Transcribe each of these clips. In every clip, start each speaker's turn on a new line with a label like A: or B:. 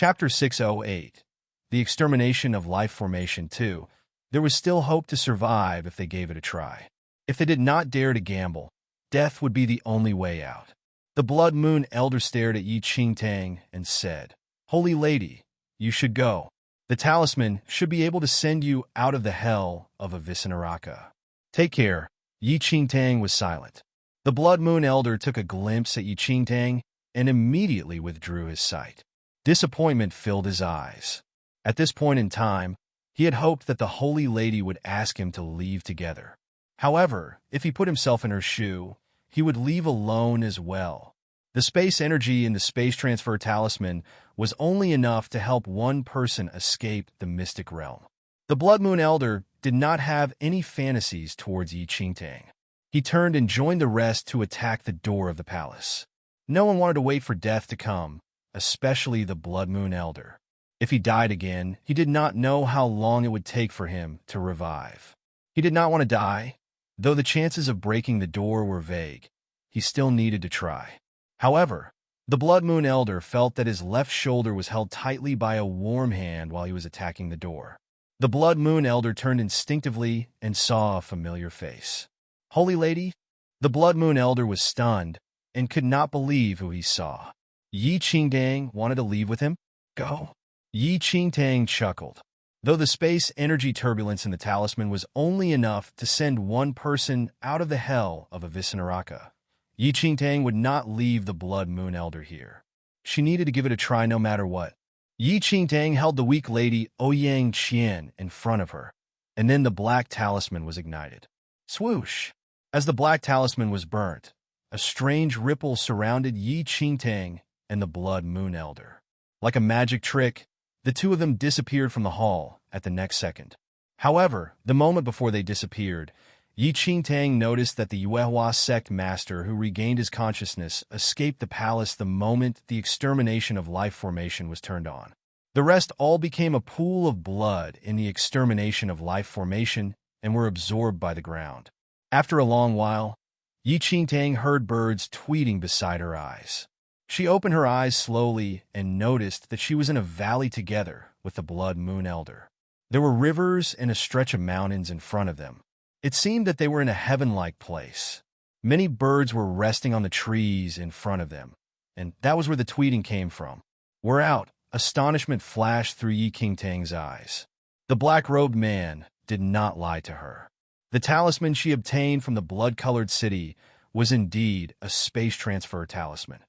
A: Chapter 608. The Extermination of Life Formation 2. There was still hope to survive if they gave it a try. If they did not dare to gamble, death would be the only way out. The Blood Moon Elder stared at Yi Qingtang and said, "Holy Lady, you should go. The talisman should be able to send you out of the hell of Avicenaraka. Take care." Yi Qingtang was silent. The Blood Moon Elder took a glimpse at Yi Qingtang and immediately withdrew his sight. Disappointment filled his eyes. At this point in time, he had hoped that the Holy Lady would ask him to leave together. However, if he put himself in her shoe, he would leave alone as well. The space energy in the space transfer talisman was only enough to help one person escape the mystic realm. The Blood Moon Elder did not have any fantasies towards Yi Qingtang. He turned and joined the rest to attack the door of the palace. No one wanted to wait for death to come, especially the Blood Moon Elder. If he died again, he did not know how long it would take for him to revive. He did not want to die. Though the chances of breaking the door were vague, he still needed to try. However, the Blood Moon Elder felt that his left shoulder was held tightly by a warm hand while he was attacking the door. The Blood Moon Elder turned instinctively and saw a familiar face. "Holy Lady?" The Blood Moon Elder was stunned and could not believe who he saw. Yi Qingtang wanted to leave with him? Go. Yi Qingtang chuckled. Though the space energy turbulence in the talisman was only enough to send one person out of the hell of Avicenaraka, Yi Qingtang would not leave the Blood Moon Elder here. She needed to give it a try no matter what. Yi Qingtang held the weak lady Ouyang Qian in front of her, and then the black talisman was ignited. Swoosh! As the black talisman was burnt, a strange ripple surrounded Yi Qingtang and the Blood Moon Elder. Like a magic trick, the two of them disappeared from the hall at the next second. However, the moment before they disappeared, Yi Qingtang noticed that the Yuehua sect master who regained his consciousness escaped the palace the moment the extermination of life formation was turned on. The rest all became a pool of blood in the extermination of life formation and were absorbed by the ground. After a long while, Yi Qingtang heard birds tweeting beside her eyes. She opened her eyes slowly and noticed that she was in a valley together with the Blood Moon Elder. There were rivers and a stretch of mountains in front of them. It seemed that they were in a heaven-like place. Many birds were resting on the trees in front of them, and that was where the tweeting came from. "We're out." Astonishment flashed through Yi Qingtang's eyes. The black-robed man did not lie to her. The talisman she obtained from the blood-colored city was indeed a space transfer talisman.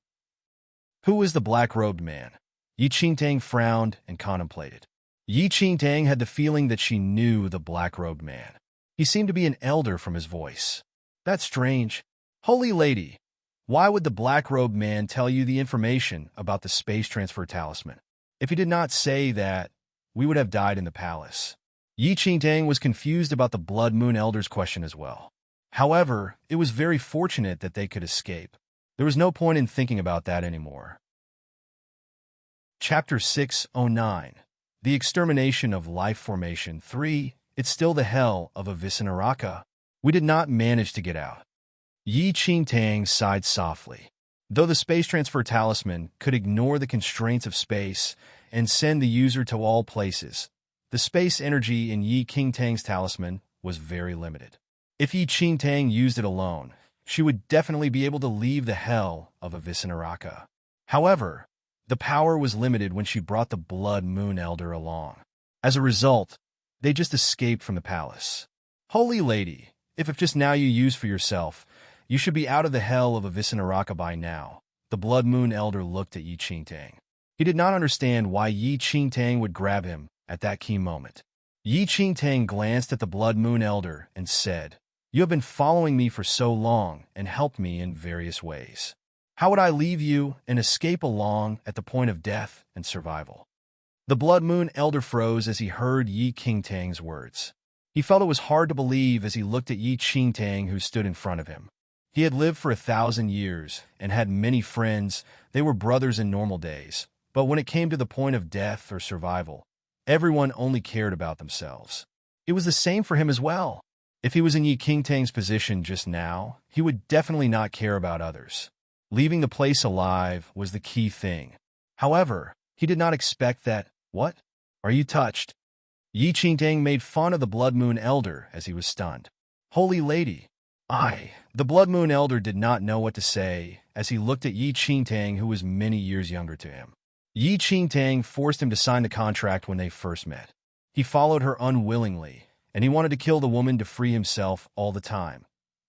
A: Who was the black-robed man? Yi Qingtang frowned and contemplated. Yi Qingtang had the feeling that she knew the black-robed man. He seemed to be an elder from his voice. That's strange. Holy Lady, why would the black-robed man tell you the information about the space transfer talisman? If he did not say that, we would have died in the palace. Yi Qingtang was confused about the Blood Moon Elder's question as well. However, it was very fortunate that they could escape. There was no point in thinking about that anymore. Chapter 609. The Extermination of Life Formation 3. It's still the hell of Avicenaraka. We did not manage to get out. Yi Qingtang sighed softly. Though the space transfer talisman could ignore the constraints of space and send the user to all places, the space energy in Yi Qingtang's talisman was very limited. If Yi Qingtang used it alone, she would definitely be able to leave the hell of Avicenaraka. However, the power was limited when she brought the Blood Moon Elder along. As a result, they just escaped from the palace. Holy Lady, if just now you use for yourself, you should be out of the hell of Avicenaraka by now. The Blood Moon Elder looked at Yi Qingtang. He did not understand why Yi Qingtang would grab him at that key moment. Yi Qingtang glanced at the Blood Moon Elder and said, "You have been following me for so long and helped me in various ways. How would I leave you and escape along at the point of death and survival?" The Blood Moon Elder froze as he heard Yi Qingtang's words. He felt it was hard to believe as he looked at Yi Qingtang who stood in front of him. He had lived for 1,000 years and had many friends. They were brothers in normal days. But when it came to the point of death or survival, everyone only cared about themselves. It was the same for him as well. If he was in Yi Qingtang's position just now, he would definitely not care about others. Leaving the place alive was the key thing. However, He did not expect that. What? Are you touched? Yi Qingtang made fun of the Blood Moon Elder as he was stunned. Holy Lady! The Blood Moon Elder did not know what to say as he looked at Yi Qingtang, who was many years younger to him. Yi Qingtang forced him to sign the contract when they first met. He followed her unwillingly, and he wanted to kill the woman to free himself all the time.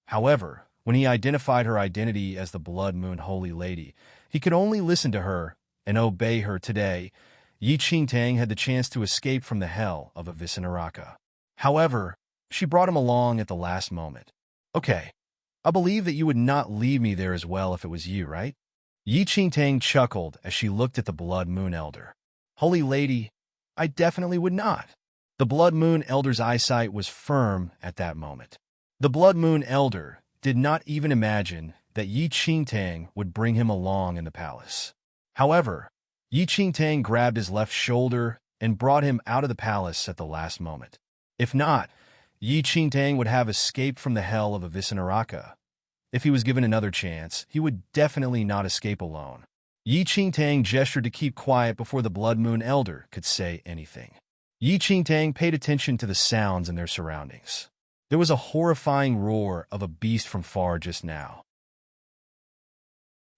A: However, when he identified her identity as the Blood Moon Holy Lady, he could only listen to her and obey her. Today, Yi Qingtang had the chance to escape from the hell of Avicenaraka. However, she brought him along at the last moment. Okay, I believe that you would not leave me there as well if it was you, right? Yi Qingtang chuckled as she looked at the Blood Moon Elder. Holy Lady, I definitely would not. The Blood Moon Elder's eyesight was firm at that moment. The Blood Moon Elder did not even imagine that Yi Qingtang would bring him along in the palace. However, Yi Qingtang grabbed his left shoulder and brought him out of the palace at the last moment. If not, Yi Qingtang would have escaped from the hell of Avicenaraka. If he was given another chance, he would definitely not escape alone. Yi Qingtang gestured to keep quiet before the Blood Moon Elder could say anything. Yi Qingtang paid attention to the sounds in their surroundings. There was a horrifying roar of a beast from far just now.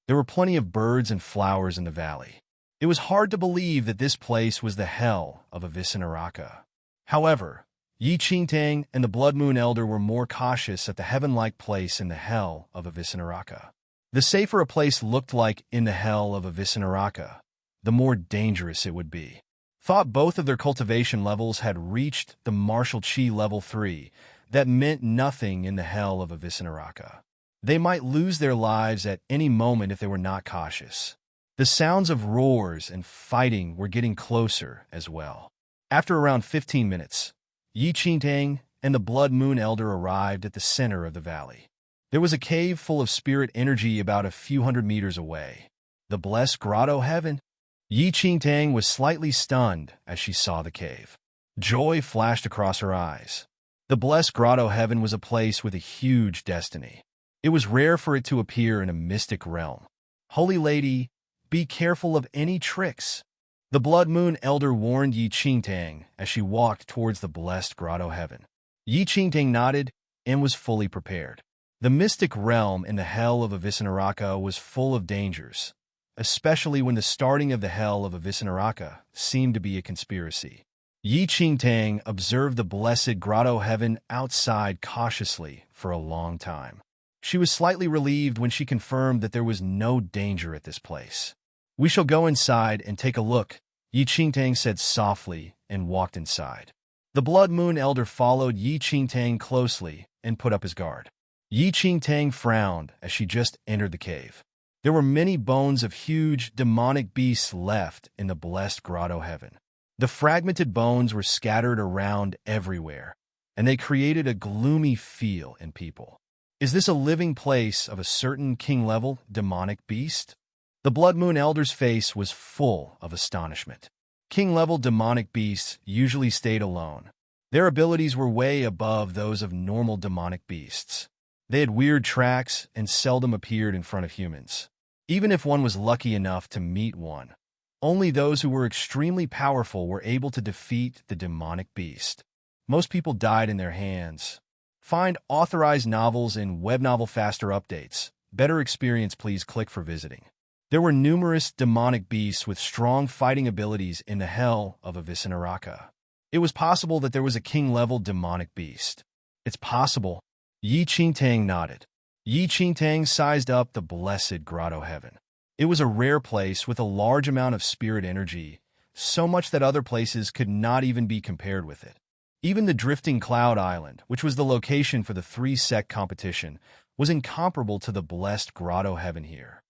A: There were plenty of birds and flowers in the valley. It was hard to believe that this place was the hell of Avicenaraka. However, Yi Qingtang and the Blood Moon Elder were more cautious at the heaven-like place in the hell of Avicenaraka. The safer a place looked like in the hell of Avicenaraka, the more dangerous it would be. Thought both of their cultivation levels had reached the martial chi level 3, that meant nothing in the hell of Avicenaraka. They might lose their lives at any moment if they were not cautious. The sounds of roars and fighting were getting closer as well. After around 15 minutes, Yi Qingtang and the Blood Moon Elder arrived at the center of the valley. There was a cave full of spirit energy about a few hundred meters away. The blessed grotto heaven? Yi Qingtang was slightly stunned as she saw the cave. Joy flashed across her eyes. The blessed grotto heaven was a place with a huge destiny. It was rare for it to appear in a mystic realm. Holy Lady, be careful of any tricks. The Blood Moon Elder warned Yi Qingtang as she walked towards the blessed grotto heaven. Yi Qingtang nodded and was fully prepared. The mystic realm in the hell of Avicenaraka was full of dangers, especially when the starting of the hell of Avicenaraka seemed to be a conspiracy. Yi Qingtang observed the blessed grotto heaven outside cautiously for a long time. She was slightly relieved when she confirmed that there was no danger at this place. We shall go inside and take a look, Yi Qingtang said softly and walked inside. The Blood Moon Elder followed Yi Qingtang closely and put up his guard. Yi Qingtang frowned as she just entered the cave. There were many bones of huge, demonic beasts left in the blessed grotto heaven. The fragmented bones were scattered around everywhere, and they created a gloomy feel in people. Is this a living place of a certain king-level demonic beast? The Blood Moon Elder's face was full of astonishment. King-level demonic beasts usually stayed alone. Their abilities were way above those of normal demonic beasts. They had weird tracks and seldom appeared in front of humans. Even if one was lucky enough to meet one, only those who were extremely powerful were able to defeat the demonic beast. Most people died in their hands. Find authorized novels in Web Novel Faster Updates. Better experience, please click for visiting. There were numerous demonic beasts with strong fighting abilities in the hell of Avicenaraka. It was possible that there was a king-level demonic beast. It's possible. Yi Qingtang nodded. Yi Qingtang sized up the blessed grotto heaven. It was a rare place with a large amount of spirit energy, so much that other places could not even be compared with it. Even the Drifting Cloud Island, which was the location for the 3-sect competition, was incomparable to the blessed grotto heaven here.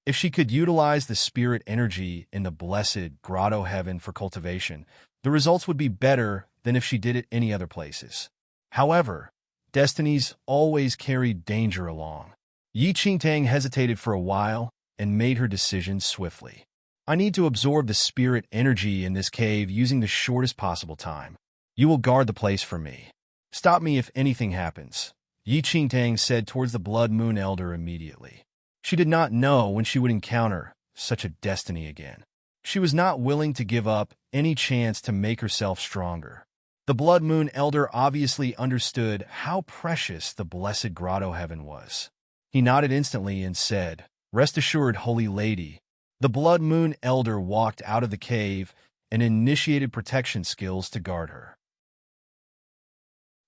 A: If she could utilize the spirit energy in the blessed grotto heaven for cultivation, the results would be better than if she did it any other places. However, destinies always carried danger along. Yi Qingtang hesitated for a while and made her decision swiftly. I need to absorb the spirit energy in this cave using the shortest possible time. You will guard the place for me. Stop me if anything happens, Yi Qingtang said towards the Blood Moon Elder immediately. She did not know when she would encounter such a destiny again. She was not willing to give up any chance to make herself stronger. The Blood Moon Elder obviously understood how precious the blessed grotto heaven was. He nodded instantly and said, "Rest assured, Holy Lady." The Blood Moon Elder walked out of the cave and initiated protection skills to guard her.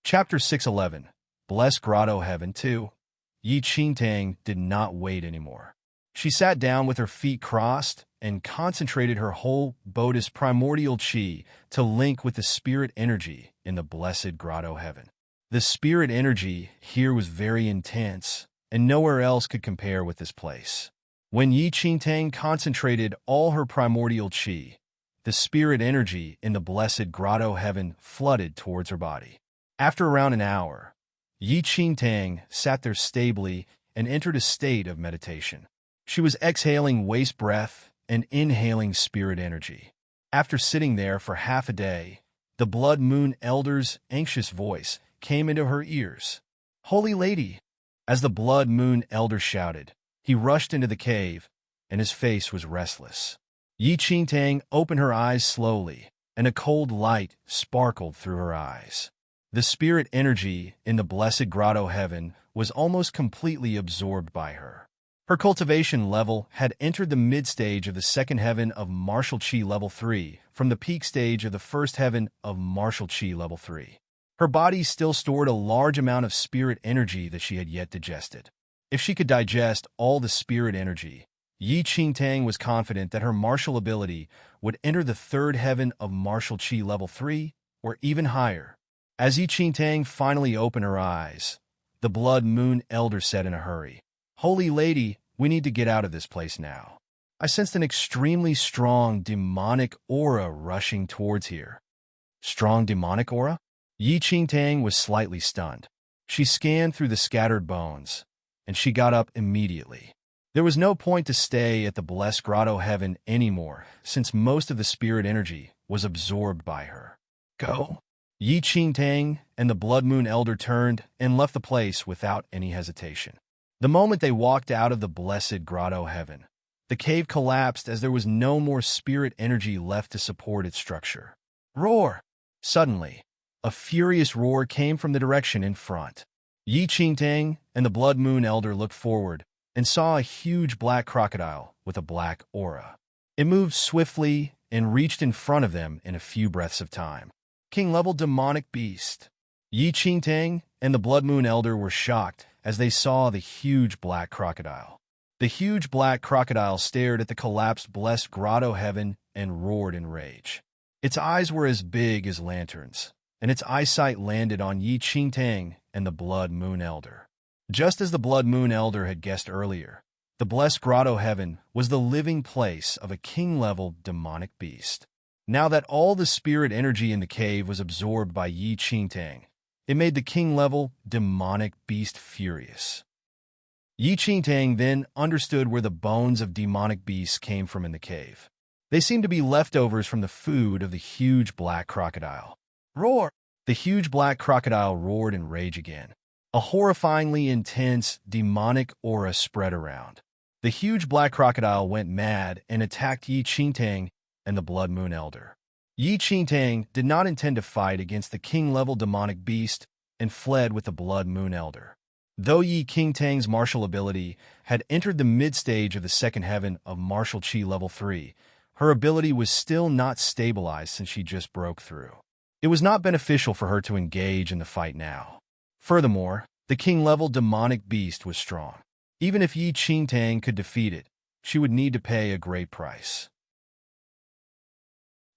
A: Chapter 611. Bless Grotto Heaven 2. Yi Qingtang did not wait anymore. She sat down with her feet crossed and concentrated her whole Bodhi's primordial chi to link with the spirit energy in the blessed Grotto Heaven. The spirit energy here was very intense, and nowhere else could compare with this place. When Yi Qingtang concentrated all her primordial chi, the spirit energy in the blessed Grotto Heaven flooded towards her body. After around an hour, Yi Qingtang sat there stably and entered a state of meditation. She was exhaling waste breath and inhaling spirit energy. After sitting there for half a day, the Blood Moon Elder's anxious voice came into her ears. "Holy Lady!" As the Blood Moon Elder shouted, he rushed into the cave, and his face was restless. Yi Qingtang opened her eyes slowly, and a cold light sparkled through her eyes. The spirit energy in the blessed Grotto Heaven was almost completely absorbed by her. Her cultivation level had entered the mid-stage of the second heaven of martial chi level 3 from the peak stage of the first heaven of martial chi level 3. Her body still stored a large amount of spirit energy that she had yet digested. If she could digest all the spirit energy, Yi Qingtang was confident that her martial ability would enter the third heaven of martial chi level 3 or even higher. As Yi Qingtang finally opened her eyes, the Blood Moon Elder said in a hurry, "Holy Lady, we need to get out of this place now. I sensed an extremely strong demonic aura rushing towards here." Strong demonic aura? Yi Qingtang was slightly stunned. She scanned through the scattered bones, and she got up immediately. There was no point to stay at the blessed Grotto Heaven anymore, since most of the spirit energy was absorbed by her. "Go." Yi Qingtang and the Blood Moon Elder turned and left the place without any hesitation. The moment they walked out of the blessed Grotto Heaven, the cave collapsed as there was no more spirit energy left to support its structure. Roar! Suddenly, a furious roar came from the direction in front. Yi Qingtang and the Blood Moon Elder looked forward and saw a huge black crocodile with a black aura. It moved swiftly and reached in front of them in a few breaths of time. King-level demonic beast. Yi Qingtang and the Blood Moon Elder were shocked as they saw the huge black crocodile. The huge black crocodile stared at the collapsed blessed Grotto Heaven and roared in rage. Its eyes were as big as lanterns, and its eyesight landed on Yi Qingtang and the Blood Moon Elder. Just as the Blood Moon Elder had guessed earlier, the blessed Grotto Heaven was the living place of a king-level demonic beast. Now that all the spirit energy in the cave was absorbed by Yi Qingtang, it made the king-level demonic beast furious. Yi Qingtang then understood where the bones of demonic beasts came from in the cave. They seemed to be leftovers from the food of the huge black crocodile. Roar! The huge black crocodile roared in rage again. A horrifyingly intense demonic aura spread around. The huge black crocodile went mad and attacked Yi Qingtang and the Blood Moon Elder. Yi Qingtang did not intend to fight against the king-level demonic beast and fled with the Blood Moon Elder. Though Yi Qingtang's martial ability had entered the mid-stage of the second heaven of martial chi level 3, her ability was still not stabilized since she just broke through. It was not beneficial for her to engage in the fight now. Furthermore, the king-level demonic beast was strong. Even if Yi Qingtang could defeat it, she would need to pay a great price.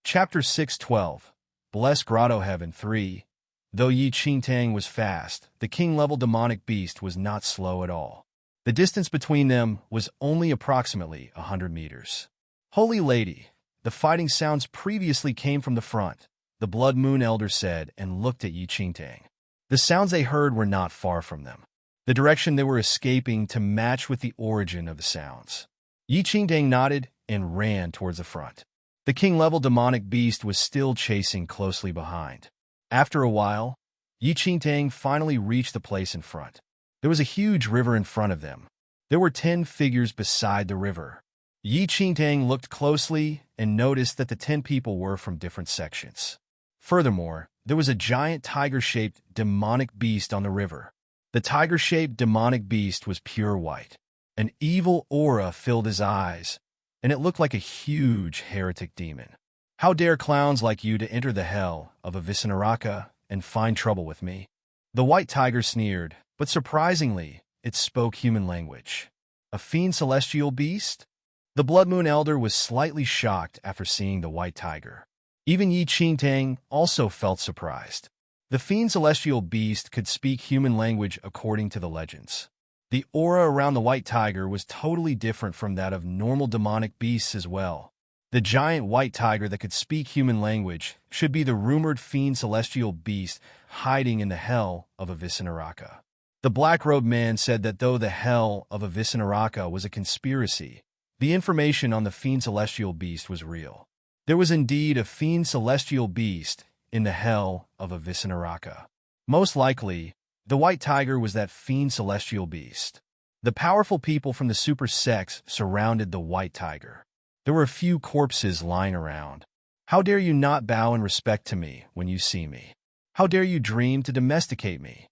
A: Chapter 612. Bless Grotto Heaven 3. Though Yi Qingtang was fast, the king-level demonic beast was not slow at all. The distance between them was only approximately 100 meters. "Holy Lady," the fighting sounds previously came from the front, the Blood Moon Elder said and looked at Yi Qingtang. The sounds they heard were not far from them. The direction they were escaping to match with the origin of the sounds. Yi Qingtang nodded and ran towards the front. The king-level demonic beast was still chasing closely behind. After a while, Yi Qingtang finally reached the place in front. There was a huge river in front of them. There were 10 figures beside the river. Enchanting looked closely and noticed that the 10 people were from different sections. Furthermore, there was a giant tiger-shaped demonic beast on the river. The tiger-shaped demonic beast was pure white. An evil aura filled his eyes, and it looked like a huge heretic demon. How dare clowns like you to enter the hell of Avicenaraka and find trouble with me? The white tiger sneered, but surprisingly, it spoke human language. A fiend celestial beast? The Blood Moon Elder was slightly shocked after seeing the white tiger. Even Yi Qingtang also felt surprised. The fiend celestial beast could speak human language according to the legends. The aura around the white tiger was totally different from that of normal demonic beasts as well. The giant white tiger that could speak human language should be the rumored fiend celestial beast hiding in the hell of Avicenaraka. The black-robed man said that though the hell of Avicenaraka was a conspiracy, the information on the fiend celestial beast was real. There was indeed a fiend celestial beast in the hell of Avicenaraka. Most likely, the white tiger was that fiend celestial beast. The powerful people from the super sects surrounded the white tiger. There were a few corpses lying around. How dare you not bow in respect to me when you see me? How dare you dream to domesticate me?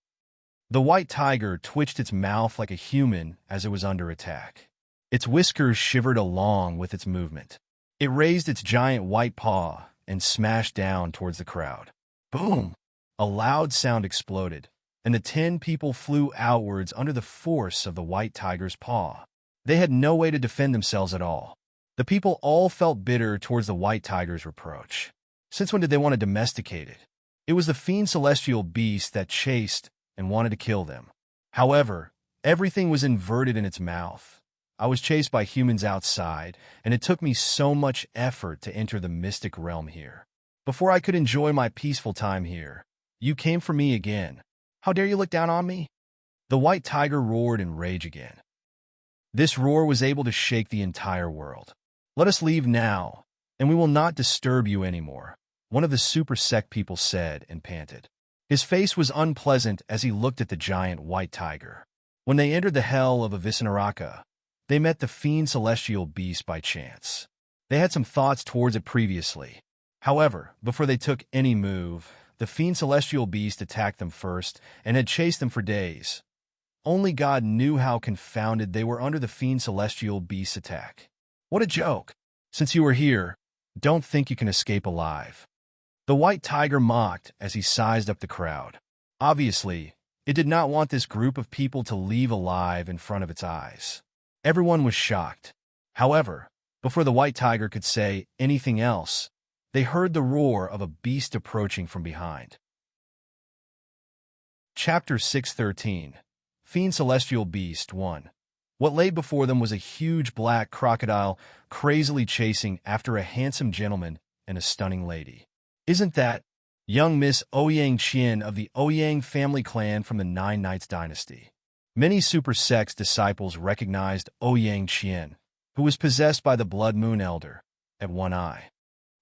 A: The white tiger twitched its mouth like a human as it was under attack. Its whiskers shivered along with its movement. It raised its giant white paw and smashed down towards the crowd. Boom! A loud sound exploded, and the 10 people flew outwards under the force of the white tiger's paw. They had no way to defend themselves at all. The people all felt bitter towards the white tiger's reproach. Since when did they want to domesticate it? It was the fiend celestial beast that chased and wanted to kill them. However, everything was inverted in its mouth. I was chased by humans outside, and it took me so much effort to enter the mystic realm here. Before I could enjoy my peaceful time here, you came for me again. How dare you look down on me? The white tiger roared in rage again. This roar was able to shake the entire world. Let us leave now, and we will not disturb you anymore, one of the super sect people said and panted. His face was unpleasant as he looked at the giant white tiger. When they entered the hell of Avicenaraka, they met the fiend celestial beast by chance. They had some thoughts towards it previously. However, before they took any move, the fiend celestial beast attacked them first and had chased them for days. Only God knew how confounded they were under the fiend celestial beast's attack. What a joke! Since you are here, don't think you can escape alive. The white tiger mocked as he sized up the crowd. Obviously, it did not want this group of people to leave alive in front of its eyes. Everyone was shocked. However, before the white tiger could say anything else, they heard the roar of a beast approaching from behind. Chapter 613 Fiend Celestial Beast 1. What lay before them was a huge black crocodile crazily chasing after a handsome gentleman and a stunning lady. Isn't that young Miss Ouyang Qian of the Ouyang family clan from the Nine Knights dynasty? Many super sects disciples recognized Ouyang Qian, who was possessed by the Blood Moon Elder, at one eye.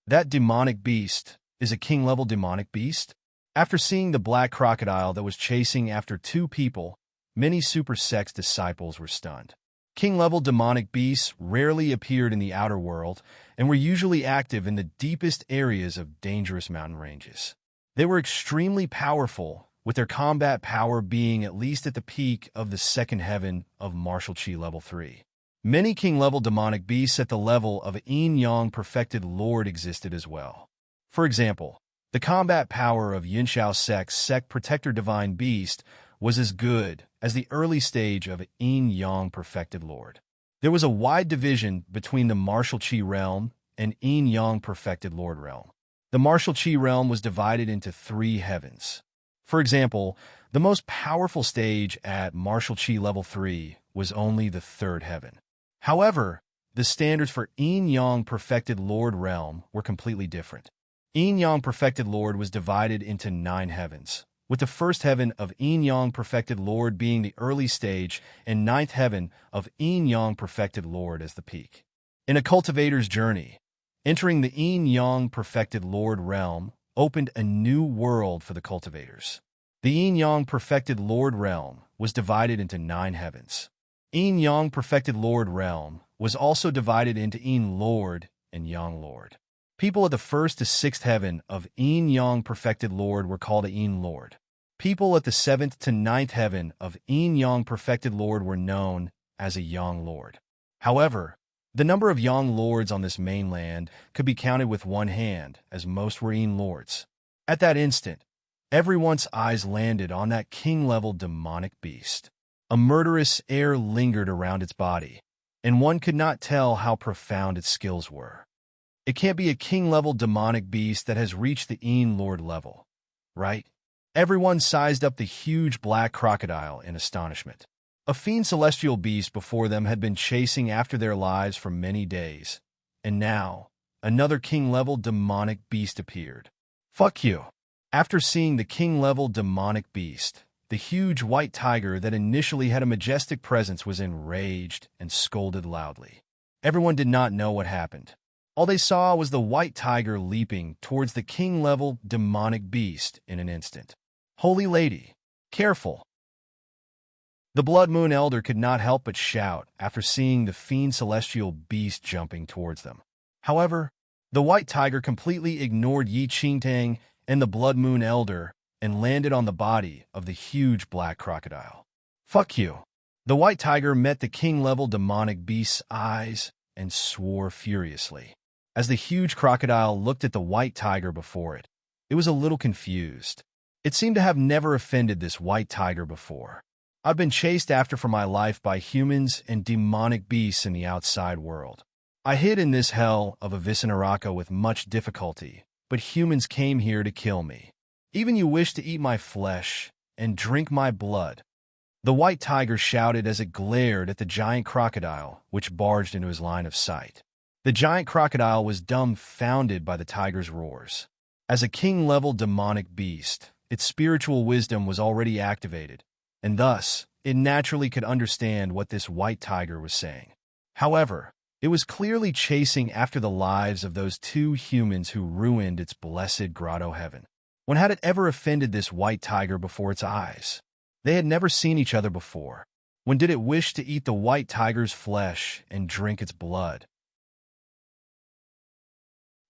A: That demonic beast is a king-level demonic beast? After seeing the black crocodile that was chasing after 2 people, many super sects disciples were stunned. King-level demonic beasts rarely appeared in the outer world and were usually active in the deepest areas of dangerous mountain ranges. They were extremely powerful, with their combat power being at least at the peak of the second heaven of martial chi level 3. Many king-level demonic beasts at the level of Yin-Yang perfected lord existed as well. For example, the combat power of Yinshao sect protector divine beast was as good as the early stage of Yin-Yang perfected lord. There was a wide division between the martial chi realm and Yin-Yang perfected lord realm. The martial chi realm was divided into 3 heavens. For example, the most powerful stage at martial chi level 3 was only the 3rd heaven. However, the standards for Yin-Yang perfected lord realm were completely different. Yin-Yang perfected lord was divided into 9 heavens, with the 1st heaven of Yin-Yang perfected lord being the early stage and 9th heaven of Yin-Yang perfected lord as the peak. In a cultivator's journey, entering the Yin-Yang perfected lord realm opened a new world for the cultivators. The Yin-Yang perfected lord realm was divided into 9 heavens. Yin-Yang perfected lord realm was also divided into Yin Lord and Yang Lord. People at the 1st to 6th heaven of Yin Yang perfected Lord were called a Yin Lord. People at the 7th to 9th heaven of Yin Yang perfected Lord were known as a Yang Lord. However, the number of Yang Lords on this mainland could be counted with one hand, as most were Yin Lords. At that instant, everyone's eyes landed on that king-level demonic beast. A murderous air lingered around its body, and one could not tell how profound its skills were. It can't be a king-level demonic beast that has reached the Yin Lord level, right? Everyone sized up the huge black crocodile in astonishment. A fiend celestial beast before them had been chasing after their lives for many days, and now, another king-level demonic beast appeared. Fuck you. After seeing the king-level demonic beast, the huge white tiger that initially had a majestic presence was enraged and scolded loudly. Everyone did not know what happened. All they saw was the white tiger leaping towards the king-level demonic beast in an instant. Holy Lady, careful! The Blood Moon Elder could not help but shout after seeing the fiend celestial beast jumping towards them. However, the white tiger completely ignored Yi Qingtang and the Blood Moon Elder and landed on the body of the huge black crocodile. Fuck you! The white tiger met the king-level demonic beast's eyes and swore furiously. As the huge crocodile looked at the white tiger before it, it was a little confused. It seemed to have never offended this white tiger before. I've been chased after for my life by humans and demonic beasts in the outside world. I hid in this hell of Avicenaraka with much difficulty, but humans came here to kill me. Even you wish to eat my flesh and drink my blood. The white tiger shouted as it glared at the giant crocodile, which barged into his line of sight. The giant crocodile was dumbfounded by the tiger's roars. As a king-level demonic beast, its spiritual wisdom was already activated, and thus, it naturally could understand what this white tiger was saying. However, it was clearly chasing after the lives of those two humans who ruined its blessed grotto heaven. When had it ever offended this white tiger before its eyes? They had never seen each other before. When did it wish to eat the white tiger's flesh and drink its blood?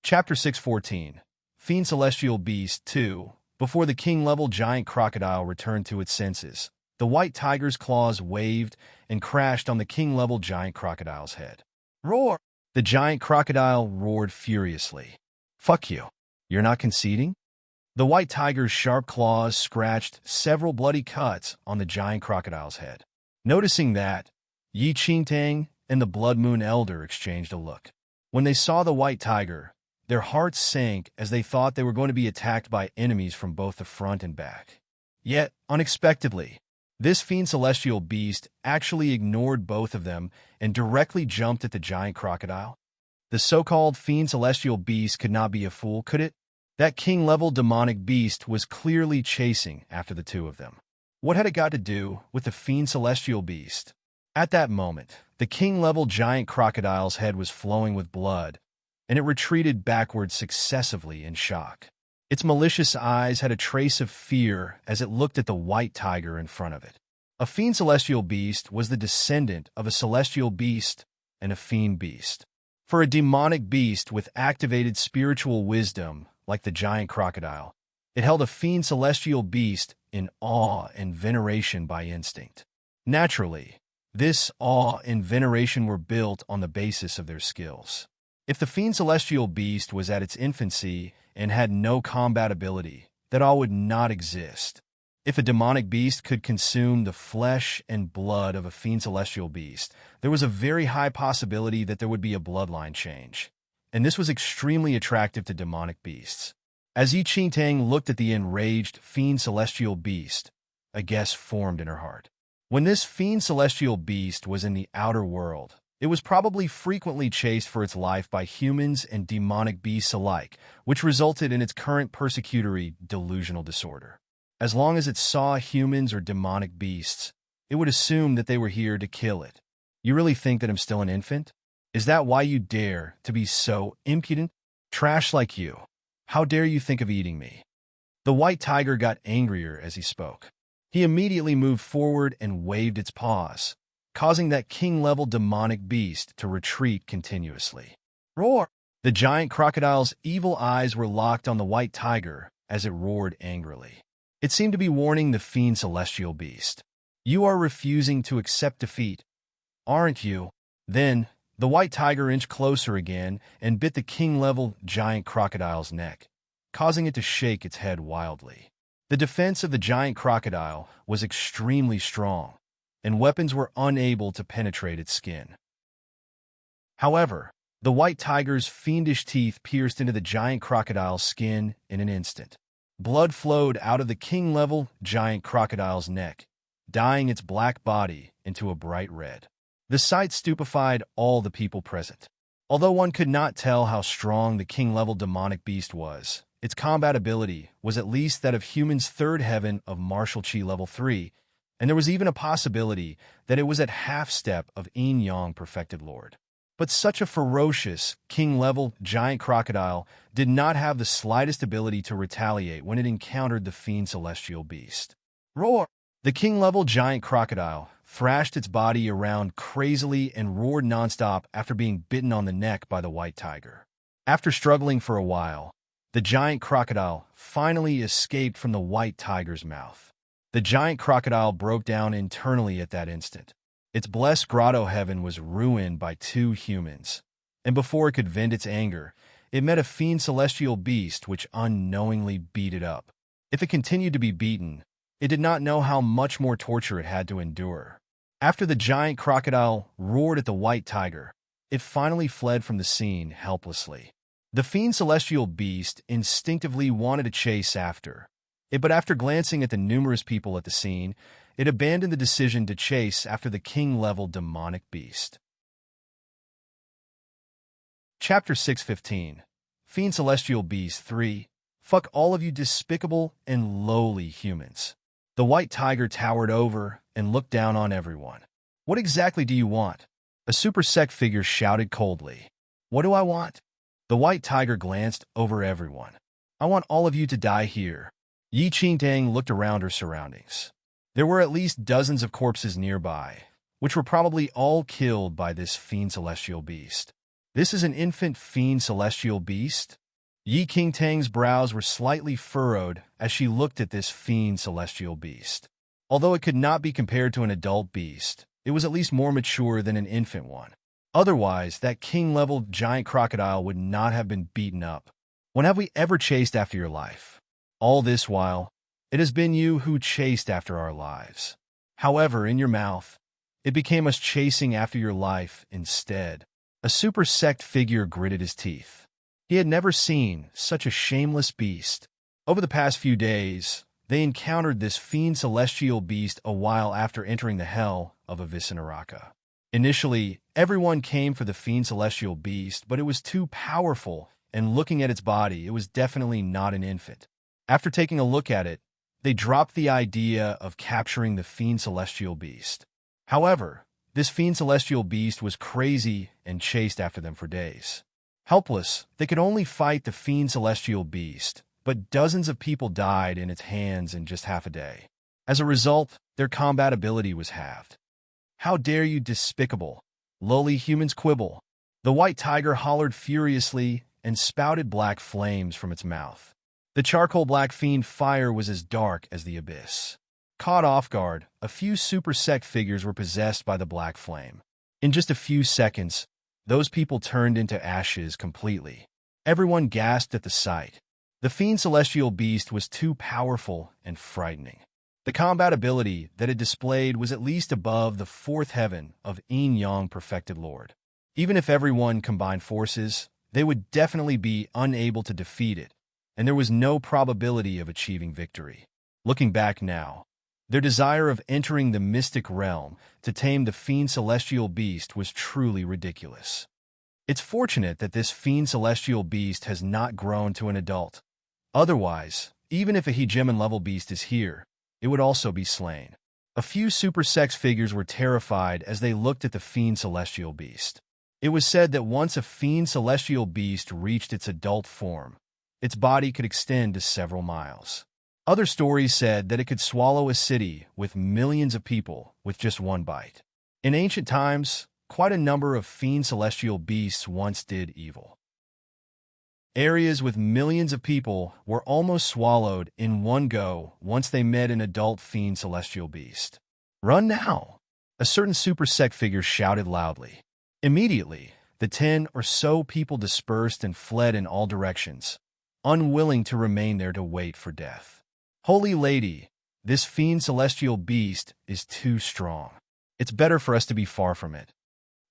A: Chapter 614, Fiend Celestial Beast 2. Before the king-level giant crocodile returned to its senses, the white tiger's claws waved and crashed on the king-level giant crocodile's head. Roar! The giant crocodile roared furiously. Fuck you. You're not conceding? The white tiger's sharp claws scratched several bloody cuts on the giant crocodile's head. Noticing that, Yi Qingtang and the Blood Moon Elder exchanged a look. When they saw the white tiger, their hearts sank as they thought they were going to be attacked by enemies from both the front and back. Yet, unexpectedly, this fiend celestial beast actually ignored both of them and directly jumped at the giant crocodile. The so-called fiend celestial beast could not be a fool, could it? That king-level demonic beast was clearly chasing after the two of them. What had it got to do with the fiend celestial beast? At that moment, the king-level giant crocodile's head was flowing with blood, and it retreated backwards successively in shock. Its malicious eyes had a trace of fear as it looked at the white tiger in front of it. A fiend celestial beast was the descendant of a celestial beast and a fiend beast. For a demonic beast with activated spiritual wisdom, like the giant crocodile, it held a fiend celestial beast in awe and veneration by instinct. Naturally, this awe and veneration were built on the basis of their skills. If the fiend celestial beast was at its infancy and had no combat ability, that all would not exist. If a demonic beast could consume the flesh and blood of a fiend celestial beast, there was a very high possibility that there would be a bloodline change. And this was extremely attractive to demonic beasts. As Yi Qingtang looked at the enraged fiend celestial beast, a guess formed in her heart. When this fiend celestial beast was in the outer world, it was probably frequently chased for its life by humans and demonic beasts alike, which resulted in its current persecutory delusional disorder. As long as it saw humans or demonic beasts, it would assume that they were here to kill it. You really think that I'm still an infant? Is that why you dare to be so impudent? Trash like you. How dare you think of eating me? The white tiger got angrier as he spoke. He immediately moved forward and waved its paws, causing that king-level demonic beast to retreat continuously. Roar! The giant crocodile's evil eyes were locked on the white tiger as it roared angrily. It seemed to be warning the fiend celestial beast. You are refusing to accept defeat, aren't you? Then, the white tiger inched closer again and bit the king-level giant crocodile's neck, causing it to shake its head wildly. The defense of the giant crocodile was extremely strong, and weapons were unable to penetrate its skin. However, the white tiger's fiendish teeth pierced into the giant crocodile's skin in an instant. Blood flowed out of the king-level giant crocodile's neck, dyeing its black body into a bright red. The sight stupefied all the people present. Although one could not tell how strong the king-level demonic beast was, its combat ability was at least that of human's third heaven of martial chi level 3, and there was even a possibility that it was at half-step of Yin-Yang perfected lord. But such a ferocious, king-level giant crocodile did not have the slightest ability to retaliate when it encountered the fiend celestial beast. Roar! The king-level giant crocodile thrashed its body around crazily and roared nonstop after being bitten on the neck by the white tiger. After struggling for a while, the giant crocodile finally escaped from the white tiger's mouth. The giant crocodile broke down internally at that instant. Its blessed grotto heaven was ruined by 2 humans, and before it could vent its anger, it met a fiend celestial beast which unknowingly beat it up. If it continued to be beaten, it did not know how much more torture it had to endure. After the giant crocodile roared at the white tiger, it finally fled from the scene helplessly. The fiend celestial beast instinctively wanted to chase after it, but after glancing at the numerous people at the scene, it abandoned the decision to chase after the king-level demonic beast. Chapter 615 Fiend Celestial Beast 3 Fuck all of you despicable and lowly humans. The white tiger towered over and looked down on everyone. What exactly do you want? A super sect figure shouted coldly. What do I want? The white tiger glanced over everyone. I want all of you to die here. Yi Qingtang looked around her surroundings. There were at least dozens of corpses nearby, which were probably all killed by this fiend celestial beast. This is an infant fiend celestial beast? Yi Qingtang's brows were slightly furrowed as she looked at this fiend celestial beast. Although it could not be compared to an adult beast, it was at least more mature than an infant one. Otherwise, that king-level giant crocodile would not have been beaten up. When have we ever chased after your life? All this while, it has been you who chased after our lives. However, in your mouth, it became us chasing after your life instead. A super sect figure gritted his teeth. He had never seen such a shameless beast. Over the past few days, they encountered this fiend celestial beast a while after entering the hell of Avicenaraka. Initially, everyone came for the fiend celestial beast, but it was too powerful, and looking at its body, it was definitely not an infant. After taking a look at it, they dropped the idea of capturing the fiend celestial beast. However, this fiend celestial beast was crazy and chased after them for days. Helpless, they could only fight the fiend celestial beast, but dozens of people died in its hands in just half a day. As a result, their combat ability was halved. How dare you despicable, lowly humans quibble? The white tiger hollered furiously and spouted black flames from its mouth. The charcoal black fiend fire was as dark as the abyss. Caught off guard, a few super sect figures were possessed by the black flame. In just a few seconds, those people turned into ashes completely. Everyone gasped at the sight. The fiend celestial beast was too powerful and frightening. The combat ability that it displayed was at least above the 4th heaven of Yin-Yang perfected lord. Even if everyone combined forces, they would definitely be unable to defeat it, and there was no probability of achieving victory. Looking back now, their desire of entering the mystic realm to tame the fiend celestial beast was truly ridiculous. It's fortunate that this fiend celestial beast has not grown to an adult. Otherwise, even if a hegemon-level beast is here, it would also be slain. A few super sect figures were terrified as they looked at the fiend celestial beast. It was said that once a fiend celestial beast reached its adult form, its body could extend to several miles. Other stories said that it could swallow a city with millions of people with just one bite. In ancient times, quite a number of fiend celestial beasts once did evil. Areas with millions of people were almost swallowed in one go once they met an adult fiend celestial beast. "Run now!" a certain super sect figure shouted loudly. Immediately, the 10 or so people dispersed and fled in all directions, unwilling to remain there to wait for death. "Holy Lady, this fiend celestial beast is too strong. It's better for us to be far from it,"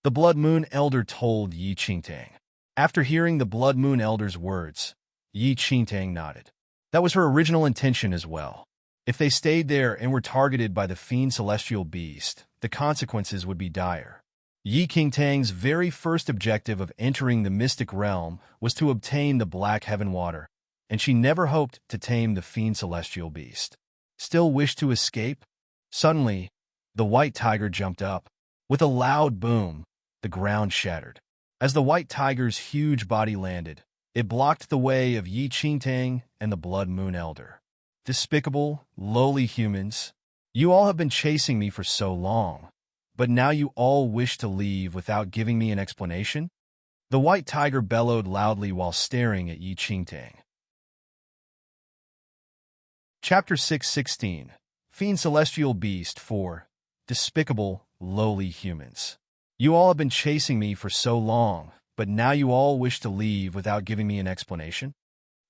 A: the Blood Moon Elder told Yi Qingtang. After hearing the Blood Moon Elder's words, Yi Qingtang nodded. That was her original intention as well. If they stayed there and were targeted by the fiend celestial beast, the consequences would be dire. Yi Qingtang's very first objective of entering the mystic realm was to obtain the Black Heaven Water, and she never hoped to tame the fiend celestial beast. Still wished to escape? Suddenly, the white tiger jumped up. With a loud boom, the ground shattered. As the white tiger's huge body landed, it blocked the way of Yi Qingtang and the Blood Moon Elder. "Despicable, lowly humans, you all have been chasing me for so long, but now you all wish to leave without giving me an explanation?" The white tiger bellowed loudly while staring at Yi Qingtang. Chapter 616 Fiend Celestial Beast 4 Despicable, lowly humans. "You all have been chasing me for so long, but now you all wish to leave without giving me an explanation?"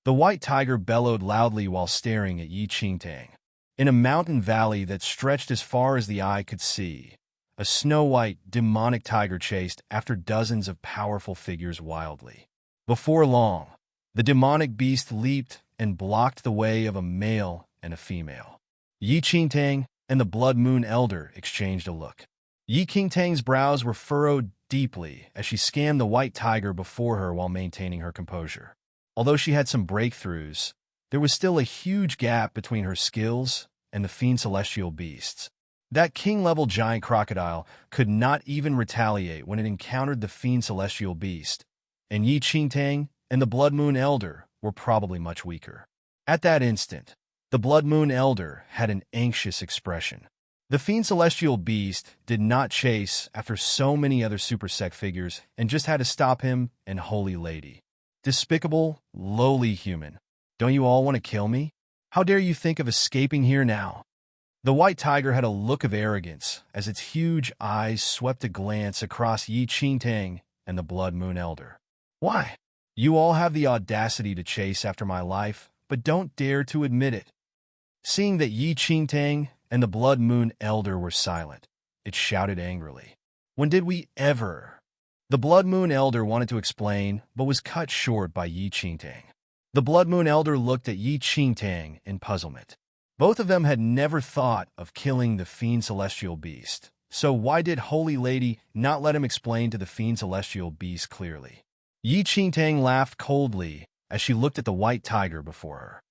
A: The white tiger bellowed loudly while staring at Yi Qingtang. In a mountain valley that stretched as far as the eye could see, a snow-white, demonic tiger chased after dozens of powerful figures wildly. Before long, the demonic beast leaped and blocked the way of a male and a female. Yi Qingtang and the Blood Moon Elder exchanged a look. Yi Qingtang's brows were furrowed deeply as she scanned the white tiger before her while maintaining her composure. Although she had some breakthroughs, there was still a huge gap between her skills and the fiend celestial beasts. That king-level giant crocodile could not even retaliate when it encountered the fiend celestial beast, and Yi Qingtang and the Blood Moon Elder were probably much weaker. At that instant, the Blood Moon Elder had an anxious expression. The fiend celestial beast did not chase after so many other super sect figures and just had to stop him and Holy Lady. "Despicable, lowly human. Don't you all want to kill me? How dare you think of escaping here now?" The white tiger had a look of arrogance as its huge eyes swept a glance across Yi Qingtang and the Blood Moon Elder. "Why? You all have the audacity to chase after my life, but don't dare to admit it." Seeing that Yi Qingtang and the Blood Moon Elder were silent, it shouted angrily. "When did we ever?" The Blood Moon Elder wanted to explain, but was cut short by Yi Qingtang. The Blood Moon Elder looked at Yi Qingtang in puzzlement. Both of them had never thought of killing the fiend celestial beast, so why did Holy Lady not let him explain to the fiend celestial beast clearly? Yi Qingtang laughed coldly as she looked at the white tiger before her.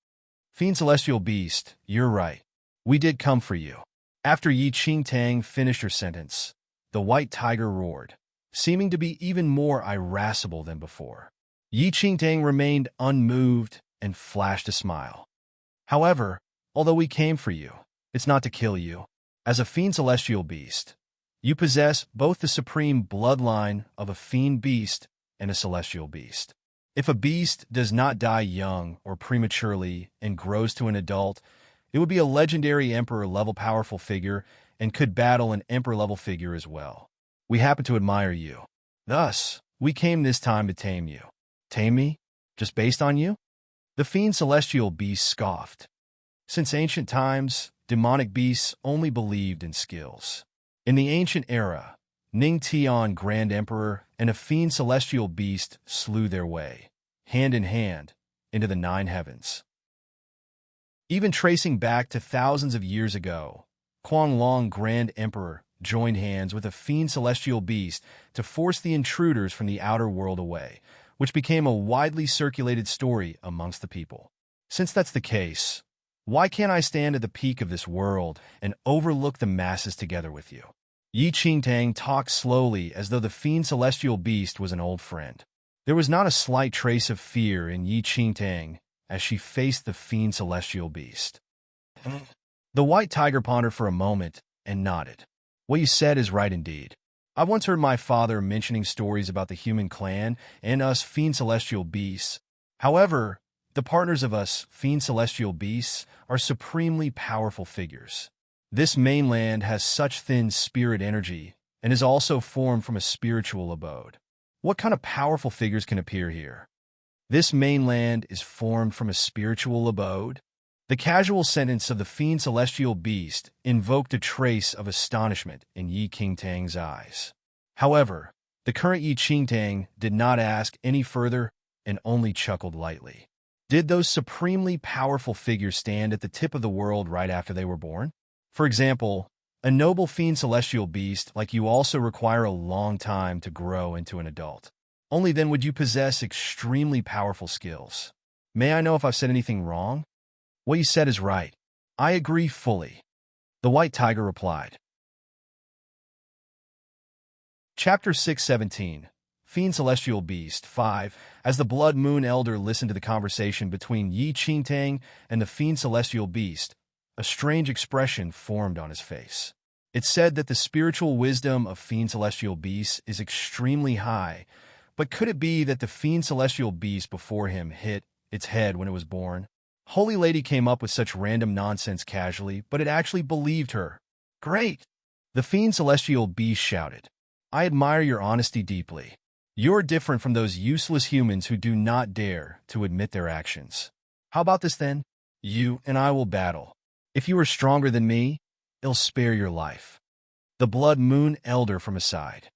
A: "Fiend celestial beast, you're right. We did come for you." After Yi Qingtang finished her sentence, the white tiger roared, seeming to be even more irascible than before. Yi Qingtang remained unmoved and flashed a smile. "However, although we came for you, it's not to kill you. As a fiend celestial beast, you possess both the supreme bloodline of a fiend beast and a celestial beast. If a beast does not die young or prematurely and grows to an adult, it would be a legendary emperor-level powerful figure and could battle an emperor-level figure as well. We happen to admire you. Thus, we came this time to tame you." "Tame me? Just based on you?" The fiend celestial beast scoffed. Since ancient times, demonic beasts only believed in skills. In the ancient era, Ning Tian, Grand Emperor, and a fiend celestial beast slew their way, hand in hand, into the 9 heavens. Even tracing back to thousands of years ago, Long, Grand Emperor, joined hands with a fiend celestial beast to force the intruders from the outer world away, which became a widely circulated story amongst the people. Since that's the case, why can't I stand at the peak of this world and overlook the masses together with you? Yi Qingtang talked slowly as though the fiend celestial beast was an old friend. There was not a slight trace of fear in Yi Qingtang as she faced the fiend celestial beast. The white tiger pondered for a moment and nodded. What you said is right indeed. I once heard my father mentioning stories about the human clan and us fiend celestial beasts. However, the partners of us fiend celestial beasts are supremely powerful figures. This mainland has such thin spirit energy and is also formed from a spiritual abode. What kind of powerful figures can appear here? This mainland is formed from a spiritual abode? The casual sentence of the fiend celestial beast invoked a trace of astonishment in Yi Qingtang's eyes. However, the current Yi Qingtang did not ask any further and only chuckled lightly. Did those supremely powerful figures stand at the tip of the world right after they were born? For example, a noble fiend celestial beast like you also require a long time to grow into an adult. Only then would you possess extremely powerful skills. May I know if I've said anything wrong? What you said is right. I agree fully. The white tiger replied. Chapter 617, Fiend Celestial Beast 5. As the Blood Moon Elder listened to the conversation between Yi Qingtang and the Fiend Celestial Beast, a strange expression formed on his face. It said that the spiritual wisdom of Fiend Celestial Beasts is extremely high, but could it be that the Fiend Celestial Beast before him hit its head when it was born? Holy Lady came up with such random nonsense casually, but it actually believed her. Great! The Fiend Celestial Beast shouted. I admire your honesty deeply. You're different from those useless humans who do not dare to admit their actions. How about this then? You and I will battle. If you are stronger than me, it'll spare your life. The Blood Moon Elder from aside.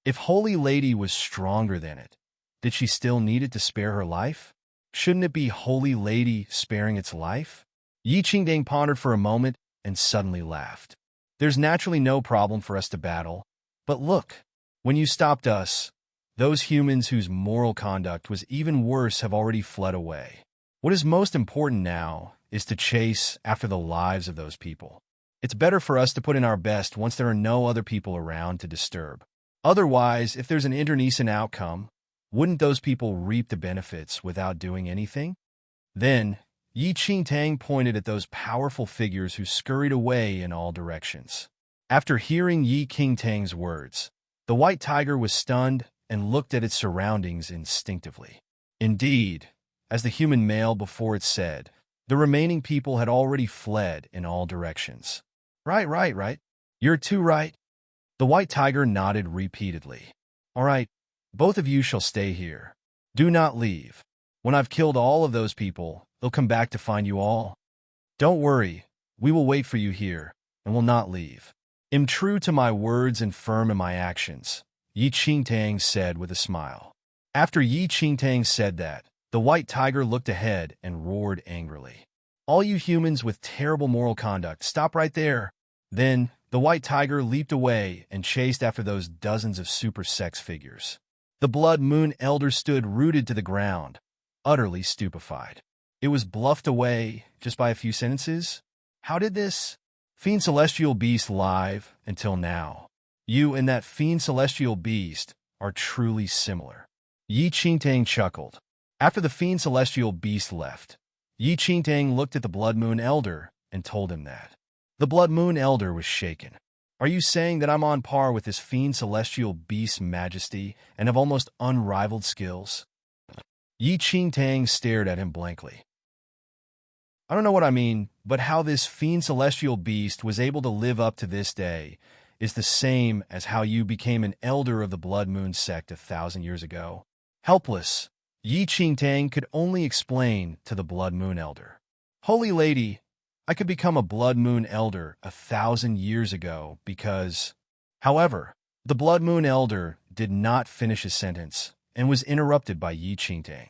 A: If Holy Lady was stronger than it, did she still need it to spare her life? Shouldn't it be Holy Lady sparing its life? Yi Qingtang pondered for a moment and suddenly laughed. There's naturally no problem for us to battle. But look, when you stopped us, those humans whose moral conduct was even worse have already fled away. What is most important now is to chase after the lives of those people. It's better for us to put in our best once there are no other people around to disturb. Otherwise, if there's an internecine outcome, wouldn't those people reap the benefits without doing anything? Then, Yi Qingtang pointed at those powerful figures who scurried away in all directions. After hearing Yi Qingtang's words, the white tiger was stunned and looked at its surroundings instinctively. Indeed, as the human male before it said, the remaining people had already fled in all directions. Right. You're too right. The white tiger nodded repeatedly. All right, both of you shall stay here. Do not leave. When I've killed all of those people, they'll come back to find you all. Don't worry, we will wait for you here, and will not leave. Am true to my words and firm in my actions, Yi Qingtang said with a smile. After Yi Qingtang said that, the white tiger looked ahead and roared angrily. All you humans with terrible moral conduct, stop right there. Then, the white tiger leaped away and chased after those dozens of super sex figures. The Blood Moon Elder stood rooted to the ground, utterly stupefied. It was bluffed away just by a few sentences? How did this? Fiend Celestial Beast live until now. You and that Fiend Celestial Beast are truly similar. Yi Qingtang chuckled. After the Fiend Celestial Beast left, Yi Qingtang looked at the Blood Moon Elder and told him that. The Blood Moon Elder was shaken. Are you saying that I'm on par with this Fiend Celestial Beast's majesty and have almost unrivaled skills? Yi Qingtang stared at him blankly. I don't know what I mean, but how this Fiend Celestial Beast was able to live up to this day is the same as how you became an elder of the Blood Moon sect 1,000 years ago. Helpless, Yi Qingtang could only explain to the Blood Moon Elder. Holy Lady, I could become a Blood Moon Elder 1,000 years ago because... However, the Blood Moon Elder did not finish his sentence and was interrupted by Yi Qingtang.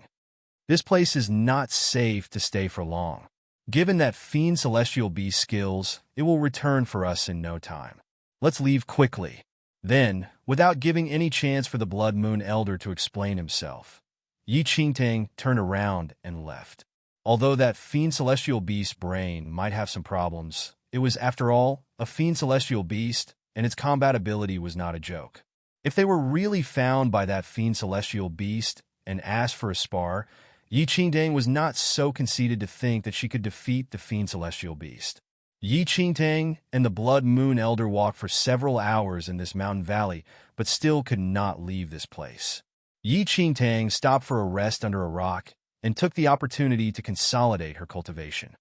A: This place is not safe to stay for long. Given that Fiend Celestial Beast skills, it will return for us in no time. Let's leave quickly. Then, without giving any chance for the Blood Moon Elder to explain himself, Yi Qingtang turned around and left. Although that Fiend Celestial Beast's brain might have some problems, it was, after all, a Fiend Celestial Beast, and its combat ability was not a joke. If they were really found by that Fiend Celestial Beast and asked for a spar, Yi Qingtang was not so conceited to think that she could defeat the Fiend Celestial Beast. Yi Qingtang and the Blood Moon Elder walked for several hours in this mountain valley, but still could not leave this place. Yi Qingtang stopped for a rest under a rock and took the opportunity to consolidate her cultivation.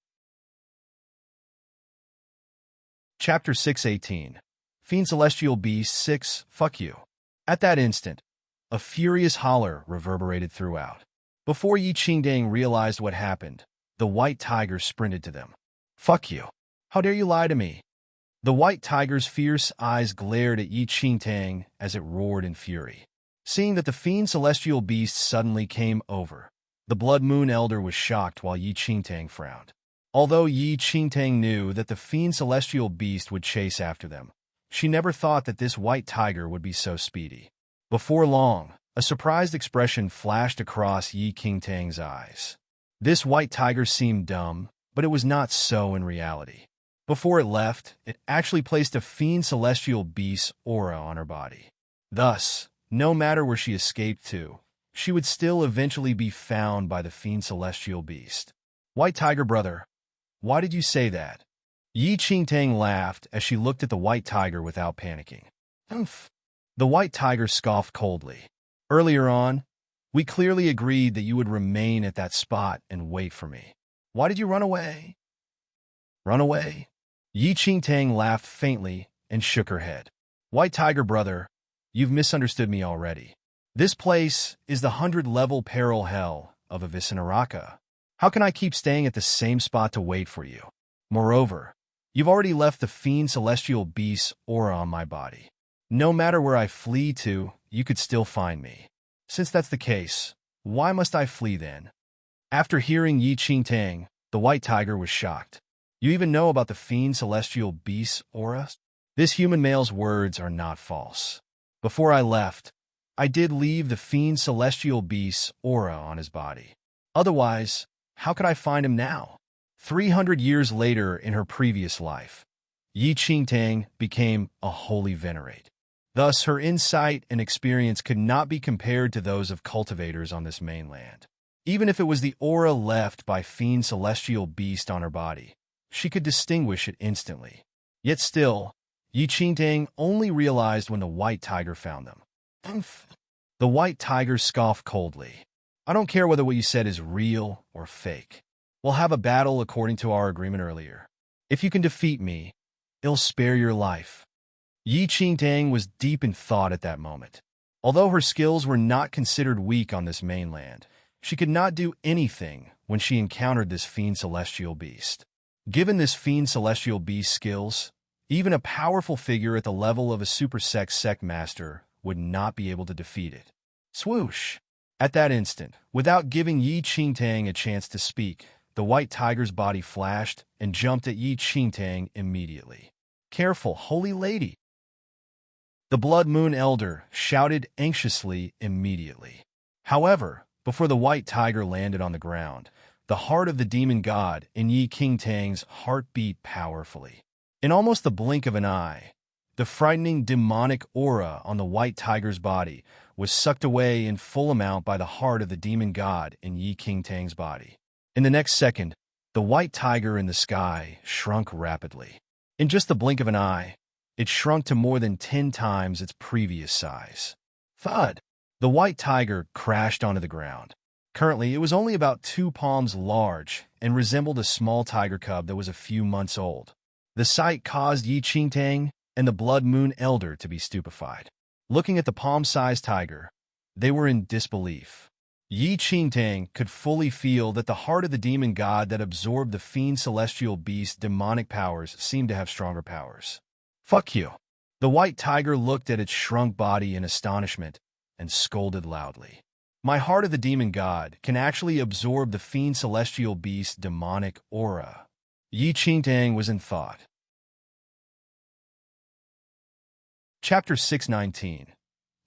A: Chapter 618. Fiend Celestial Beast 6, Fuck You. At that instant, a furious holler reverberated throughout. Before Yi Qingtang realized what happened, the white tiger sprinted to them. Fuck you. How dare you lie to me? The white tiger's fierce eyes glared at Yi Qingtang as it roared in fury. Seeing that the fiend celestial beast suddenly came over, the Blood Moon Elder was shocked while Yi Qingtang frowned. Although Yi Qingtang knew that the fiend celestial beast would chase after them, she never thought that this white tiger would be so speedy. Before long, a surprised expression flashed across Yi Qingtang's eyes. This white tiger seemed dumb, but it was not so in reality. Before it left, it actually placed a fiend celestial beast's aura on her body. Thus, no matter where she escaped to, she would still eventually be found by the fiend celestial beast. White tiger brother, why did you say that? Yi Qingtang laughed as she looked at the white tiger without panicking. Humph. The white tiger scoffed coldly. Earlier on, we clearly agreed that you would remain at that spot and wait for me. Why did you run away? Run away? Yi Qingtang laughed faintly and shook her head. White tiger brother, you've misunderstood me already. This place is the 100-level peril hell of Avicenaraka. How can I keep staying at the same spot to wait for you? Moreover, you've already left the fiend celestial beast's aura on my body. No matter where I flee to, you could still find me. Since that's the case, why must I flee then? After hearing Yi Qingtang, the white tiger was shocked. You even know about the fiend celestial beast's aura? This human male's words are not false. Before I left, I did leave the fiend celestial beast's aura on his body. Otherwise, how could I find him now? 300 years later in her previous life, Yi Qingtang became a holy venerate. Thus, her insight and experience could not be compared to those of cultivators on this mainland. Even if it was the aura left by fiend celestial beast on her body, she could distinguish it instantly. Yet still, Yi Qingtang only realized when the white tiger found them. Humph. The white tiger scoffed coldly. I don't care whether what you said is real or fake. We'll have a battle according to our agreement earlier. If you can defeat me, it'll spare your life. Yi Qingtang was deep in thought at that moment. Although her skills were not considered weak on this mainland, she could not do anything when she encountered this fiend celestial beast. Given this fiend celestial beast's skills, even a powerful figure at the level of a super sect master would not be able to defeat it. Swoosh! At that instant, without giving Yi Qingtang a chance to speak, the white tiger's body flashed and jumped at Yi Qingtang immediately. Careful, holy lady! The Blood Moon Elder shouted anxiously immediately. However, before the white tiger landed on the ground, the heart of the demon god in Yi Qingtang's heart beat powerfully. In almost the blink of an eye, the frightening demonic aura on the white tiger's body was sucked away in full amount by the heart of the demon god in Yi Qingtang's body. In the next second, the white tiger in the sky shrunk rapidly. In just the blink of an eye, it shrunk to more than 10 times its previous size. Thud! The white tiger crashed onto the ground. Currently, it was only about 2 palms large and resembled a small tiger cub that was a few months old. The sight caused Yi Qingtang and the Blood Moon Elder to be stupefied. Looking at the palm-sized tiger, they were in disbelief. Yi Qingtang could fully feel that the heart of the demon god that absorbed the fiend celestial beast's demonic powers seemed to have stronger powers. Fuck you! The white tiger looked at its shrunk body in astonishment and scolded loudly. My heart of the demon god can actually absorb the fiend celestial beast's demonic aura. Yi Qingtang was in thought. Chapter 619.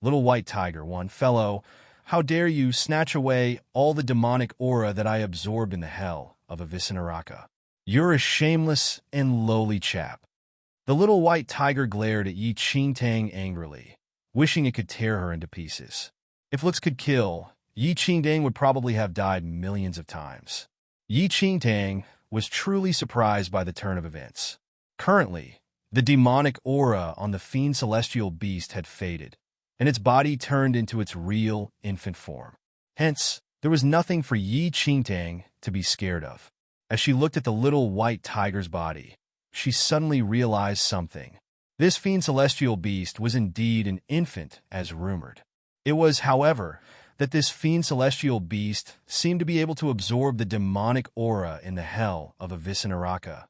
A: Little White Tiger 1. Fellow, how dare you snatch away all the demonic aura that I absorbed in the hell of Avicenaraka? You're a shameless and lowly chap. The little white tiger glared at Yi Qingtang angrily, wishing it could tear her into pieces. If looks could kill, Yi Qingtang would probably have died millions of times. Yi Qingtang was truly surprised by the turn of events. Currently, the demonic aura on the fiend celestial beast had faded, and its body turned into its real infant form. Hence, there was nothing for Yi Qingtang to be scared of. As she looked at the little white tiger's body, she suddenly realized something. This fiend celestial beast was indeed an infant, as rumored. It was, however, that this fiend celestial beast seemed to be able to absorb the demonic aura in the hell of Avicenaraka,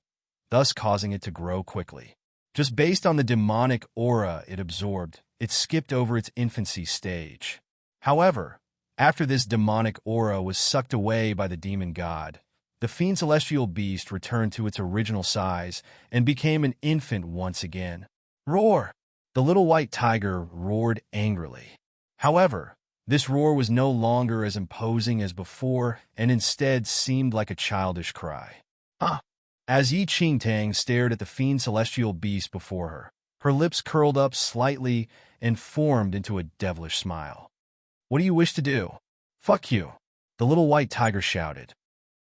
A: thus causing it to grow quickly. Just based on the demonic aura it absorbed, it skipped over its infancy stage. However, after this demonic aura was sucked away by the demon god, the fiend celestial beast returned to its original size and became an infant once again. Roar! The little white tiger roared angrily. However, this roar was no longer as imposing as before and instead seemed like a childish cry. Ah! As Yi Qingtang stared at the fiend celestial beast before her, her lips curled up slightly and formed into a devilish smile. What do you wish to do? Fuck you! The little white tiger shouted.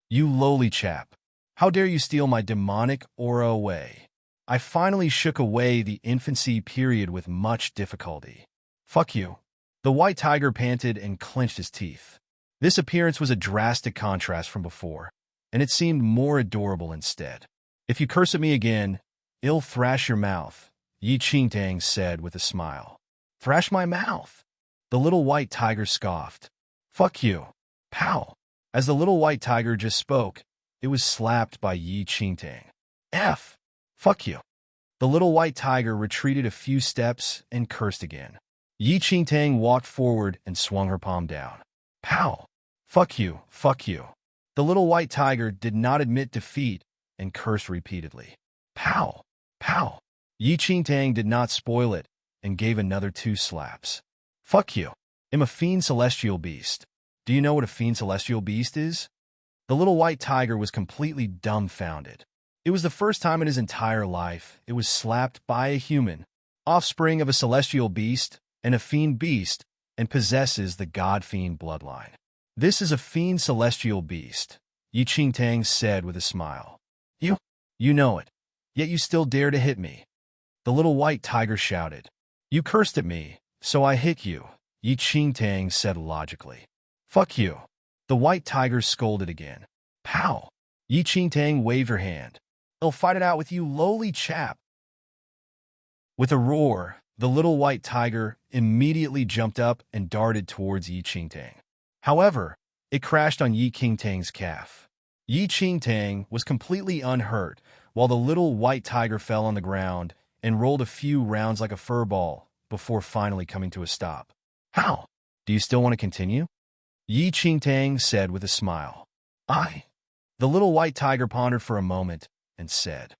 A: You lowly chap! How dare you steal my demonic aura away? I finally shook away the infancy period with much difficulty. Fuck you! The white tiger panted and clenched his teeth. This appearance was a drastic contrast from before, and it seemed more adorable instead. If you curse at me again, I'll thrash your mouth, Yi Qingtang said with a smile. Thrash my mouth? The little white tiger scoffed. Fuck you. Pow! As the little white tiger just spoke, it was slapped by Yi Qingtang. F! Fuck you. The little white tiger retreated a few steps and cursed again. Yi Qingtang walked forward and swung her palm down. Pow! Fuck you, fuck you. The little white tiger did not admit defeat and cursed repeatedly. Pow! Pow! Yi Qingtang did not spoil it and gave another 2 slaps. Fuck you. I'm a fiend celestial beast. Do you know what a fiend celestial beast is? The little white tiger was completely dumbfounded. It was the first time in his entire life it was slapped by a human, offspring of a celestial beast and a fiend beast, and possesses the god-fiend bloodline. This is a fiend celestial beast, Yi Qingtang said with a smile. You know it, yet you still dare to hit me. The little white tiger shouted. You cursed at me, so I hit you, Yi Qingtang said logically. Fuck you. The white tiger scolded again. Pow! Yi Qingtang waved her hand. I'll fight it out with you, lowly chap. With a roar, the little white tiger immediately jumped up and darted towards Yi Qingtang. However, it crashed on Yi Qingtang's calf. Yi Qingtang was completely unhurt, while the little white tiger fell on the ground and rolled a few rounds like a fur ball before finally coming to a stop. How? Do you still want to continue? Yi Qingtang said with a smile. The little white tiger pondered for a moment and said,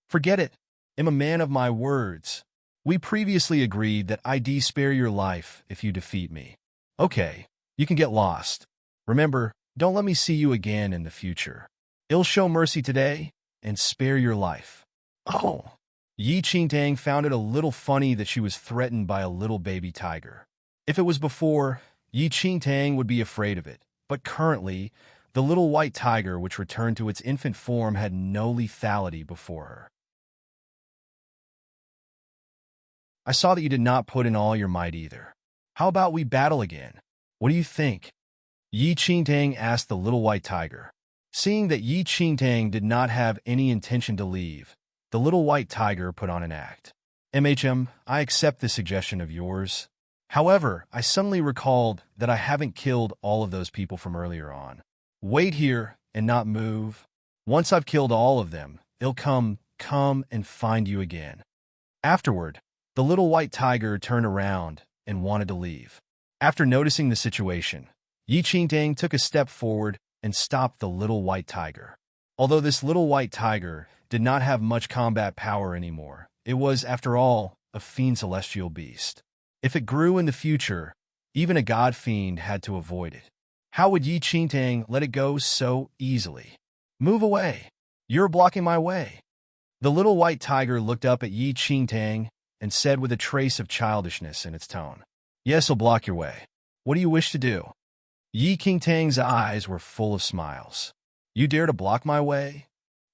A: Forget it. I'm a man of my words. We previously agreed that I'd spare your life if you defeat me. Okay, you can get lost. Remember, don't let me see you again in the future. I'll show mercy today and spare your life. Oh. Yi Qingtang found it a little funny that she was threatened by a little baby tiger. If it was before, Yi Qingtang would be afraid of it, but currently, the little white tiger which returned to its infant form had no lethality before her. I saw that you did not put in all your might either. How about we battle again? What do you think? Yi Qingtang asked the little white tiger. Seeing that Yi Qingtang did not have any intention to leave, the little white tiger put on an act. I accept this suggestion of yours. However, I suddenly recalled that I haven't killed all of those people from earlier on. Wait here and not move. Once I've killed all of them, they'll come and find you again. Afterward, the little white tiger turned around and wanted to leave. After noticing the situation, Yi Qingtang took a step forward and stopped the little white tiger. Although this little white tiger did not have much combat power anymore, it was, after all, a fiend celestial beast. If it grew in the future, even a god fiend had to avoid it. How would Yi Qingtang let it go so easily? Move away. You're blocking my way. The little white tiger looked up at Yi Qingtang and said with a trace of childishness in its tone, Yes, I'll block your way. What do you wish to do? Yi Qingtang's eyes were full of smiles. You dare to block my way?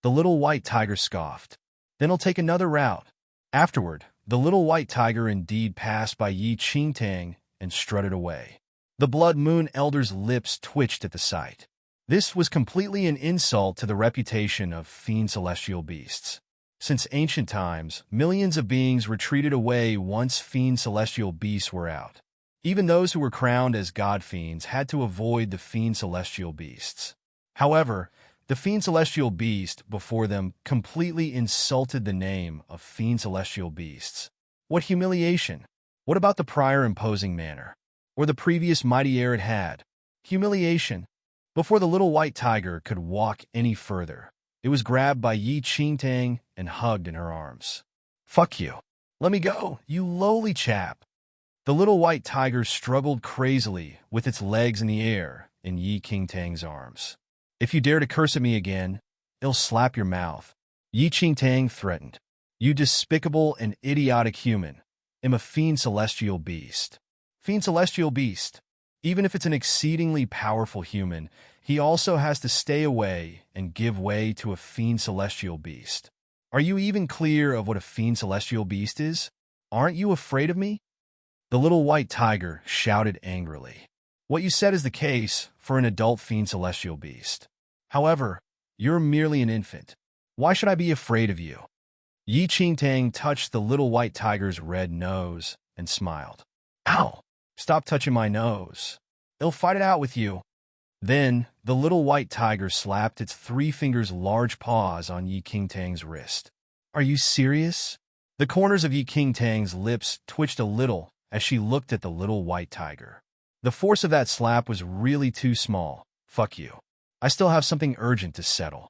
A: The little white tiger scoffed. then he'll take another route. Afterward, the little white tiger indeed passed by Yi Qingtang and strutted away. The Blood Moon Elder's lips twitched at the sight. This was completely an insult to the reputation of fiend celestial beasts. Since ancient times, millions of beings retreated away once fiend celestial beasts were out. Even those who were crowned as god fiends had to avoid the fiend celestial beasts. However, the fiend celestial beast before them completely insulted the name of fiend celestial beasts. What humiliation! What about the prior imposing manner? Or the previous mighty air it had? Humiliation! Before the little white tiger could walk any further, it was grabbed by Yi Qingtang and hugged in her arms. "Fuck you. Let me go, you lowly chap." The little white tiger struggled crazily with its legs in the air in Yi Qingtang's arms. "If you dare to curse at me again, I'll slap your mouth," Yi Qingtang threatened. "You despicable and idiotic human. I'm a fiend celestial beast." Fiend celestial beast. Even if it's an exceedingly powerful human, he also has to stay away and give way to a fiend celestial beast. Are you even clear of what a fiend celestial beast is? Aren't you afraid of me? The little white tiger shouted angrily. What you said is the case for an adult fiend celestial beast. However, you're merely an infant. Why should I be afraid of you? Yi Qingtang touched the little white tiger's red nose and smiled. "Ow! Stop touching my nose. I'll fight it out with you." Then, the little white tiger slapped its 3 fingers large paws on Yi Qingtang's wrist. "Are you serious?" The corners of Yi Qingtang's lips twitched a little as she looked at the little white tiger. The force of that slap was really too small. "Fuck you. I still have something urgent to settle.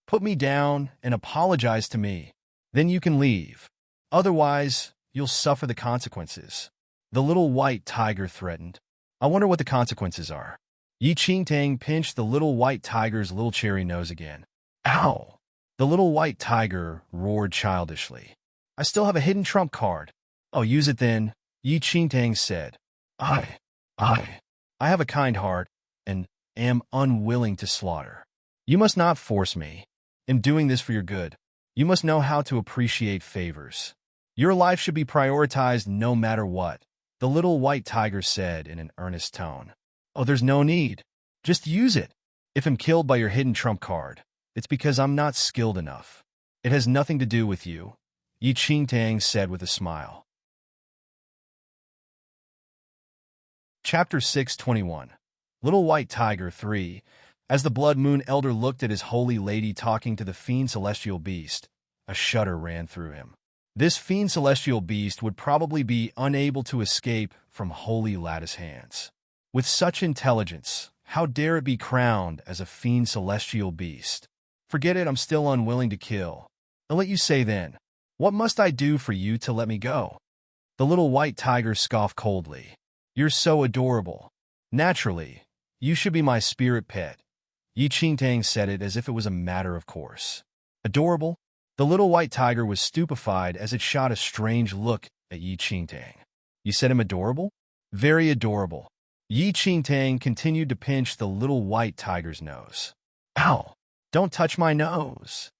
A: Put me down and apologize to me. Then you can leave. Otherwise, you'll suffer the consequences," the little white tiger threatened. "I wonder what the consequences are." Yi Qingtang pinched the little white tiger's little cherry nose again. "Ow!" The little white tiger roared childishly. "I still have a hidden trump card." "Oh, use it then," Yi Qingtang said. I have a kind heart and am unwilling to slaughter. You must not force me. I'm doing this for your good. You must know how to appreciate favors. Your life should be prioritized no matter what," the little white tiger said in an earnest tone. "Oh, there's no need. Just use it. If I'm killed by your hidden trump card, it's because I'm not skilled enough. It has nothing to do with you," Yi Qingtang said with a smile. Chapter 621. Little White Tiger 3. As the Blood Moon Elder looked at his holy lady talking to the fiend celestial beast, a shudder ran through him. This fiend celestial beast would probably be unable to escape from Holy Lattice hands. With such intelligence, how dare it be crowned as a fiend celestial beast? "Forget it, I'm still unwilling to kill. I'll let you say then. What must I do for you to let me go?" The little white tiger scoffed coldly. "You're so adorable. Naturally, you should be my spirit pet." Yi Qingtang said it as if it was a matter of course. "Adorable?" The little white tiger was stupefied as it shot a strange look at Yi Qingtang. "You said him adorable?" "Very adorable." Yi Qingtang continued to pinch the little white tiger's nose. "Ow! Don't touch my nose!"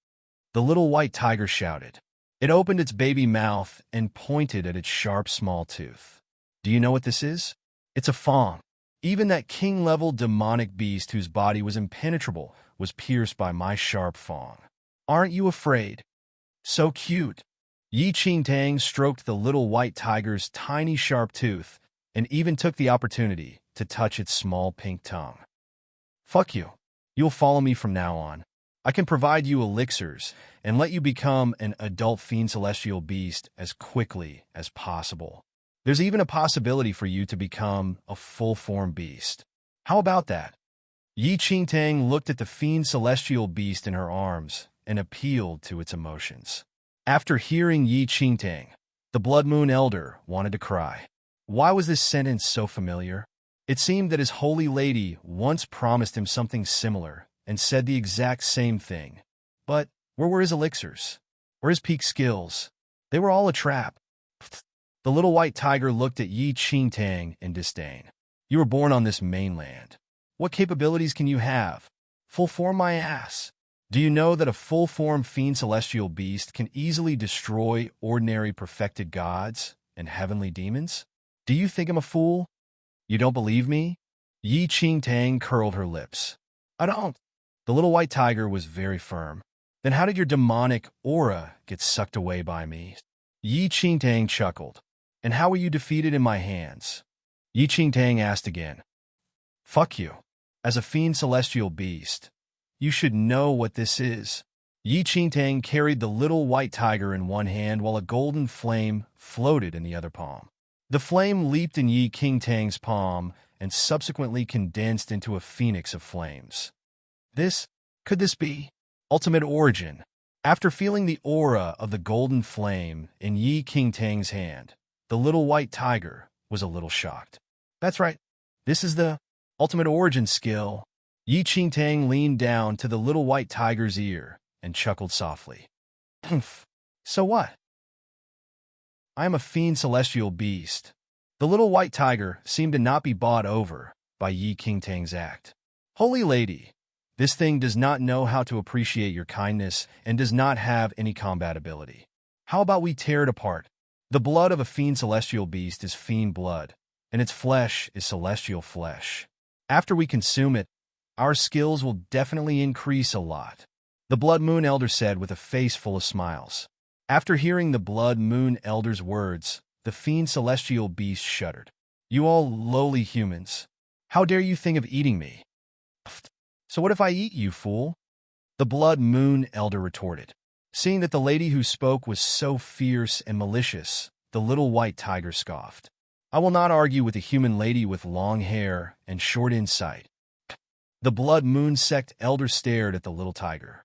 A: the little white tiger shouted. It opened its baby mouth and pointed at its sharp small tooth. "Do you know what this is? It's a fang. Even that king-level demonic beast whose body was impenetrable was pierced by my sharp fang. Aren't you afraid?" "So cute." Yi Qingtang stroked the little white tiger's tiny sharp tooth and even took the opportunity to touch its small pink tongue. "Fuck you. You'll follow me from now on. I can provide you elixirs and let you become an adult fiend celestial beast as quickly as possible. There's even a possibility for you to become a full-form beast. How about that?" Yi Qingtang looked at the fiend celestial beast in her arms and appealed to its emotions. After hearing Yi Qingtang, the Blood Moon Elder wanted to cry. Why was this sentence so familiar? It seemed that his holy lady once promised him something similar and said the exact same thing. But where were his elixirs? Or his peak skills? They were all a trap. The little white tiger looked at Yi Qingtang in disdain. "You were born on this mainland. What capabilities can you have? Full form my ass. Do you know that a full-form fiend celestial beast can easily destroy ordinary perfected gods and heavenly demons? Do you think I'm a fool? You don't believe me? Yi Qingtang curled her lips. I don't. The little white tiger was very firm. Then how did your demonic aura get sucked away by me? Yi Qingtang chuckled. And how were you defeated in my hands? Yi Qingtang asked again. Fuck you. As a fiend celestial beast, you should know what this is. Yi Qingtang carried the little white tiger in one hand while a golden flame floated in the other palm. The flame leaped in Yi Qingtang's palm and subsequently condensed into a phoenix of flames. Could this be? Ultimate origin. After feeling the aura of the golden flame in Yi Qingtang's hand, the little white tiger was a little shocked. That's right. This is the ultimate origin skill. Yi Qingtang leaned down to the little white tiger's ear and chuckled softly. Humph. So what? I am a fiend celestial beast. The little white tiger seemed to not be bought over by Yi Qingtang's act. Holy lady, this thing does not know how to appreciate your kindness and does not have any combat ability. How about we tear it apart? The blood of a fiend celestial beast is fiend blood, and its flesh is celestial flesh. After we consume it, our skills will definitely increase a lot, the Blood Moon Elder said with a face full of smiles. After hearing the Blood Moon Elder's words, the fiend celestial beast shuddered. You all lowly humans, how dare you think of eating me? So what if I eat you, fool? The Blood Moon Elder retorted. Seeing that the lady who spoke was so fierce and malicious, the little white tiger scoffed. I will not argue with a human lady with long hair and short insight. The Blood Moon Sect Elder stared at the little tiger.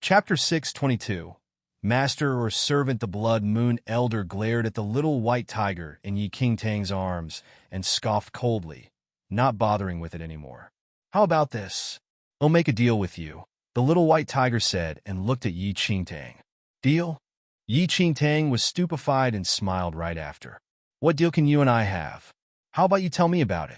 A: Chapter 622. Master or servant. The Blood Moon Elder glared at the little white tiger in Yi Qingtang's arms and scoffed coldly, not bothering with it anymore. How about this? I'll make a deal with you, the little white tiger said and looked at Yi Qingtang. Deal? Yi Qingtang was stupefied and smiled right after. What deal can you and I have? How about you tell me about it?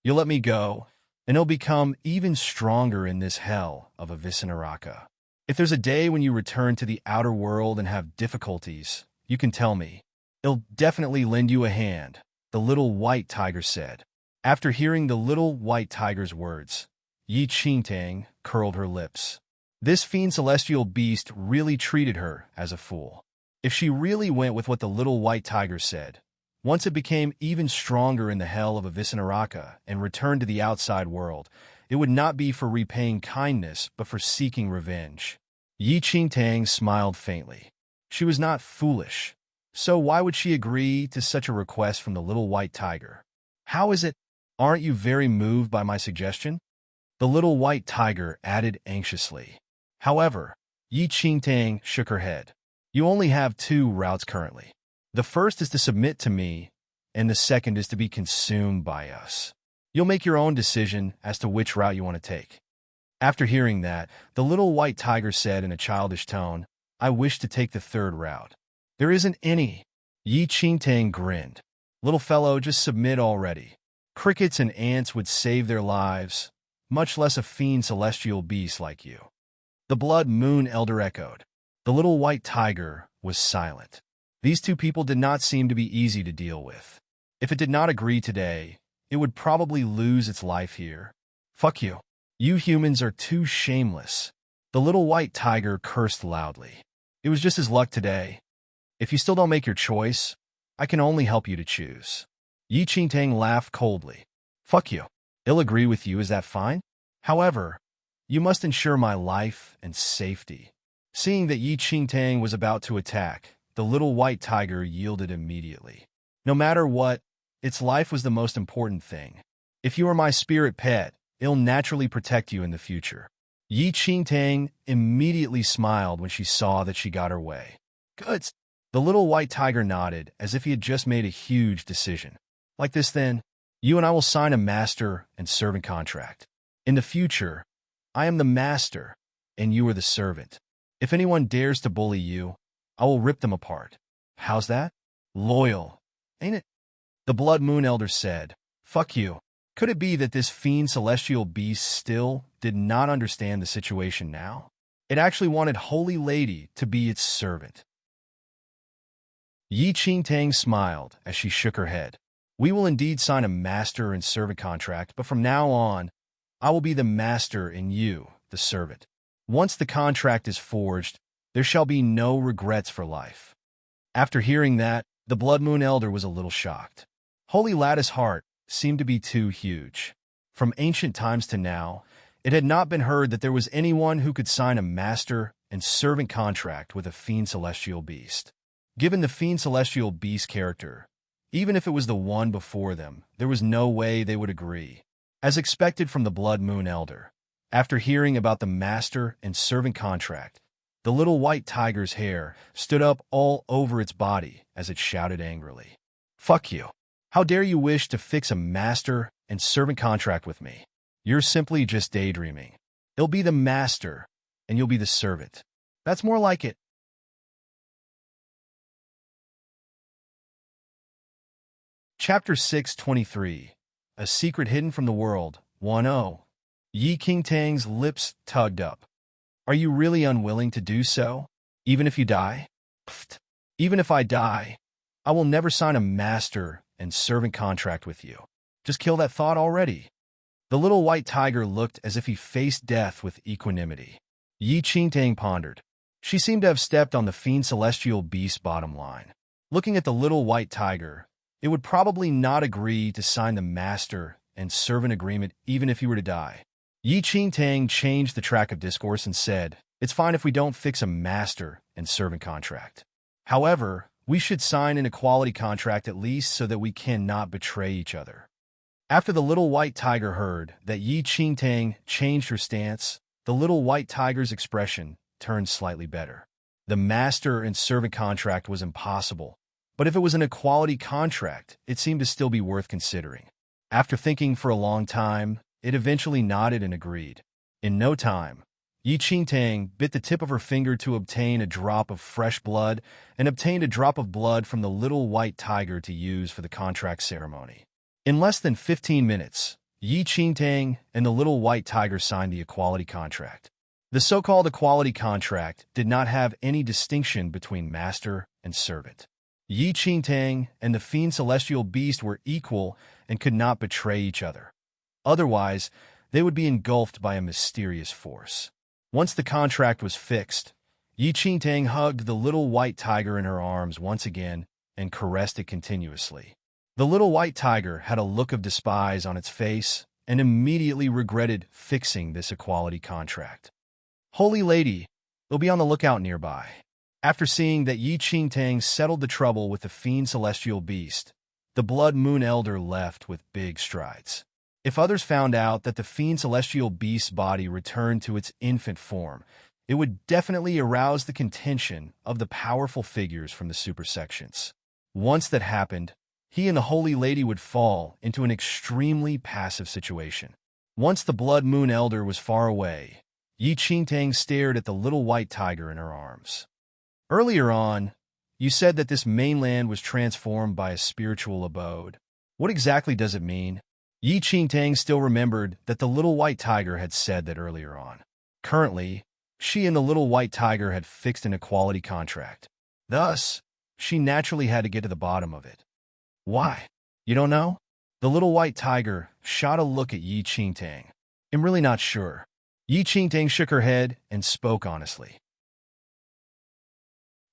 A: You'll let me go, and it'll become even stronger in this hell of a Visinaraka. If there's a day when you return to the outer world and have difficulties, you can tell me. I'll definitely lend you a hand, the little white tiger said. After hearing the little white tiger's words, Yi Qingtang curled her lips. This fiend celestial beast really treated her as a fool. If she really went with what the little white tiger said, once it became even stronger in the hell of a Visinaraka and returned to the outside world, it would not be for repaying kindness but for seeking revenge. Yi Qingtang smiled faintly. She was not foolish, so why would she agree to such a request from the little white tiger? How is it? Aren't you very moved by my suggestion? The little white tiger added anxiously. However, Yi Qingtang shook her head. You only have two routes currently. The first is to submit to me, and the second is to be consumed by us. You'll make your own decision as to which route you want to take. After hearing that, the little white tiger said in a childish tone, I wish to take the third route. There isn't any. Yi Qingtang grinned. Little fellow, just submit already. Crickets and ants would save their lives, much less a fiend celestial beast like you. The Blood Moon Elder echoed. The little white tiger was silent. These two people did not seem to be easy to deal with. If it did not agree today, it would probably lose its life here. Fuck you. You humans are too shameless. The little white tiger cursed loudly. It was just his luck today. If you still don't make your choice, I can only help you to choose. Yi Qingtang laughed coldly. Fuck you. I'll agree with you, is that fine? However, you must ensure my life and safety. Seeing that Yi Qingtang was about to attack, the little white tiger yielded immediately. No matter what, its life was the most important thing. If you are my spirit pet, it'll naturally protect you in the future. Yi Qingtang immediately smiled when she saw that she got her way. Good. The little white tiger nodded as if he had just made a huge decision. Like this then, you and I will sign a master and servant contract. In the future, I am the master, and you are the servant. If anyone dares to bully you, I will rip them apart. How's that? Loyal, ain't it? The Blood Moon Elder said. Fuck you. Could it be that this fiend celestial beast still did not understand the situation now? It actually wanted Holy Lady to be its servant. Yi Qingtang smiled as she shook her head. We will indeed sign a master and servant contract, but from now on, I will be the master and you, the servant. Once the contract is forged, there shall be no regrets for life. After hearing that, the Blood Moon Elder was a little shocked. Holy Lattice Heart seemed to be too huge. From ancient times to now, it had not been heard that there was anyone who could sign a master and servant contract with a fiend celestial beast. Given the fiend celestial beast character, even if it was the one before them, there was no way they would agree. As expected from the Blood Moon Elder, after hearing about the master and servant contract, the little white tiger's hair stood up all over its body as it shouted angrily. Fuck you. How dare you wish to fix a master and servant contract with me? You're simply just daydreaming. It'll be the master, and you'll be the servant. That's more like it. Chapter 623. A Secret Hidden from the World, 1-0. Yi Qingtang's lips tugged up. Are you really unwilling to do so? Even if you die? Pfft. Even if I die, I will never sign a master and servant contract with you. Just kill that thought already. The little white tiger looked as if he faced death with equanimity. Yi Qingtang pondered. She seemed to have stepped on the fiend celestial beast's bottom line. Looking at the little white tiger, it would probably not agree to sign the master and servant agreement even if he were to die. Yi Qingtang changed the track of discourse and said, It's fine if we don't fix a master and servant contract. However, we should sign an equality contract at least so that we cannot betray each other. After the little white tiger heard that Yi Qingtang changed her stance, the little white tiger's expression turned slightly better. The master and servant contract was impossible, but if it was an equality contract, it seemed to still be worth considering. After thinking for a long time, it eventually nodded and agreed. In no time, Yi Qingtang bit the tip of her finger to obtain a drop of fresh blood and obtained a drop of blood from the little white tiger to use for the contract ceremony. In less than 15 minutes, Yi Qingtang and the little white tiger signed the equality contract. The so-called equality contract did not have any distinction between master and servant. Yi Qingtang and the fiend celestial beast were equal and could not betray each other. Otherwise, they would be engulfed by a mysterious force. Once the contract was fixed, Yi Qingtang hugged the little white tiger in her arms once again and caressed it continuously. The little white tiger had a look of despise on its face and immediately regretted fixing this equality contract. Holy Lady, they'll be on the lookout nearby. After seeing that Yi Qingtang settled the trouble with the fiend celestial beast, the Blood Moon Elder left with big strides. If others found out that the fiend celestial beast's body returned to its infant form, it would definitely arouse the contention of the powerful figures from the supersections. Once that happened, he and the Holy Lady would fall into an extremely passive situation. Once the Blood Moon Elder was far away, Yi Qingtang stared at the little white tiger in her arms. Earlier on, you said that this mainland was transformed by a spiritual abode. What exactly does it mean? Yi Qingtang still remembered that the little white tiger had said that earlier on. Currently, she and the little white tiger had fixed an equality contract. Thus, she naturally had to get to the bottom of it. Why? You don't know? The little white tiger shot a look at Yi Qingtang. I'm really not sure. Yi Qingtang shook her head and spoke honestly.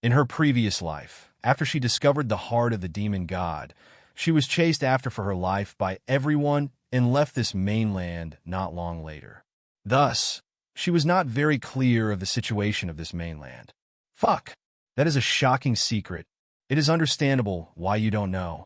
A: In her previous life, after she discovered the heart of the demon god, she was chased after for her life by everyone and left this mainland not long later. Thus, she was not very clear of the situation of this mainland. Fuck! That is a shocking secret. It is understandable why you don't know.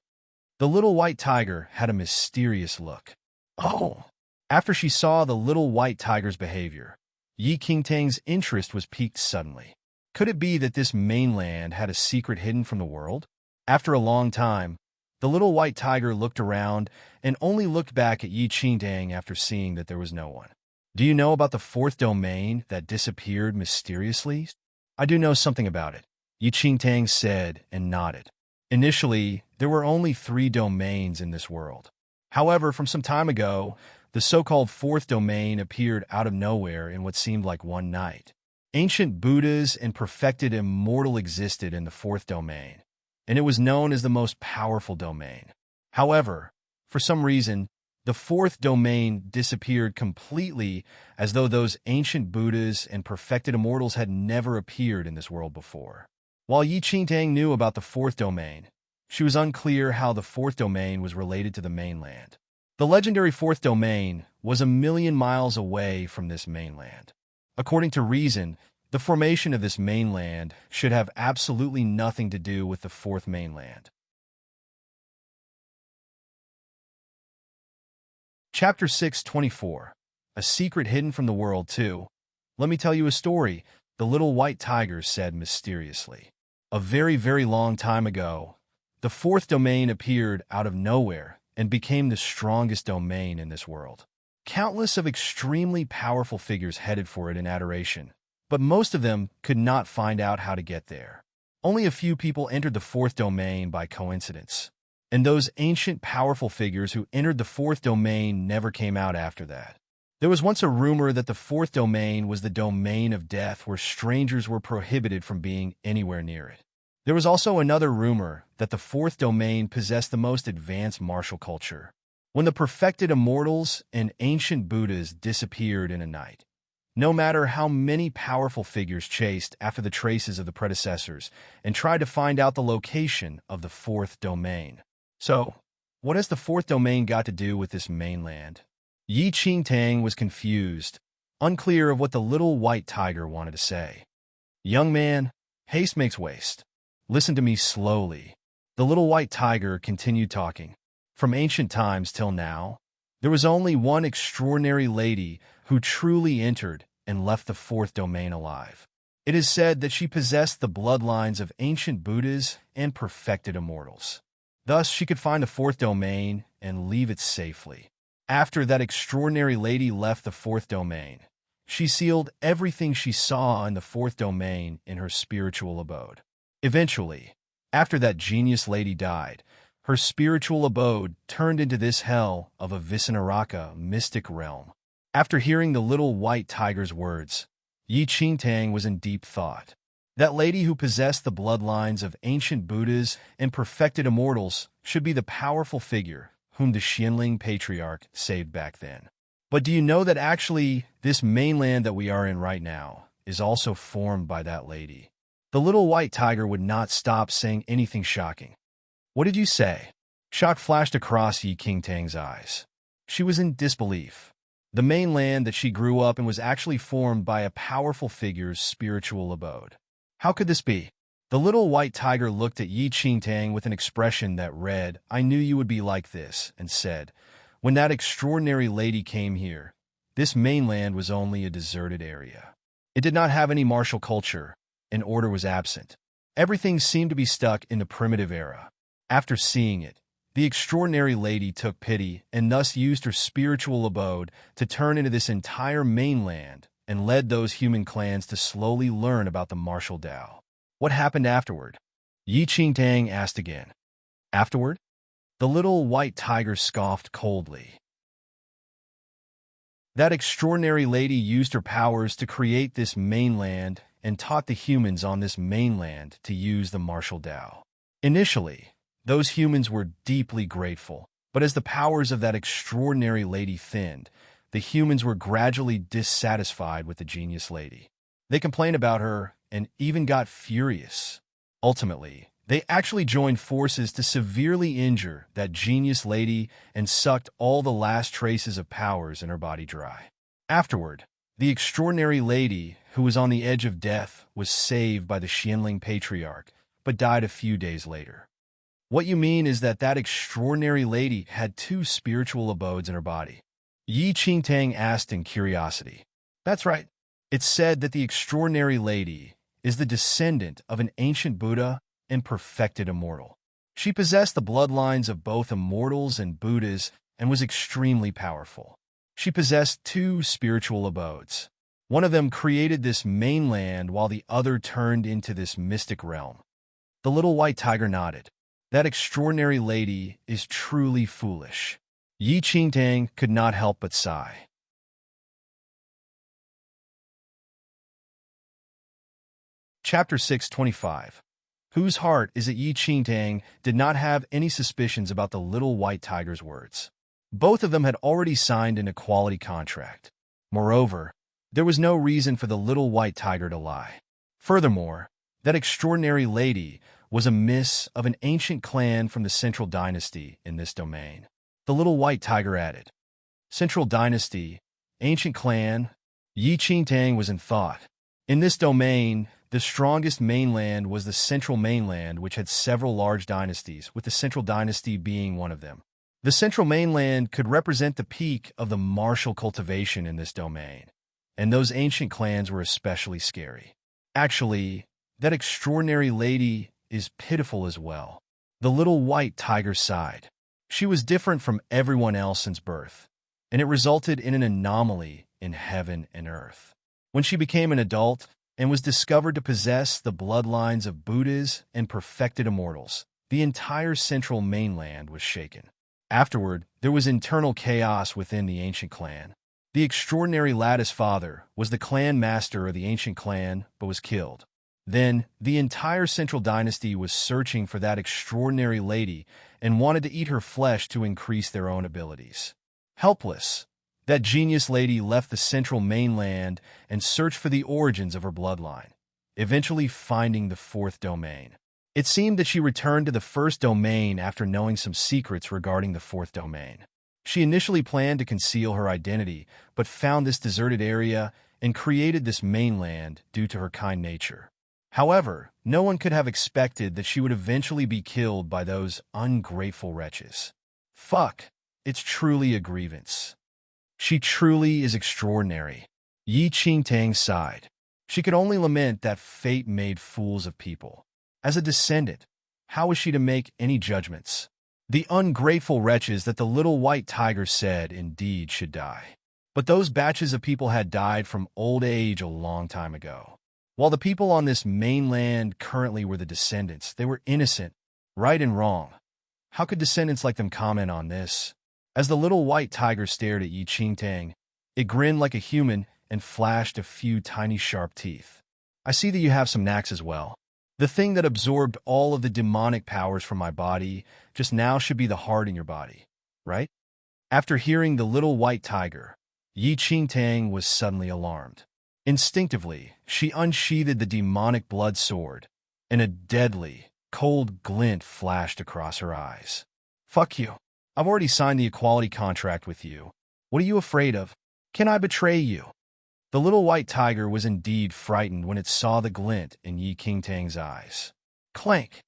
A: The little white tiger had a mysterious look. Oh! After she saw the little white tiger's behavior, Yi Qingtang's interest was piqued suddenly. Could it be that this mainland had a secret hidden from the world? After a long time, the little white tiger looked around and only looked back at Yi Qingtang after seeing that there was no one. Do you know about the fourth domain that disappeared mysteriously? I do know something about it, Yi Qingtang said and nodded. Initially, there were only 3 domains in this world. However, from some time ago, the so-called fourth domain appeared out of nowhere in what seemed like one night. Ancient Buddhas and perfected immortal existed in the fourth domain, and it was known as the most powerful domain. However, for some reason, the fourth domain disappeared completely, as though those ancient Buddhas and perfected immortals had never appeared in this world before. While Yi Qingtang knew about the fourth domain, she was unclear how the fourth domain was related to the mainland. The legendary fourth domain was 1,000,000 miles away from this mainland. According to reason, the formation of this mainland should have absolutely nothing to do with the fourth mainland. Chapter 624. A secret hidden from the world, too. Let me tell you a story, the little white tiger said mysteriously. A very, very long time ago, the fourth domain appeared out of nowhere and became the strongest domain in this world. Countless of extremely powerful figures headed for it in adoration, but most of them could not find out how to get there. Only a few people entered the fourth domain by coincidence, and those ancient powerful figures who entered the fourth domain never came out after that. There was once a rumor that the fourth domain was the domain of death, where strangers were prohibited from being anywhere near it. There was also another rumor that the fourth domain possessed the most advanced martial culture. When the perfected immortals and ancient Buddhas disappeared in a night, no matter how many powerful figures chased after the traces of the predecessors and tried to find out the location of the fourth domain. So, what has the fourth domain got to do with this mainland? Yi Qingtang was confused, unclear of what the little white tiger wanted to say. Young man, haste makes waste. Listen to me slowly. The little white tiger continued talking. From ancient times till now, there was only one extraordinary lady who truly entered and left the fourth domain alive. It is said that she possessed the bloodlines of ancient Buddhas and perfected immortals. Thus, she could find the fourth domain and leave it safely. After that extraordinary lady left the fourth domain, she sealed everything she saw in the fourth domain in her spiritual abode. Eventually, after that genius lady died, her spiritual abode turned into this hell of a Visanaraka mystic realm. After hearing the little white tiger's words, Yi Qingtang was in deep thought. That lady who possessed the bloodlines of ancient Buddhas and perfected immortals should be the powerful figure whom the Xianling patriarch saved back then. But do you know that actually this mainland that we are in right now is also formed by that lady? The little white tiger would not stop saying anything shocking. What did you say? Shock flashed across Yi Qingtang's eyes. She was in disbelief. The mainland that she grew up in was actually formed by a powerful figure's spiritual abode. How could this be? The little white tiger looked at Yi Qingtang with an expression that read, "I knew you would be like this," and said, "When that extraordinary lady came here, this mainland was only a deserted area. It did not have any martial culture, and order was absent. Everything seemed to be stuck in the primitive era. After seeing it, the extraordinary lady took pity and thus used her spiritual abode to turn into this entire mainland and led those human clans to slowly learn about the martial Tao." What happened afterward? Yi Qingtang asked again. Afterward? The little white tiger scoffed coldly. That extraordinary lady used her powers to create this mainland and taught the humans on this mainland to use the martial Tao. Initially, those humans were deeply grateful, but as the powers of that extraordinary lady thinned, the humans were gradually dissatisfied with the genius lady. They complained about her and even got furious. Ultimately, they actually joined forces to severely injure that genius lady and sucked all the last traces of powers in her body dry. Afterward, the extraordinary lady, who was on the edge of death, was saved by the Xianling patriarch, but died a few days later. What you mean is that that extraordinary lady had two spiritual abodes in her body? Yi Qingtang asked in curiosity. That's right. It's said that the extraordinary lady is the descendant of an ancient Buddha and perfected immortal. She possessed the bloodlines of both immortals and Buddhas and was extremely powerful. She possessed two spiritual abodes. One of them created this mainland while the other turned into this mystic realm. The little white tiger nodded. That extraordinary lady is truly foolish. Yi Qingtang could not help but sigh. Chapter 625. Whose heart is it? Yi Qingtang did not have any suspicions about the little white tiger's words. Both of them had already signed an equality contract. Moreover, there was no reason for the little white tiger to lie. Furthermore, that extraordinary lady was a miss of an ancient clan from the Central Dynasty in this domain. The little white tiger added. Central Dynasty, ancient clan. Yi Qingtang was in thought. In this domain, the strongest mainland was the Central Mainland, which had several large dynasties, with the Central Dynasty being one of them. The Central Mainland could represent the peak of the martial cultivation in this domain, and those ancient clans were especially scary. Actually, that extraordinary lady is pitiful as well. The little white tiger sighed. She was different from everyone else since birth, and it resulted in an anomaly in heaven and earth. When she became an adult and was discovered to possess the bloodlines of Buddhas and perfected immortals, the entire Central Mainland was shaken. Afterward, there was internal chaos within the ancient clan. The extraordinary lattice father was the clan master of the ancient clan, but was killed. Then, the entire Central Dynasty was searching for that extraordinary lady and wanted to eat her flesh to increase their own abilities. Helpless, that genius lady left the Central Mainland and searched for the origins of her bloodline, eventually finding the fourth domain. It seemed that she returned to the first domain after knowing some secrets regarding the fourth domain. She initially planned to conceal her identity, but found this deserted area and created this mainland due to her kind nature. However, no one could have expected that she would eventually be killed by those ungrateful wretches. Fuck, it's truly a grievance. She truly is extraordinary. Yi Qingtang sighed. She could only lament that fate made fools of people. As a descendant, how was she to make any judgments? The ungrateful wretches that the little white tiger said indeed should die. But those batches of people had died from old age a long time ago. While the people on this mainland currently were the descendants, they were innocent, right and wrong. How could descendants like them comment on this? As the little white tiger stared at Yi Qingtang, it grinned like a human and flashed a few tiny sharp teeth. I see that you have some knacks as well. The thing that absorbed all of the demonic powers from my body just now should be the heart in your body, right? After hearing the little white tiger, Yi Qingtang was suddenly alarmed. Instinctively, she unsheathed the demonic blood sword, and a deadly, cold glint flashed across her eyes. Fuck you. I've already signed the equality contract with you. What are you afraid of? Can I betray you? The little white tiger was indeed frightened when it saw the glint in Yi Qingtang's eyes. Clank!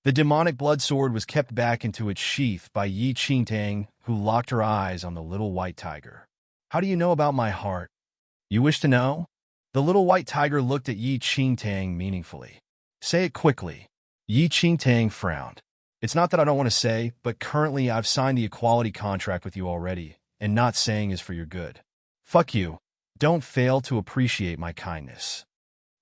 A: The demonic blood sword was kept back into its sheath by Yi Qingtang, who locked her eyes on the little white tiger. How do you know about my heart? You wish to know? The little white tiger looked at Yi Qingtang meaningfully. Say it quickly. Yi Qingtang frowned. It's not that I don't want to say, but currently I've signed the equality contract with you already, and not saying is for your good. Fuck you. Don't fail to appreciate my kindness.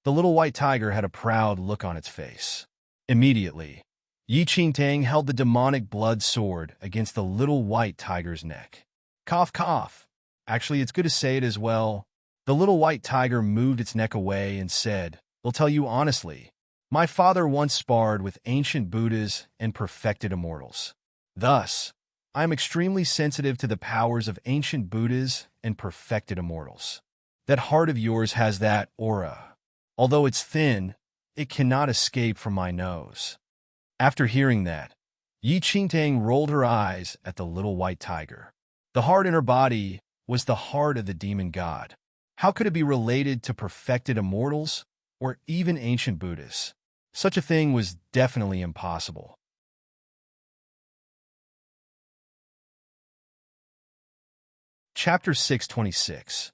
A: The little white tiger had a proud look on its face. Immediately, Yi Qingtang held the demonic blood sword against the little white tiger's neck. Cough, cough. Actually, it's good to say it as well. The little white tiger moved its neck away and said, I'll tell you honestly, my father once sparred with ancient Buddhas and perfected immortals. Thus, I am extremely sensitive to the powers of ancient Buddhas and perfected immortals. That heart of yours has that aura. Although it's thin, it cannot escape from my nose. After hearing that, Yi Qingtang rolled her eyes at the little white tiger. The heart in her body was the heart of the demon god. How could it be related to perfected immortals or even ancient Buddhas? Such a thing was definitely impossible. Chapter 626.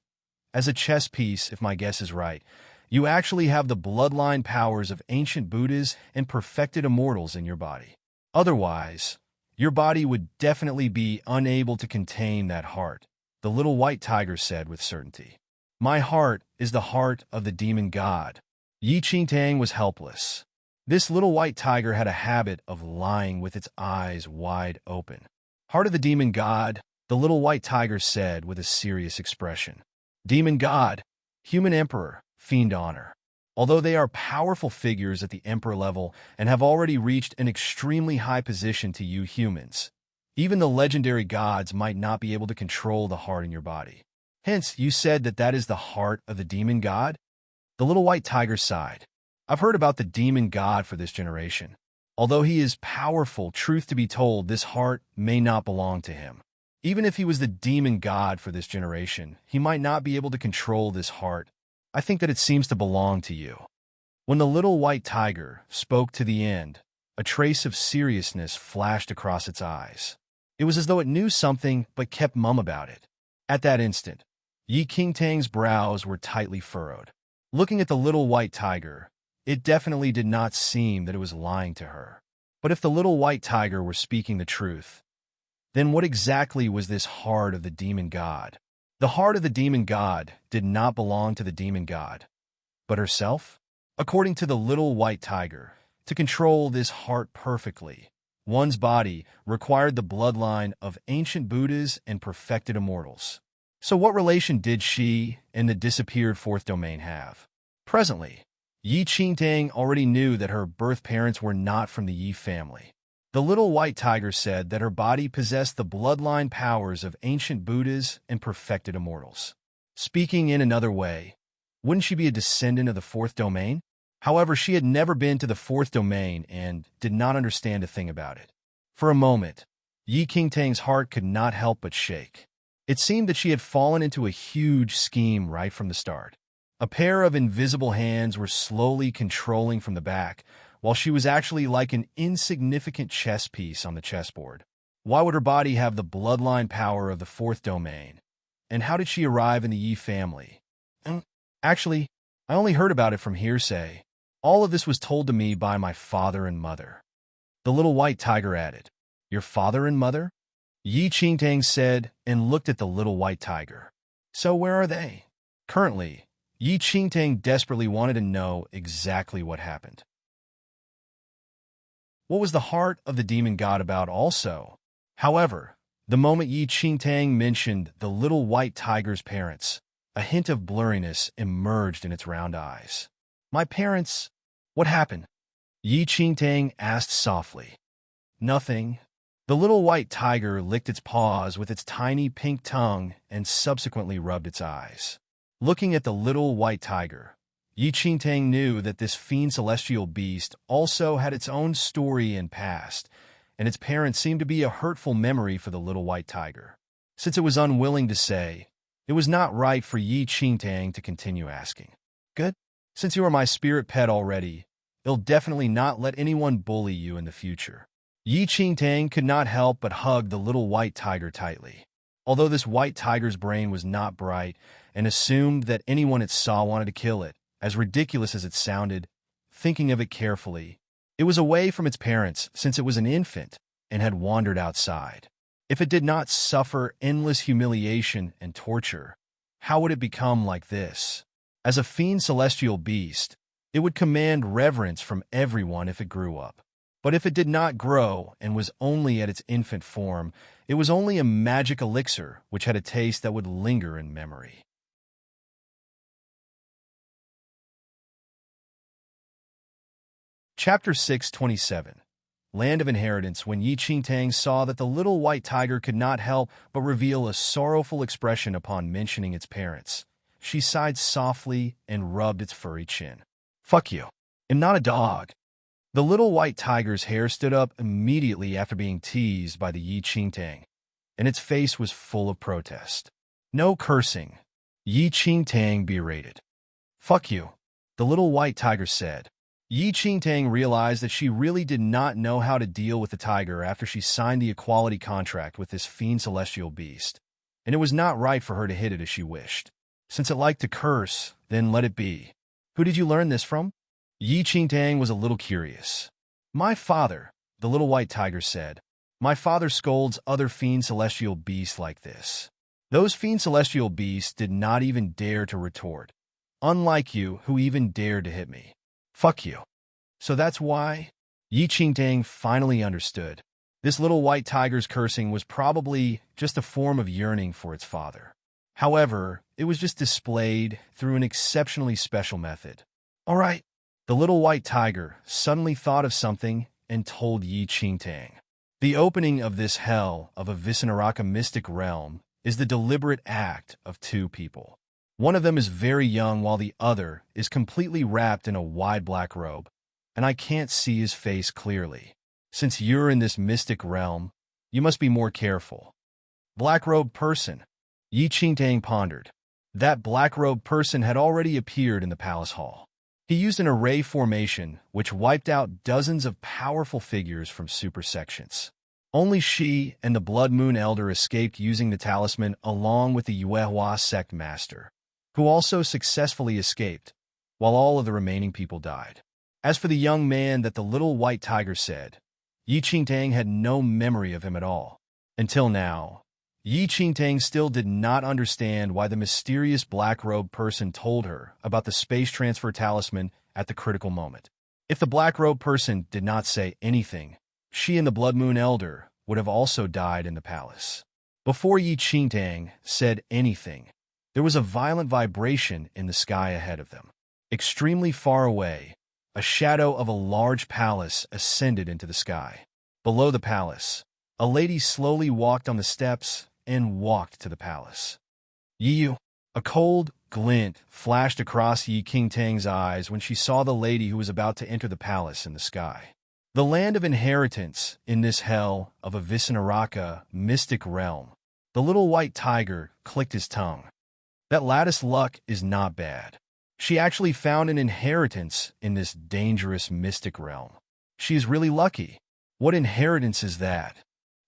A: As a chess piece, if my guess is right, you actually have the bloodline powers of ancient Buddhas and perfected immortals in your body. Otherwise, your body would definitely be unable to contain that heart, the little white tiger said with certainty. My heart is the heart of the demon god. Yi Qingtang was helpless. This little white tiger had a habit of lying with its eyes wide open. Heart of the demon god, the little white tiger said with a serious expression. Demon god, human emperor, fiend honor. Although they are powerful figures at the emperor level and have already reached an extremely high position to you humans, even the legendary gods might not be able to control the heart in your body. Hence, you said that that is the heart of the demon god? The little white tiger sighed. I've heard about the demon god for this generation. Although he is powerful, truth to be told, this heart may not belong to him. Even if he was the demon god for this generation, he might not be able to control this heart. I think that it seems to belong to you. When the little white tiger spoke to the end, a trace of seriousness flashed across its eyes. It was as though it knew something but kept mum about it. At that instant, Yi Qingtang's brows were tightly furrowed. Looking at the little white tiger, it definitely did not seem that it was lying to her. But if the little white tiger were speaking the truth, then what exactly was this heart of the demon god? The heart of the demon god did not belong to the demon god, but herself? According to the little white tiger, to control this heart perfectly, one's body required the bloodline of ancient Buddhas and perfected immortals. So what relation did she and the disappeared fourth domain have? Presently, Yi Qingtang already knew that her birth parents were not from the Yi family. The little white tiger said that her body possessed the bloodline powers of ancient Buddhas and perfected immortals. Speaking in another way, wouldn't she be a descendant of the fourth domain? However, she had never been to the fourth domain and did not understand a thing about it. For a moment, Yi Qingtang's heart could not help but shake. It seemed that she had fallen into a huge scheme right from the start. A pair of invisible hands were slowly controlling from the back, while she was actually like an insignificant chess piece on the chessboard. Why would her body have the bloodline power of the fourth domain? And how did she arrive in the Yi family? Actually, I only heard about it from hearsay. All of this was told to me by my father and mother. The little white tiger added. Your father and mother? Yi Qingtang said and looked at the little white tiger. So where are they? Currently, Yi Qingtang desperately wanted to know exactly what happened. What was the heart of the demon god about also? However, the moment Yi Qingtang mentioned the little white tiger's parents, a hint of blurriness emerged in its round eyes. My parents? What happened? Yi Qingtang asked softly. Nothing. The little white tiger licked its paws with its tiny pink tongue and subsequently rubbed its eyes. Looking at the little white tiger, Yi Qingtang knew that this fiend celestial beast also had its own story and past, and its parents seemed to be a hurtful memory for the little white tiger. Since it was unwilling to say, it was not right for Yi Qingtang to continue asking. Good? Since you are my spirit pet already, it'll definitely not let anyone bully you in the future. Yi Qingtang could not help but hug the little white tiger tightly. Although this white tiger's brain was not bright and assumed that anyone it saw wanted to kill it, as ridiculous as it sounded, thinking of it carefully, it was away from its parents since it was an infant and had wandered outside. If it did not suffer endless humiliation and torture, how would it become like this? As a fiend celestial beast, it would command reverence from everyone if it grew up. But if it did not grow and was only at its infant form, it was only a magic elixir which had a taste that would linger in memory. Chapter 627 Land of Inheritance. When Yi Qingtang saw that the little white tiger could not help but reveal a sorrowful expression upon mentioning its parents, she sighed softly and rubbed its furry chin. Fuck you. I'm not a dog. The little white tiger's hair stood up immediately after being teased by the Yi Qingtang, and its face was full of protest. No cursing. Yi Qingtang berated. Fuck you, the little white tiger said. Yi Qingtang realized that she really did not know how to deal with the tiger after she signed the equality contract with this fiend celestial beast, and it was not right for her to hit it as she wished. Since it liked to curse, then let it be. Who did you learn this from? Yi Qingtang was a little curious. My father, the little white tiger said. My father scolds other fiend celestial beasts like this. Those fiend celestial beasts did not even dare to retort. Unlike you, who even dared to hit me. Fuck you. So that's why? Yi Qingtang finally understood. This little white tiger's cursing was probably just a form of yearning for its father. However, it was just displayed through an exceptionally special method. All right. The little white tiger suddenly thought of something and told Yi Qingtang. The opening of this hell of a Visinaraka mystic realm is the deliberate act of two people. One of them is very young while the other is completely wrapped in a wide black robe, and I can't see his face clearly. Since you're in this mystic realm, you must be more careful. Black-robed person, Yi Qingtang pondered. That black-robed person had already appeared in the palace hall. He used an array formation which wiped out dozens of powerful figures from super sections. Only she and the Blood Moon Elder escaped using the talisman along with the Yuehua sect master, who also successfully escaped, while all of the remaining people died. As for the young man that the little white tiger said, Yi Qingtang had no memory of him at all. Until now, Yi Qingtang still did not understand why the mysterious black-robed person told her about the space transfer talisman at the critical moment. If the black-robed person did not say anything, she and the Blood Moon Elder would have also died in the palace. Before Yi Qingtang said anything, there was a violent vibration in the sky ahead of them. Extremely far away, a shadow of a large palace ascended into the sky. Below the palace, a lady slowly walked on the steps and walked to the palace. Yi, a cold glint flashed across Yi Qingtang's eyes when she saw the lady who was about to enter the palace in the sky. The land of inheritance in this hell of a Visinaraka mystic realm. The little white tiger clicked his tongue. That lattice luck is not bad. She actually found an inheritance in this dangerous mystic realm. She is really lucky. What inheritance is that?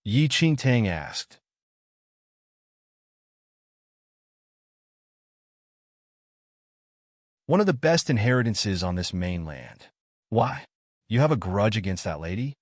A: Yi Qingtang asked. One of the best inheritances on this mainland. Why? You have a grudge against that lady?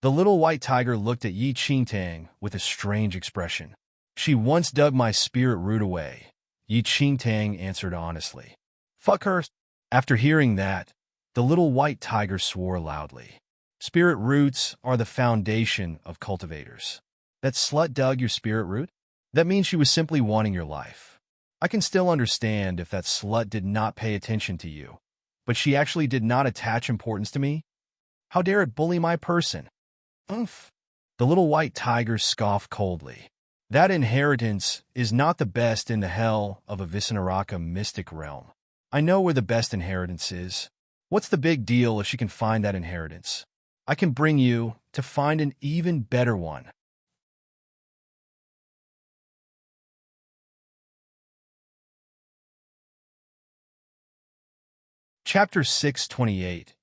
A: The little white tiger looked at Yi Qingtang with a strange expression. She once dug my spirit root away, Yi Qingtang answered honestly. Fuck her. After hearing that, the little white tiger swore loudly. Spirit roots are the foundation of cultivators. That slut dug your spirit root? That means she was simply wanting your life. I can still understand if that slut did not pay attention to you, but she actually did not attach importance to me. How dare it bully my person? Oomph. The little white tiger scoffed coldly. That inheritance is not the best in the hell of a Visinaraka mystic realm. I know where the best inheritance is. What's the big deal if she can find that inheritance? I can bring you to find an even better one. Chapter 628.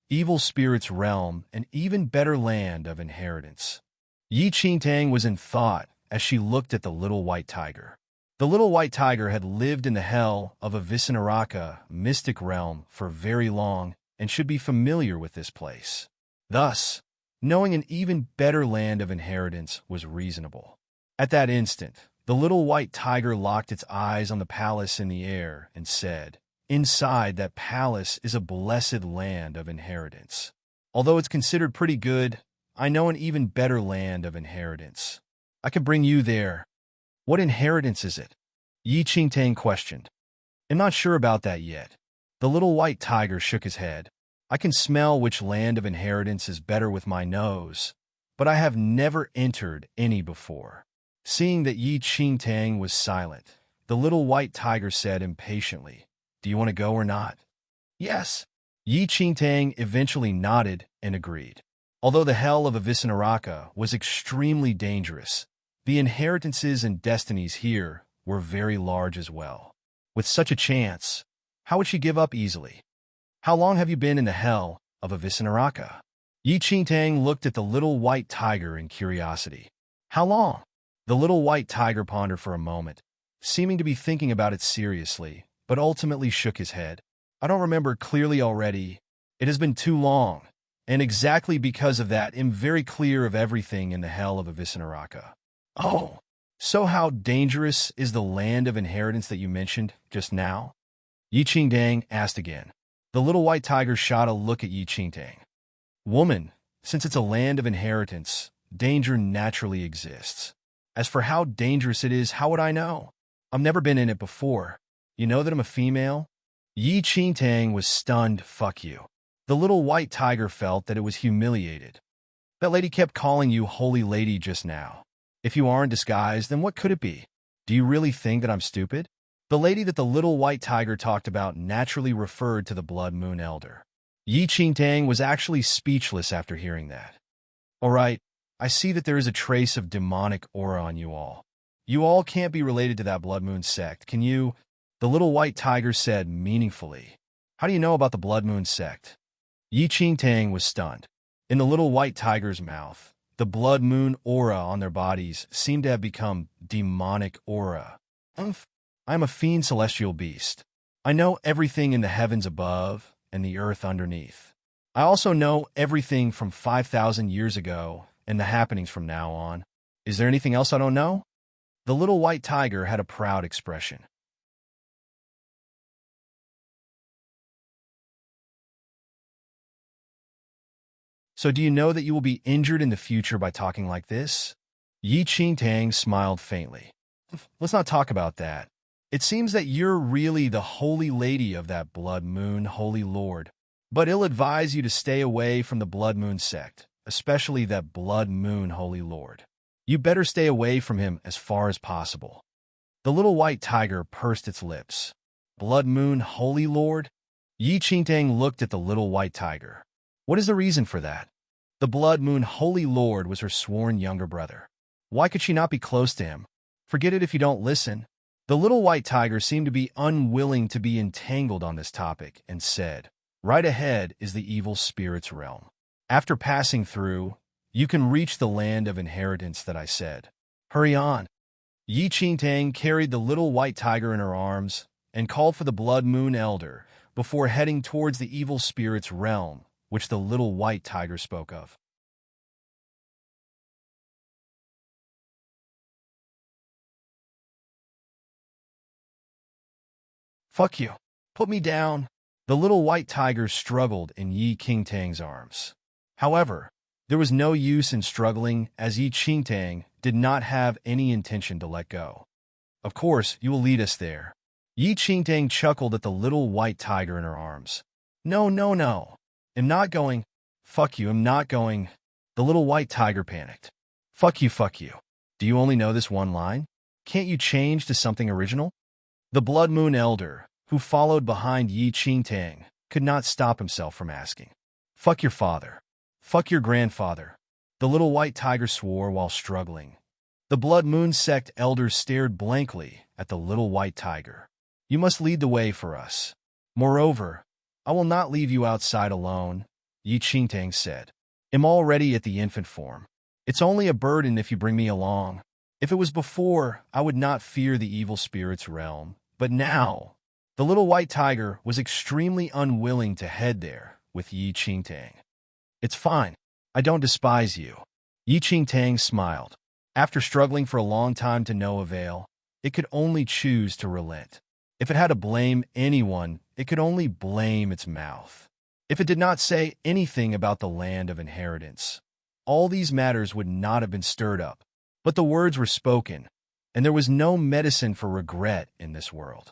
A: Evil Spirits Realm, an even better land of inheritance. Yi Qingtang was in thought as she looked at the little white tiger. The little white tiger had lived in the hell of a Visinaraka mystic realm for very long and should be familiar with this place. Thus, knowing an even better land of inheritance was reasonable. At that instant, the little white tiger locked its eyes on the palace in the air and said, Inside that palace is a blessed land of inheritance. Although it's considered pretty good, I know an even better land of inheritance. I can bring you there. What inheritance is it? Yi Qingtang questioned. I'm not sure about that yet. The little white tiger shook his head. I can smell which land of inheritance is better with my nose, but I have never entered any before. Seeing that Yi Qingtang was silent, the little white tiger said impatiently, Do you want to go or not? Yes. Yi Qingtang eventually nodded and agreed. Although the hell of a Visinaraka was extremely dangerous, the inheritances and destinies here were very large as well. With such a chance, how would she give up easily? How long have you been in the hell of a Visinaraka? Yi Qingtang looked at the little white tiger in curiosity. How long? The little white tiger pondered for a moment, seeming to be thinking about it seriously, but ultimately shook his head. I don't remember clearly already. It has been too long, and exactly because of that, I'm very clear of everything in the hell of a Visinaraka. Oh, so how dangerous is the land of inheritance that you mentioned just now? Yi Qingtang asked again. The little white tiger shot a look at Yi Qingtang. Woman, since it's a land of inheritance, danger naturally exists. As for how dangerous it is, how would I know? I've never been in it before. You know that I'm a female? Yi Qingtang was stunned. Fuck you. The little white tiger felt that it was humiliated. That lady kept calling you holy lady just now. If you aren't disguised, then what could it be? Do you really think that I'm stupid? The lady that the little white tiger talked about naturally referred to the Blood Moon Elder. Yi Qingtang was actually speechless after hearing that. All right, I see that there is a trace of demonic aura on you all. You all can't be related to that Blood Moon sect, can you? The little white tiger said meaningfully. How do you know about the Blood Moon sect? Yi Qingtang was stunned. In the little white tiger's mouth, the Blood Moon aura on their bodies seemed to have become demonic aura. I am a fiend celestial beast. I know everything in the heavens above and the earth underneath. I also know everything from 5,000 years ago and the happenings from now on. Is there anything else I don't know? The little white tiger had a proud expression. So do you know that you will be injured in the future by talking like this? Yi Qingtang smiled faintly. Let's not talk about that. It seems that you're really the holy lady of that Blood Moon Holy Lord, but I'll advise you to stay away from the Blood Moon sect, especially that Blood Moon Holy Lord. You better stay away from him as far as possible. The little white tiger pursed its lips. Blood Moon Holy Lord? Yi Qingtang looked at the little white tiger. What is the reason for that? The Blood Moon Holy Lord was her sworn younger brother. Why could she not be close to him? Forget it if you don't listen. The little white tiger seemed to be unwilling to be entangled on this topic and said, right ahead is the evil spirit's realm. After passing through, you can reach the land of inheritance that I said. Hurry on. Yi Qingtang carried the little white tiger in her arms and called for the Blood Moon Elder before heading towards the evil spirit's realm, which the little white tiger spoke of. Fuck you. Put me down. The little white tiger struggled in Yi Qingtang's arms. However, there was no use in struggling as Yi Qingtang did not have any intention to let go. Of course, you will lead us there. Yi Qingtang chuckled at the little white tiger in her arms. No, no, no. I'm not going. Fuck you, I'm not going. The little white tiger panicked. Fuck you, fuck you. Do you only know this one line? Can't you change to something original? The Blood Moon Elder, who followed behind Yi Qingtang, could not stop himself from asking. Fuck your father. Fuck your grandfather. The little white tiger swore while struggling. The Blood Moon sect elders stared blankly at the little white tiger. You must lead the way for us. Moreover, I will not leave you outside alone, Yi Qingtang said. I'm already at the infant form. It's only a burden if you bring me along. If it was before, I would not fear the evil spirit's realm. But now, the little white tiger was extremely unwilling to head there with Yi Qingtang. It's fine. I don't despise you. Yi Qingtang smiled. After struggling for a long time to no avail, it could only choose to relent. If it had to blame anyone, it could only blame its mouth. If it did not say anything about the land of inheritance, all these matters would not have been stirred up. But the words were spoken, and there was no medicine for regret in this world.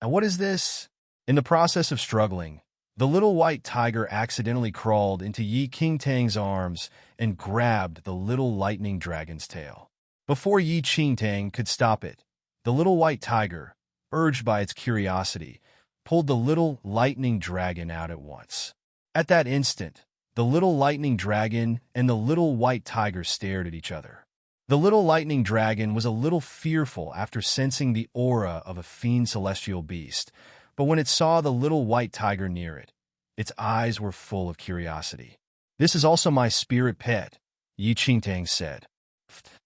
A: And what is this? In the process of struggling, the little white tiger accidentally crawled into Yi Qingtang's arms and grabbed the little lightning dragon's tail. Before Yi Qingtang could stop it, the little white tiger, urged by its curiosity, pulled the little lightning dragon out at once. At that instant, the little lightning dragon and the little white tiger stared at each other. The little lightning dragon was a little fearful after sensing the aura of a fiend celestial beast, but when it saw the little white tiger near it, its eyes were full of curiosity. This is also my spirit pet, Yi Qingtang said.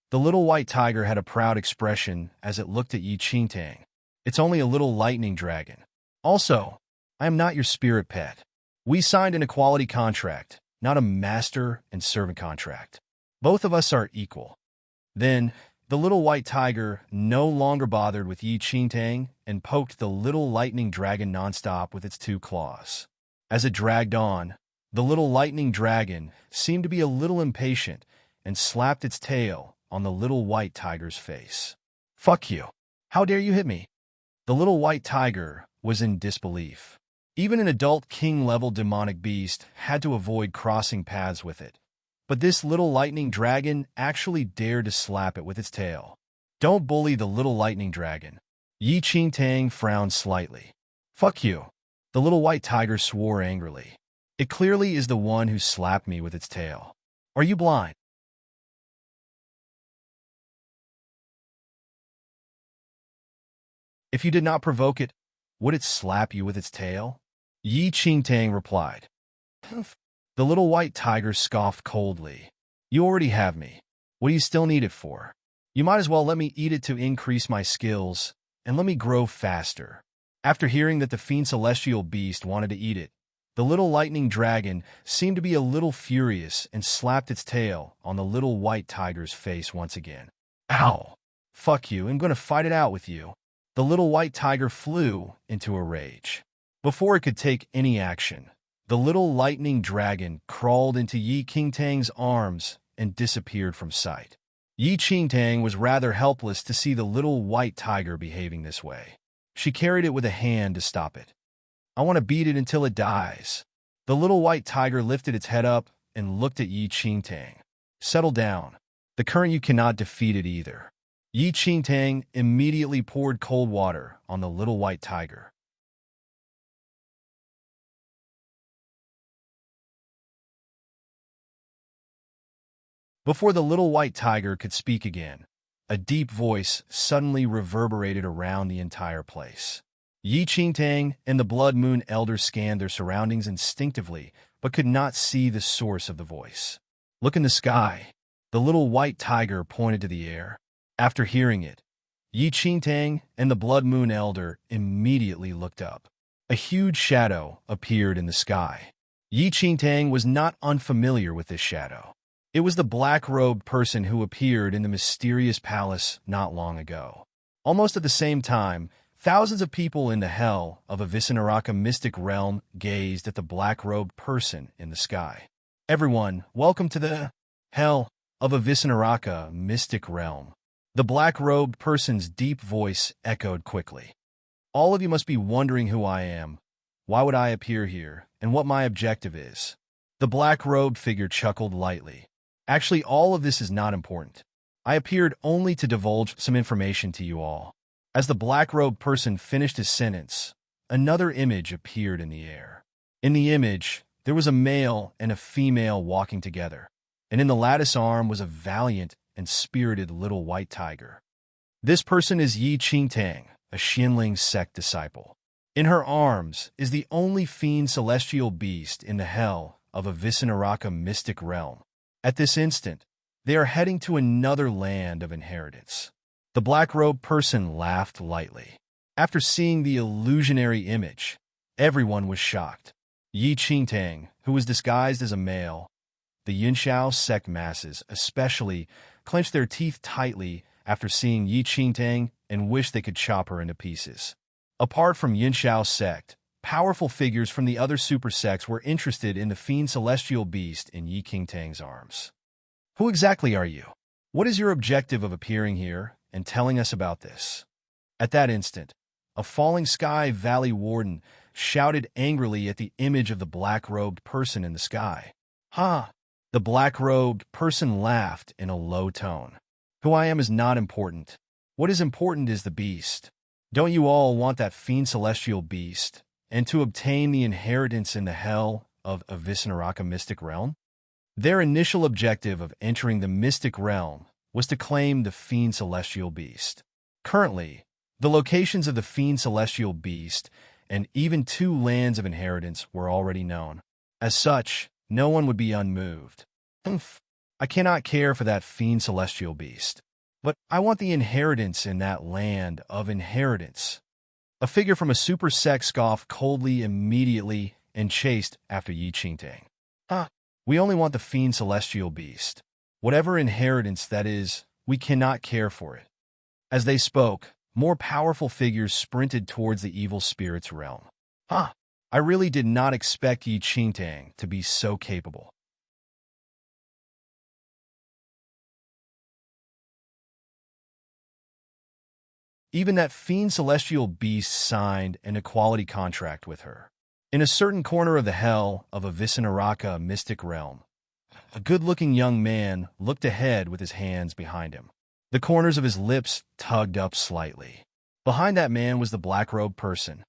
A: The little white tiger had a proud expression as it looked at Yi Qingtang. It's only a little lightning dragon. Also, I am not your spirit pet. We signed an equality contract, not a master and servant contract. Both of us are equal. Then, the little white tiger no longer bothered with Yi Qingtang and poked the little lightning dragon nonstop with its two claws. As it dragged on, the little lightning dragon seemed to be a little impatient and slapped its tail on the little white tiger's face. "Fuck you. How dare you hit me?" The little white tiger was in disbelief. Even an adult king-level demonic beast had to avoid crossing paths with it. But this little lightning dragon actually dared to slap it with its tail. "Don't bully the little lightning dragon." Yi Qingtang frowned slightly. "Fuck you." The little white tiger swore angrily. "It clearly is the one who slapped me with its tail. Are you blind? If you did not provoke it, would it slap you with its tail?" Yi Qingtang replied. "Humph." The little white tiger scoffed coldly. "You already have me. What do you still need it for? You might as well let me eat it to increase my skills, and let me grow faster." After hearing that the fiend celestial beast wanted to eat it, the little lightning dragon seemed to be a little furious and slapped its tail on the little white tiger's face once again. "Ow! Fuck you, I'm gonna fight it out with you." The little white tiger flew into a rage. Before it could take any action, the little lightning dragon crawled into Yi Qingtang's arms and disappeared from sight. Yi Qingtang was rather helpless to see the little white tiger behaving this way. She carried it with a hand to stop it. "I want to beat it until it dies." The little white tiger lifted its head up and looked at Yi Qingtang. "Settle down. The current you cannot defeat it either." Yi Qingtang immediately poured cold water on the little white tiger. Before the little white tiger could speak again, a deep voice suddenly reverberated around the entire place. Yi Qingtang and the Blood Moon Elder scanned their surroundings instinctively, but could not see the source of the voice. "Look in the sky." The little white tiger pointed to the air. After hearing it, Yi Qingtang and the Blood Moon Elder immediately looked up. A huge shadow appeared in the sky. Yi Qingtang was not unfamiliar with this shadow. It was the black-robed person who appeared in the mysterious palace not long ago. Almost at the same time, thousands of people in the hell of Avicenaraka mystic realm gazed at the black-robed person in the sky. "Everyone, welcome to the hell of Avicenaraka mystic realm." The black-robed person's deep voice echoed quickly. "All of you must be wondering who I am, why would I appear here, and what my objective is." The black-robed figure chuckled lightly. "Actually, all of this is not important. I appeared only to divulge some information to you all." As the black-robed person finished his sentence, another image appeared in the air. In the image, there was a male and a female walking together, and in the lattice arm was a valiant and spirited little white tiger. This person is Yi Qingtang, a Xianling sect disciple. In her arms is the only fiend celestial beast in the hell of Avicenaraka mystic realm. At this instant, they are heading to another land of inheritance. The black-robed person laughed lightly. After seeing the illusionary image, everyone was shocked. Yi Qingtang, who was disguised as a male, the Yinxiao sect masses especially, clenched their teeth tightly after seeing Yi Qingtang and wished they could chop her into pieces. Apart from Yinxiao sect, powerful figures from the other super sects were interested in the fiend celestial beast in Yi Qingtang's arms. "Who exactly are you? What is your objective of appearing here and telling us about this?" At that instant, a falling sky valley warden shouted angrily at the image of the black-robed person in the sky. "Ha!" The black-robed person laughed in a low tone. "Who I am is not important. What is important is the beast. Don't you all want that fiend celestial beast, and to obtain the inheritance in the hell of Avicenaraka mystic realm?" Their initial objective of entering the mystic realm was to claim the fiend celestial beast. Currently, the locations of the fiend celestial beast and even 2 lands of inheritance were already known. As such, no one would be unmoved. "Humph, I cannot care for that fiend celestial beast, but I want the inheritance in that land of inheritance." A figure from a super sect scoffed coldly immediately and chased after Yi Qingtang. "Ha! We only want the fiend celestial beast. Whatever inheritance that is, we cannot care for it." As they spoke, more powerful figures sprinted towards the evil spirit's realm. "Ha! I really did not expect Yi Qingtang to be so capable." Even that fiend celestial beast signed an equality contract with her. In a certain corner of the hell of a Visinaraka mystic realm, a good-looking young man looked ahead with his hands behind him. The corners of his lips tugged up slightly. Behind that man was the black-robed person.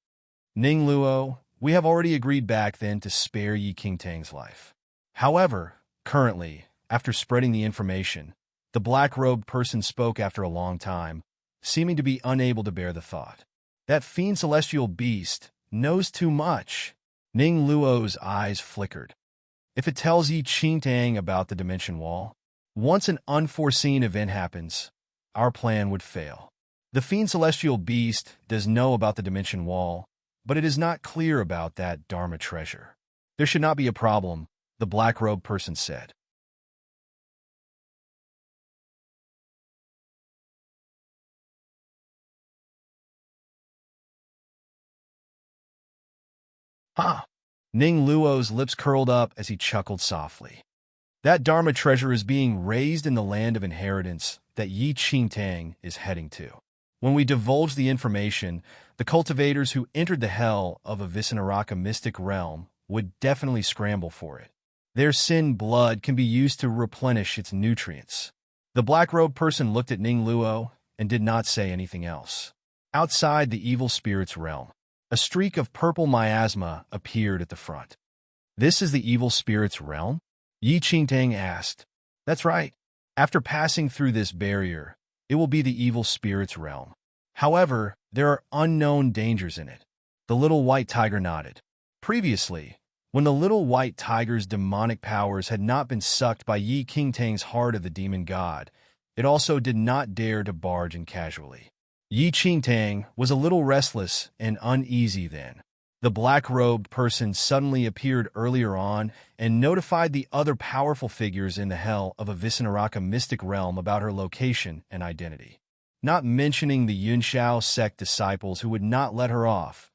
A: Ning Luo, we have already agreed back then to spare Yi Qingtang's life. However, currently, after spreading the information, the black-robed person spoke after a long time, seeming to be unable to bear the thought. That fiend celestial beast knows too much. Ning Luo's eyes flickered. If it tells Yi Qingtang about the dimension wall, once an unforeseen event happens, our plan would fail. The fiend celestial beast does know about the dimension wall, but it is not clear about that Dharma treasure. There should not be a problem, the black-robed person said. Ha! Ning Luo's lips curled up as he chuckled softly. That Dharma treasure is being raised in the land of inheritance that Yi Qingtang is heading to. When we divulge the information, the cultivators who entered the hell of a Visinaraka mystic realm would definitely scramble for it. Their sin blood can be used to replenish its nutrients. The black-robed person looked at Ning Luo and did not say anything else. Outside the evil spirit's realm, a streak of purple miasma appeared at the front. This is the evil spirit's realm? Yi Qingtang asked. That's right. After passing through this barrier, it will be the evil spirit's realm. However, there are unknown dangers in it. The little white tiger nodded. Previously, when the little white tiger's demonic powers had not been sucked by Yi Qingtang's heart of the demon god, it also did not dare to barge in casually. Yi Qingtang was a little restless and uneasy then. The black-robed person suddenly appeared earlier on and notified the other powerful figures in the hell of a Visinaraka mystic realm about her location and identity. Not mentioning the Yunshao sect disciples who would not let her off.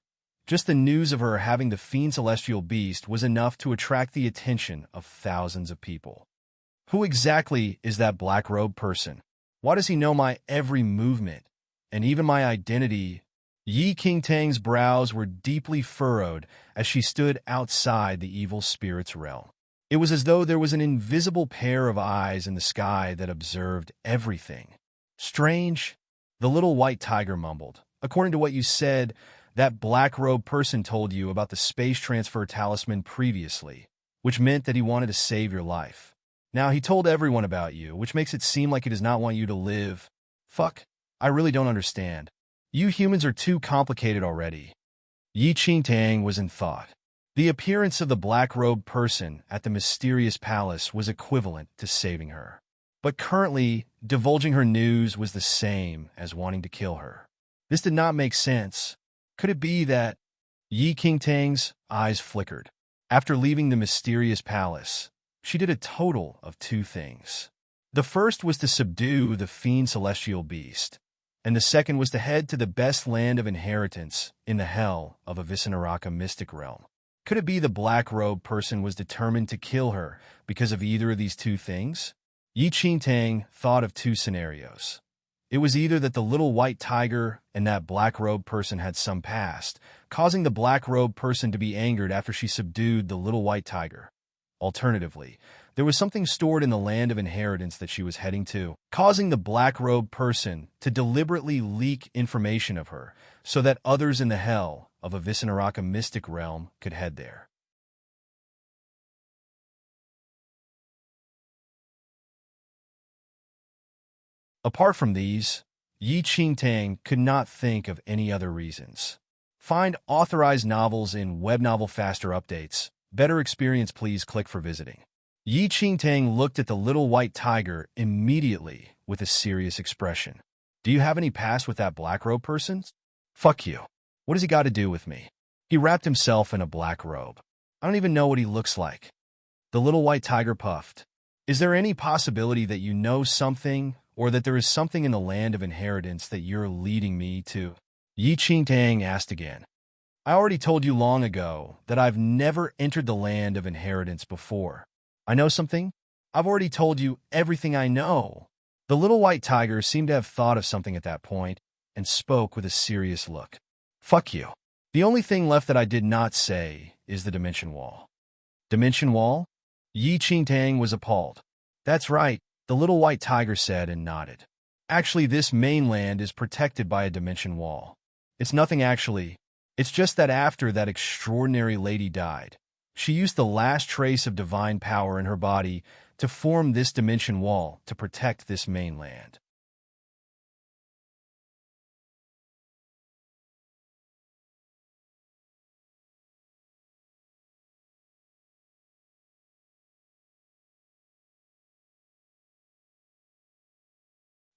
A: Just the news of her having the fiend celestial beast was enough to attract the attention of thousands of people. Who exactly is that black-robed person? Why does he know my every movement? And even my identity? Yi Qingtang's brows were deeply furrowed as she stood outside the evil spirit's realm. It was as though there was an invisible pair of eyes in the sky that observed everything. Strange, the little white tiger mumbled. According to what you said, that black-robed person told you about the space transfer talisman previously, which meant that he wanted to save your life. Now he told everyone about you, which makes it seem like he does not want you to live. Fuck. I really don't understand. You humans are too complicated already. Yi Qingtang was in thought. The appearance of the black-robed person at the mysterious palace was equivalent to saving her. But currently, divulging her news was the same as wanting to kill her. This did not make sense. Could it be that... Yi Qingtang's eyes flickered. After leaving the mysterious palace, she did a total of 2 things. The first was to subdue the fiend celestial beast, and the second was to head to the best land of inheritance in the hell of a Visinaraka mystic realm. Could it be the black-robed person was determined to kill her because of either of these 2 things? Yi Qingtang thought of 2 scenarios. It was either that the little white tiger and that black-robed person had some past, causing the black-robed person to be angered after she subdued the little white tiger. Alternatively, there was something stored in the land of inheritance that she was heading to, causing the black-robed person to deliberately leak information of her so that others in the hell of a Visinaraka mystic realm could head there. Apart from these, Yi Qingtang could not think of any other reasons. Find authorized novels in Web Novel Faster Updates. Better experience, please click for visiting. Yi Qingtang looked at the little white tiger immediately with a serious expression. Do you have any past with that black robe person? Fuck you. What has he got to do with me? He wrapped himself in a black robe. I don't even know what he looks like. The little white tiger puffed. Is there any possibility that you know something, or that there is something in the land of inheritance that you're leading me to? Yi Qingtang asked again. I already told you long ago that I've never entered the land of inheritance before. I know something? I've already told you everything I know. The little white tiger seemed to have thought of something at that point, and spoke with a serious look. Fuck you. The only thing left that I did not say is the dimension wall. Dimension wall? Yi Qingtang was appalled. That's right, the little white tiger said and nodded. Actually, this mainland is protected by a dimension wall. It's nothing actually. It's just that after that extraordinary lady died, she used the last trace of divine power in her body to form this dimension wall to protect this mainland.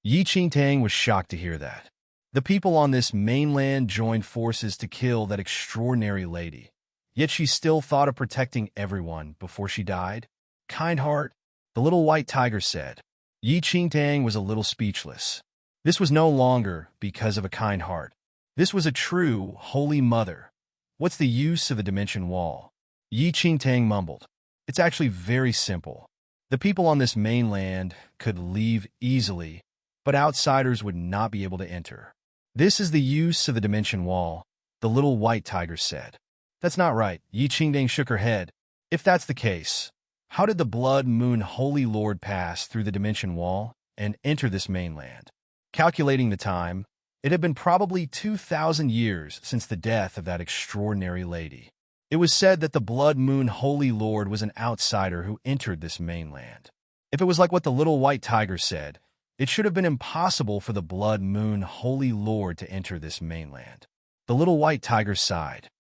A: Yi Qingtang was shocked to hear that. The people on this mainland joined forces to kill that extraordinary lady, yet she still thought of protecting everyone before she died. Kind heart, the little white tiger said. Yi Qingtang was a little speechless. This was no longer because of a kind heart. This was a true holy mother. What's the use of a dimension wall? Yi Qingtang mumbled. It's actually very simple. The people on this mainland could leave easily, but outsiders would not be able to enter. This is the use of the dimension wall, the little white tiger said. That's not right. Yi Qingtang shook her head. If that's the case, how did the Blood Moon Holy Lord pass through the dimension wall and enter this mainland? Calculating the time, it had been probably 2,000 years since the death of that extraordinary lady. It was said that the Blood Moon Holy Lord was an outsider who entered this mainland. If it was like what the little white tiger said, it should have been impossible for the Blood Moon Holy Lord to enter this mainland. The little white tiger sighed.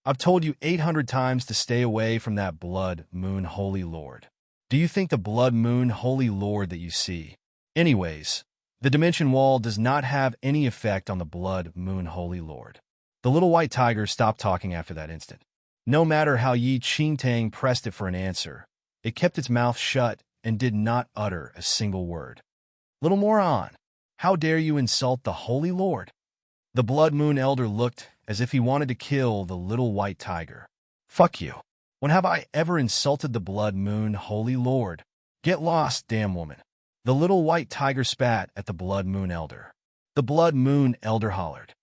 A: I've told you 800 times to stay away from that Blood Moon Holy Lord. Do you think the Blood Moon Holy Lord that you see? Anyways, the dimension wall does not have any effect on the Blood Moon Holy Lord. The little white tiger stopped talking after that instant. No matter how Yi Qingtang pressed it for an answer, it kept its mouth shut and did not utter a single word. Little moron, how dare you insult the Holy Lord? The Blood Moon Elder looked as if he wanted to kill the little white tiger. Fuck you. When have I ever insulted the Blood Moon Holy Lord? Get lost, damn woman. The little white tiger spat at the Blood Moon Elder. The Blood Moon Elder hollered.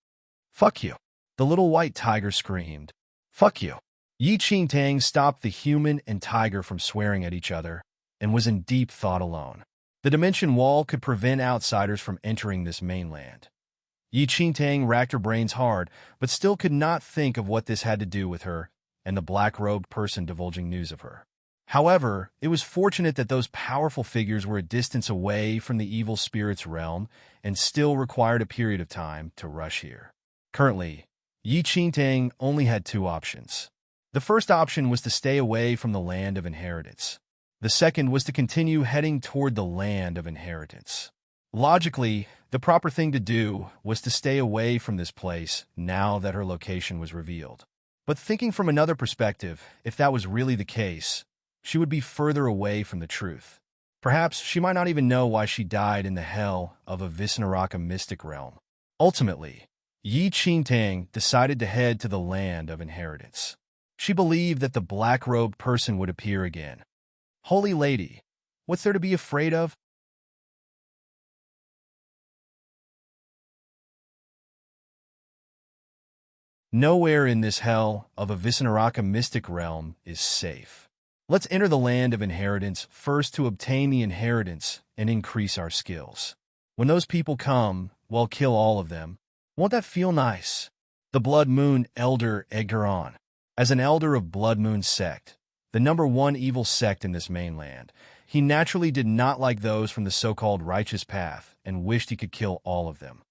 A: Fuck you. The little white tiger screamed. Fuck you. Yi Qingtang stopped the human and tiger from swearing at each other and was in deep thought alone. The dimension wall could prevent outsiders from entering this mainland. Yi Qingtang racked her brains hard, but still could not think of what this had to do with her and the black-robed person divulging news of her. However, it was fortunate that those powerful figures were a distance away from the evil spirit's realm and still required a period of time to rush here. Currently, Yi Qingtang only had two options. The first option was to stay away from the land of inheritance. The second was to continue heading toward the land of inheritance. Logically, the proper thing to do was to stay away from this place now that her location was revealed. But thinking from another perspective, if that was really the case, she would be further away from the truth. Perhaps she might not even know why she died in the hell of a Visnaraka mystic realm. Ultimately, Yi Qingtang decided to head to the land of inheritance. She believed that the black-robed person would appear again. Holy Lady, what's there to be afraid of? Nowhere in this hell of a Visnaraka mystic realm is safe. Let's enter the land of inheritance first to obtain the inheritance and increase our skills. When those people come, well, kill all of them. Won't that feel nice? The Blood Moon Elder Edgaron. As an elder of Blood Moon sect, the #1 evil sect in this mainland, he naturally did not like those from the so-called righteous path and wished he could kill all of them.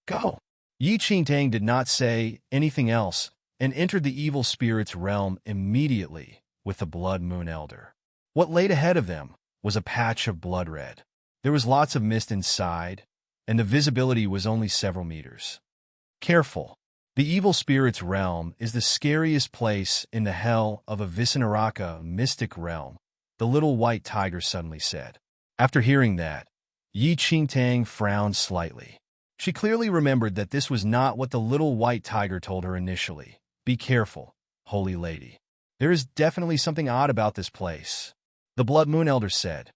A: Go! Yi Qingtang did not say anything else and entered the evil spirit's realm immediately with the Blood Moon Elder. What laid ahead of them was a patch of blood red. There was lots of mist inside, and the visibility was only several meters. Careful! The evil spirit's realm is the scariest place in the hell of a Visnaraka mystic realm, the little white tiger suddenly said. After hearing that, Yi Qingtang frowned slightly. She clearly remembered that this was not what the little white tiger told her initially. Be careful, Holy Lady. There is definitely something odd about this place, the Blood Moon Elder said.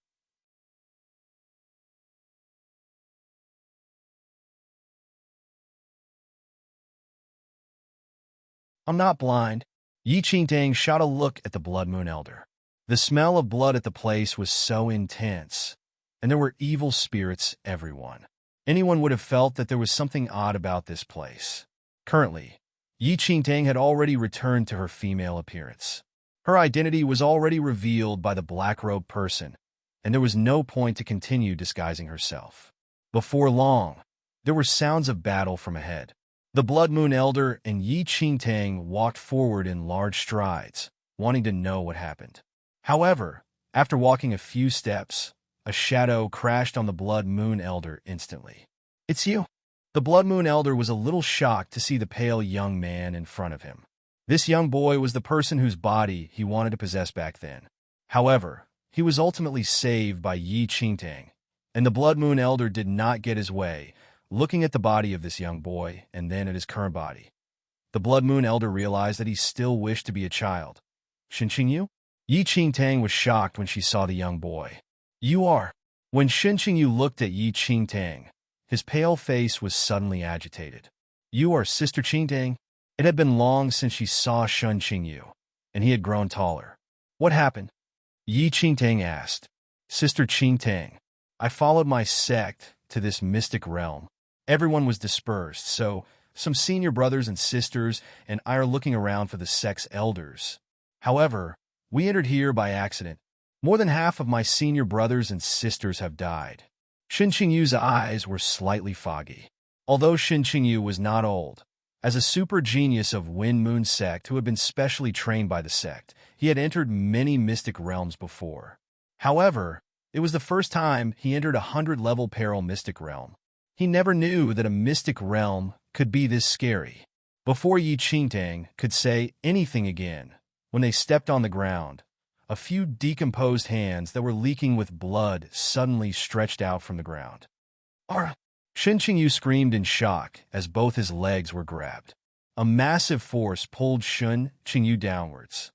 A: I'm not blind. Yi Qingtang shot a look at the Blood Moon Elder. The smell of blood at the place was so intense, and there were evil spirits everyone. Anyone would have felt that there was something odd about this place. Currently, Yi Qingtang had already returned to her female appearance. Her identity was already revealed by the black-robed person, and there was no point to continue disguising herself. Before long, there were sounds of battle from ahead. The Blood Moon Elder and Yi Qingtang walked forward in large strides, wanting to know what happened. However, after walking a few steps, a shadow crashed on the Blood Moon Elder instantly. "It's you." The Blood Moon Elder was a little shocked to see the pale young man in front of him. This young boy was the person whose body he wanted to possess back then. However, he was ultimately saved by Yi Qingtang, and the Blood Moon Elder did not get his way, looking at the body of this young boy and then at his current body. The Blood Moon Elder realized that he still wished to be a child. "Shen Qingyu?" Yi Qingtang was shocked when she saw the young boy. "You are." When Shen Qingyu looked at Yi Qingtang, his pale face was suddenly agitated. "You are Sister Qingtang?" It had been long since she saw Shen Qingyu, and he had grown taller. "What happened?" Yi Qingtang asked. "Sister Qingtang, I followed my sect to this mystic realm. Everyone was dispersed, so some senior brothers and sisters and I are looking around for the sect's elders. However, we entered here by accident. More than half of my senior brothers and sisters have died." Shen Qingyu's eyes were slightly foggy. Although Shen Qingyu was not old, as a super genius of Wind Moon sect who had been specially trained by the sect, he had entered many mystic realms before. However, it was the first time he entered a 100-level peril mystic realm. He never knew that a mystic realm could be this scary. Before Yi Qingtang could say anything again, when they stepped on the ground, a few decomposed hands that were leaking with blood suddenly stretched out from the ground. "Ara!" Shen Qingyu screamed in shock as both his legs were grabbed. A massive force pulled Shen Qingyu downwards.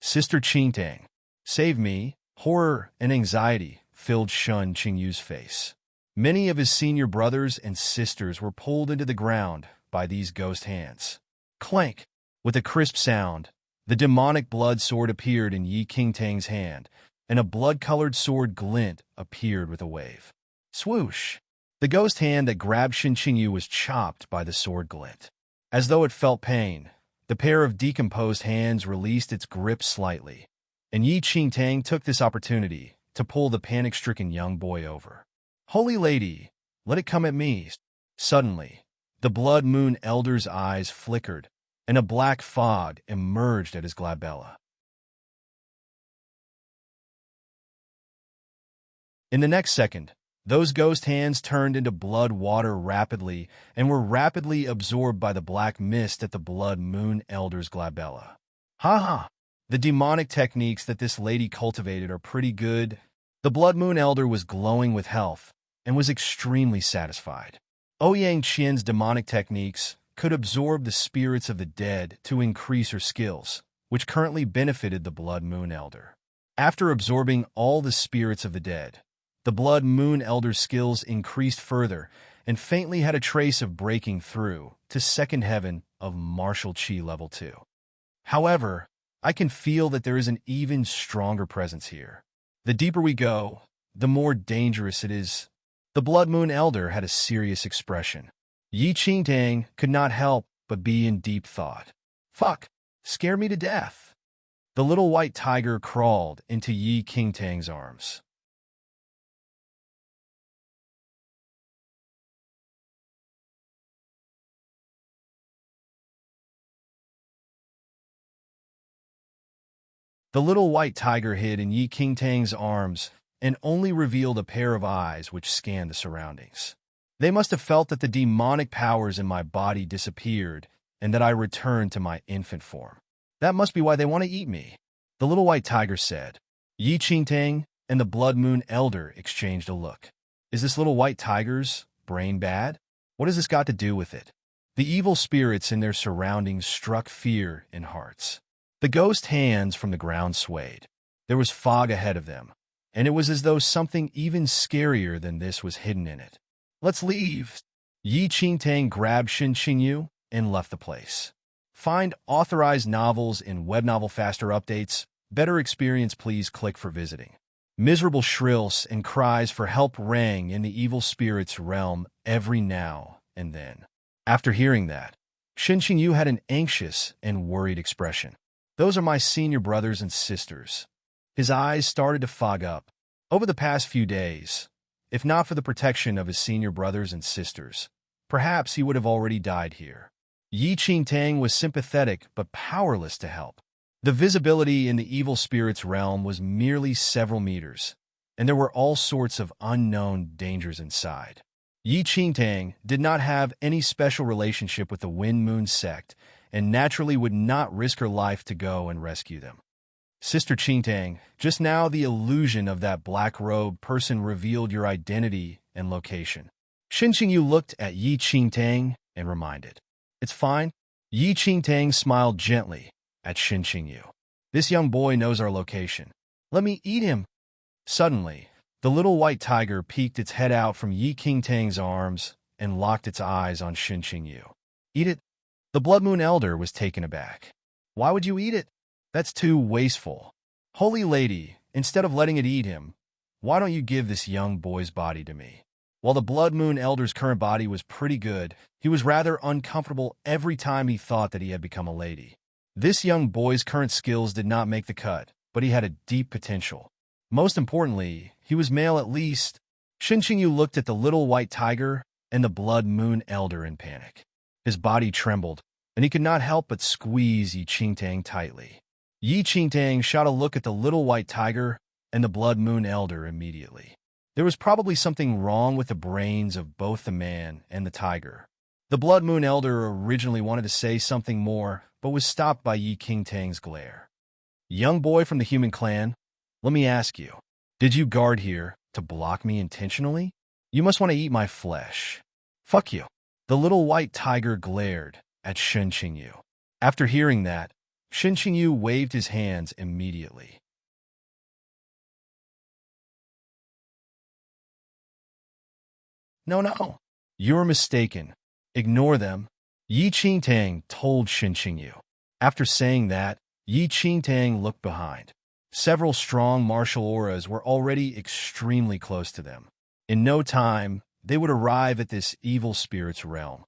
A: "Sister Qingtang, save me!" Horror and anxiety filled Shen Qingyu's face. Many of his senior brothers and sisters were pulled into the ground by these ghost hands. Clank! With a crisp sound, the demonic blood sword appeared in Yi Qingtang's hand, and a blood-colored sword glint appeared with a wave. Swoosh! The ghost hand that grabbed Shen Qingyu was chopped by the sword glint. As though it felt pain, the pair of decomposed hands released its grip slightly, and Yi Qingtang took this opportunity to pull the panic-stricken young boy over. "Holy Lady, let it come at me!" Suddenly, the Blood Moon Elder's eyes flickered, and a black fog emerged at his glabella. In the next second, those ghost hands turned into blood water rapidly and were rapidly absorbed by the black mist at the Blood Moon Elder's glabella. "Ha ha! The demonic techniques that this lady cultivated are pretty good." The Blood Moon Elder was glowing with health and was extremely satisfied. Ouyang Qian's demonic techniques could absorb the spirits of the dead to increase her skills, which currently benefited the Blood Moon Elder. After absorbing all the spirits of the dead, the Blood Moon Elder's skills increased further and faintly had a trace of breaking through to second heaven of martial Qi level 2. However, I can feel that there is an even stronger presence here. The deeper we go, the more dangerous it is. The Blood Moon Elder had a serious expression. Yi Qingtang could not help but be in deep thought. "Fuck! Scare me to death!" The little white tiger crawled into Yi Qingtang's arms. The little white tiger hid in Yi Qingtang's arms and only revealed a pair of eyes which scanned the surroundings. They must have felt that the demonic powers in my body disappeared and that I returned to my infant form. "That must be why they want to eat me," the little white tiger said. Yi Qingtang and the Blood Moon Elder exchanged a look. "Is this little white tiger's brain bad? What has this got to do with it?" The evil spirits in their surroundings struck fear in hearts. The ghost hands from the ground swayed. There was fog ahead of them, and it was as though something even scarier than this was hidden in it. "Let's leave." Yi Qingtang grabbed Shen Qingyu and left the place. Find authorized novels in Web Novel Faster updates. Better experience, please click for visiting. Miserable shrills and cries for help rang in the evil spirit's realm every now and then. After hearing that, Shen Qingyu had an anxious and worried expression. Those are my senior brothers and sisters. His eyes started to fog up. Over the past few days, if not for the protection of his senior brothers and sisters, perhaps he would have already died here. Yi Qingtang was sympathetic but powerless to help. The visibility in the evil spirit's realm was merely several meters, and there were all sorts of unknown dangers inside. Yi Qingtang did not have any special relationship with the Wind Moon sect and naturally would not risk her life to go and rescue them. Sister Qingtang, just now the illusion of that black-robed person revealed your identity and location. Shen Qingyu looked at Yi Qingtang and reminded. It's fine. Yi Qingtang smiled gently at Shen Qingyu. This young boy knows our location. Let me eat him. Suddenly, the little white tiger peeked its head out from Yi Qingtang's arms and locked its eyes on Shen Qingyu. Eat it? The Blood Moon Elder was taken aback. Why would you eat it? That's too wasteful. Holy lady, instead of letting it eat him, why don't you give this young boy's body to me? While the Blood Moon Elder's current body was pretty good, he was rather uncomfortable every time he thought that he had become a lady. This young boy's current skills did not make the cut, but he had a deep potential. Most importantly, he was male at least. Shen Qingyu looked at the little white tiger and the Blood Moon Elder in panic. His body trembled, and he could not help but squeeze Yi Qingtang tightly. Yi Qingtang shot a look at the little white tiger and the Blood Moon Elder immediately. There was probably something wrong with the brains of both the man and the tiger. The Blood Moon Elder originally wanted to say something more, but was stopped by Yi Qingtang's glare. Young boy from the human clan, let me ask you, did you guard here to block me intentionally? You must want to eat my flesh. Fuck you. The little white tiger glared at Shen Qingyu. After hearing that, Shen Qingyu waved his hands immediately. No. You're mistaken. Ignore them. Yi Qingtang told Shen Qingyu. After saying that, Yi Qingtang looked behind. Several strong martial auras were already extremely close to them. In no time, they would arrive at this evil spirit's realm.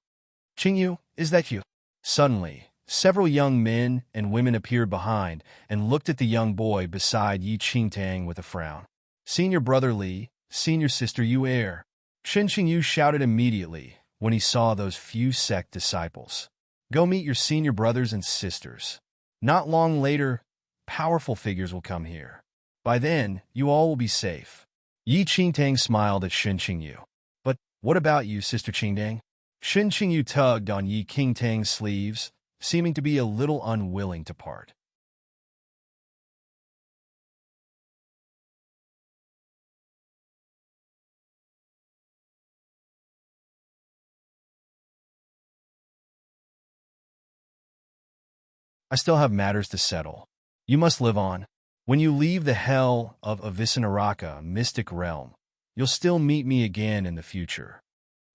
A: Qingyu, is that you? Suddenly, several young men and women appeared behind and looked at the young boy beside Yi Qingtang with a frown. Senior brother Li, senior sister Yu Heir. Shen Qingyu shouted immediately when he saw those few sect disciples. Go meet your senior brothers and sisters. Not long later, powerful figures will come here. By then, you all will be safe. Yi Qingtang smiled at Shen Qingyu. But what about you, Sister Qingtang? Shen Qingyu tugged on Yi Qingtang's sleeves, seeming to be a little unwilling to part. I still have matters to settle. You must live on. When you leave the hell of Avicenaraka mystic realm, you'll still meet me again in the future.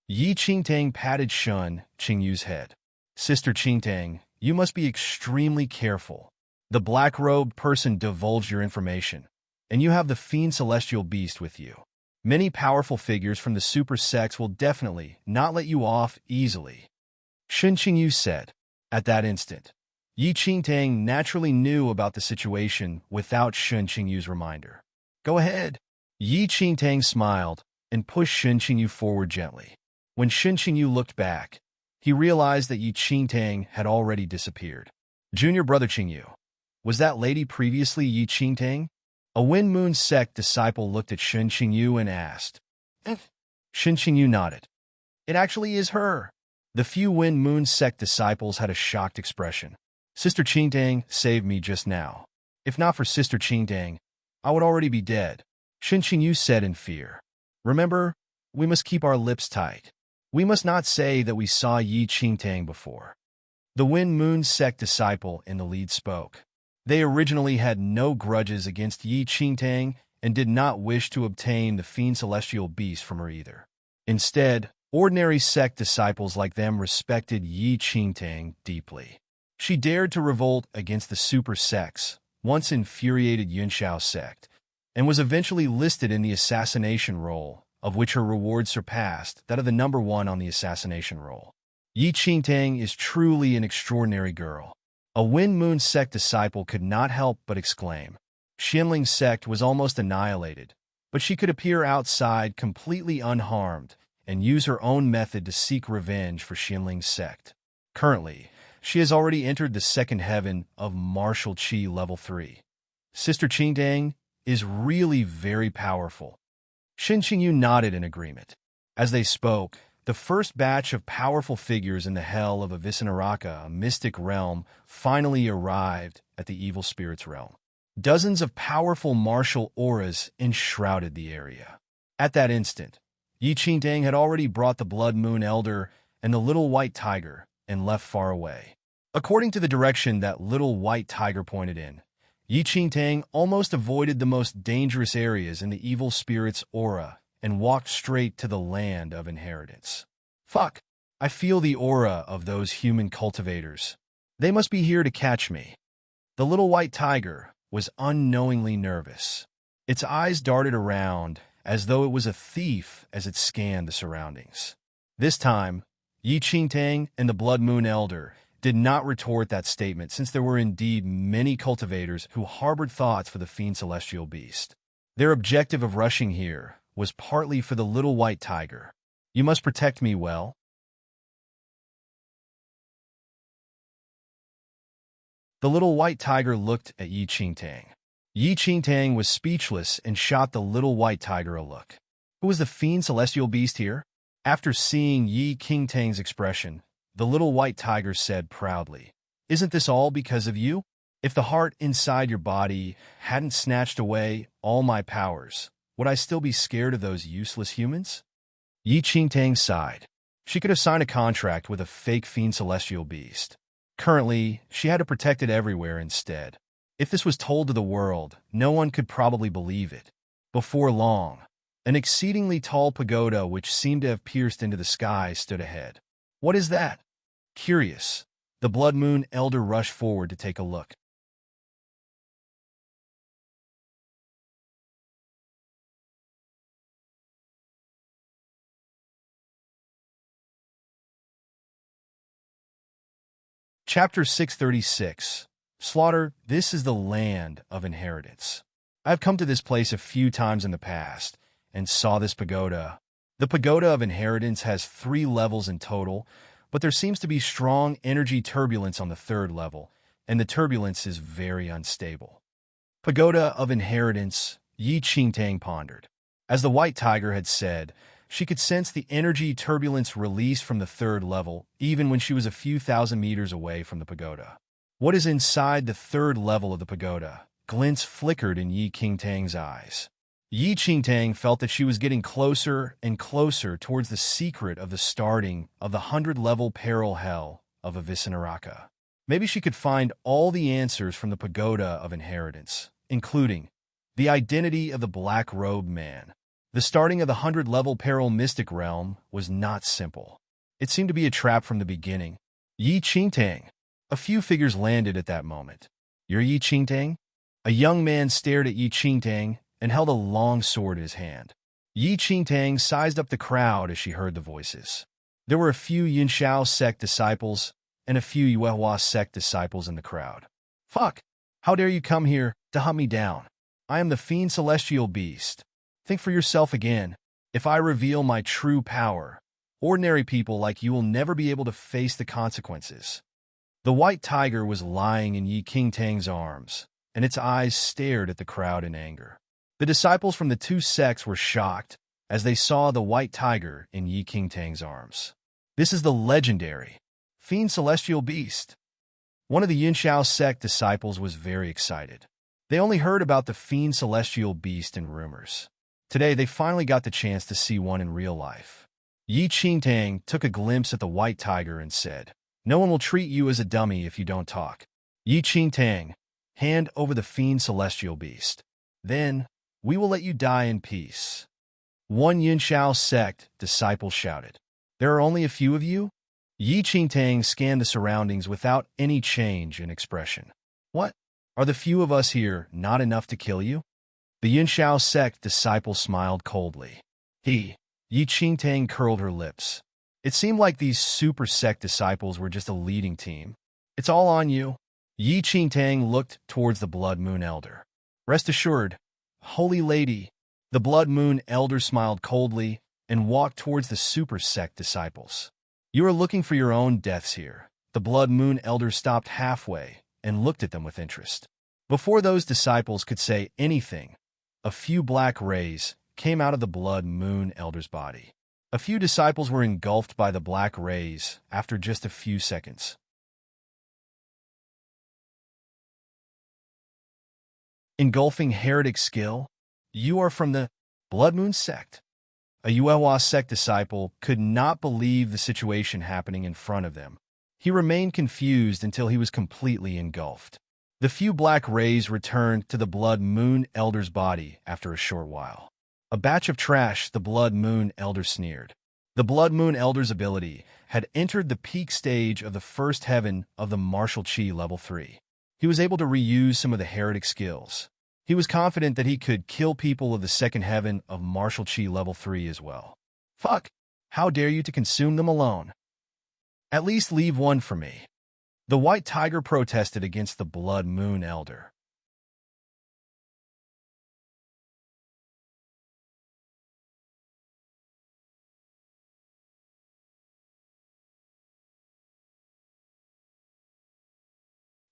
A: Yi Qingtang patted Shen Qingyu's head. Sister Qingtang, you must be extremely careful. The black-robed person divulged your information, and you have the fiend celestial beast with you. Many powerful figures from the super sects will definitely not let you off easily. Shen Qingyu said. At that instant, Yi Qingtang naturally knew about the situation without Shen Qingyu's reminder. Go ahead. Yi Qingtang smiled and pushed Shen Qingyu forward gently. When Shen Qingyu looked back, he realized that Yi Qingtang had already disappeared. Junior brother Qingyu. Was that lady previously Yi Qingtang? A Wind Moon sect disciple looked at Shen Qingyu and asked. Shen Qingyu nodded. It actually is her. The few Wind Moon sect disciples had a shocked expression. Sister Qingtang saved me just now. If not for Sister Qingtang, I would already be dead. Shen Qingyu said in fear. Remember, we must keep our lips tight. We must not say that we saw Yi Qingtang before. The Wind Moon sect disciple in the lead spoke. They originally had no grudges against Yi Qingtang and did not wish to obtain the fiend celestial beast from her either. Instead, ordinary sect disciples like them respected Yi Qingtang deeply. She dared to revolt against the super sects, once infuriated Yunxiao sect, and was eventually listed in the assassination roll, of which her reward surpassed that of the number one on the assassination roll. Yi Qingtang is truly an extraordinary girl. A Wind Moon sect disciple could not help but exclaim. Xinling's sect was almost annihilated, but she could appear outside completely unharmed and use her own method to seek revenge for Xinling's sect. Currently, she has already entered the second heaven of martial qi level 3. Sister Qingtang is really very powerful. Shin Qingyu nodded in agreement. As they spoke, the first batch of powerful figures in the hell of Avicenaraka, a mystic realm, finally arrived at the evil spirit's realm. Dozens of powerful martial auras enshrouded the area. At that instant, Yi Qingtang had already brought the Blood Moon Elder and the Little White Tiger and left far away. According to the direction that Little White Tiger pointed in, Yi Qingtang almost avoided the most dangerous areas in the evil spirit's aura and walked straight to the land of inheritance. Fuck! I feel the aura of those human cultivators. They must be here to catch me. The Little White Tiger was unknowingly nervous. Its eyes darted around as though it was a thief as it scanned the surroundings. This time, Yi Qingtang and the Blood Moon Elder did not retort that statement, since there were indeed many cultivators who harbored thoughts for the fiend celestial beast. Their objective of rushing here was partly for the Little White Tiger. You must protect me well. The Little White Tiger looked at Yi Qingtang. Yi Qingtang was speechless and shot the Little White Tiger a look. Who was the fiend celestial beast here? After seeing Yi Qingtang's expression, the Little White Tiger said proudly, "Isn't this all because of you? If the heart inside your body hadn't snatched away all my powers, would I still be scared of those useless humans?" Yi Qingtang sighed. She could have signed a contract with a fake fiend celestial beast. Currently, she had to protect it everywhere instead. If this was told to the world, no one could probably believe it. Before long, an exceedingly tall pagoda which seemed to have pierced into the sky stood ahead. What is that? Curious, the Blood Moon Elder rushed forward to take a look. Chapter 636. Slaughter. This is the land of inheritance. I've come to this place a few times in the past and saw this pagoda. The pagoda of inheritance has 3 levels in total, but there seems to be strong energy turbulence on the 3rd level, and the turbulence is very unstable. Pagoda of inheritance, Yi Qingtang pondered. As the White Tiger had said, she could sense the energy turbulence released from the 3rd level, even when she was a few thousand meters away from the pagoda. What is inside the 3rd level of the pagoda? Glints flickered in Yi Qingtang's eyes. Yi Qingtang felt that she was getting closer and closer towards the secret of the starting of the 100-level peril hell of Avicenaraka. Maybe she could find all the answers from the pagoda of inheritance, including the identity of the black-robed man. The starting of the 100-level peril mystic realm was not simple. It seemed to be a trap from the beginning. Yi Qingtang. A few figures landed at that moment. You're Yi Qingtang? A young man stared at Yi Qingtang and held a long sword in his hand. Yi Qingtang sized up the crowd as she heard the voices. There were a few Yunxiao sect disciples and a few Yuehua sect disciples in the crowd. Fuck! How dare you come here to hunt me down? I am the fiend celestial beast. Think for yourself again. If I reveal my true power, ordinary people like you will never be able to face the consequences. The White Tiger was lying in Yi Qingtang's arms, and its eyes stared at the crowd in anger. The disciples from the 2 sects were shocked as they saw the White Tiger in Yi Qingtang's arms. This is the legendary fiend celestial beast. One of the Yunxiao sect disciples was very excited. They only heard about the fiend celestial beast in rumors. Today, they finally got the chance to see one in real life. Yi Qingtang took a glimpse at the White Tiger and said, "No one will treat you as a dummy if you don't talk. Yi Qingtang, hand over the fiend celestial beast. Then, we will let you die in peace." One Yunxiao sect disciple shouted. "There are only a few of you?" Yi Qingtang scanned the surroundings without any change in expression. What? Are the few of us here not enough to kill you? The Yinshao sect disciple smiled coldly. Yi Qingtang curled her lips. It seemed like these super sect disciples were just a leading team. It's all on you. Yi Qingtang looked towards the Blood Moon Elder. Rest assured, Holy Lady. The Blood Moon Elder smiled coldly and walked towards the super sect disciples. You are looking for your own deaths here. The Blood Moon Elder stopped halfway and looked at them with interest. Before those disciples could say anything, a few black rays came out of the Blood Moon Elder's body. A few disciples were engulfed by the black rays after just a few seconds. Engulfing heretic skill? You are from the Blood Moon sect. A Yuehua sect disciple could not believe the situation happening in front of them. He remained confused until he was completely engulfed. The few black rays returned to the Blood Moon Elder's body after a short while. A batch of trash, the Blood Moon Elder sneered. The Blood Moon Elder's ability had entered the peak stage of the first heaven of the martial chi level 3. He was able to reuse some of the heretic skills. He was confident that he could kill people of the second heaven of martial chi level 3 as well. Fuck! How dare you to consume them alone? At least leave one for me. The White Tiger protested against the Blood Moon Elder.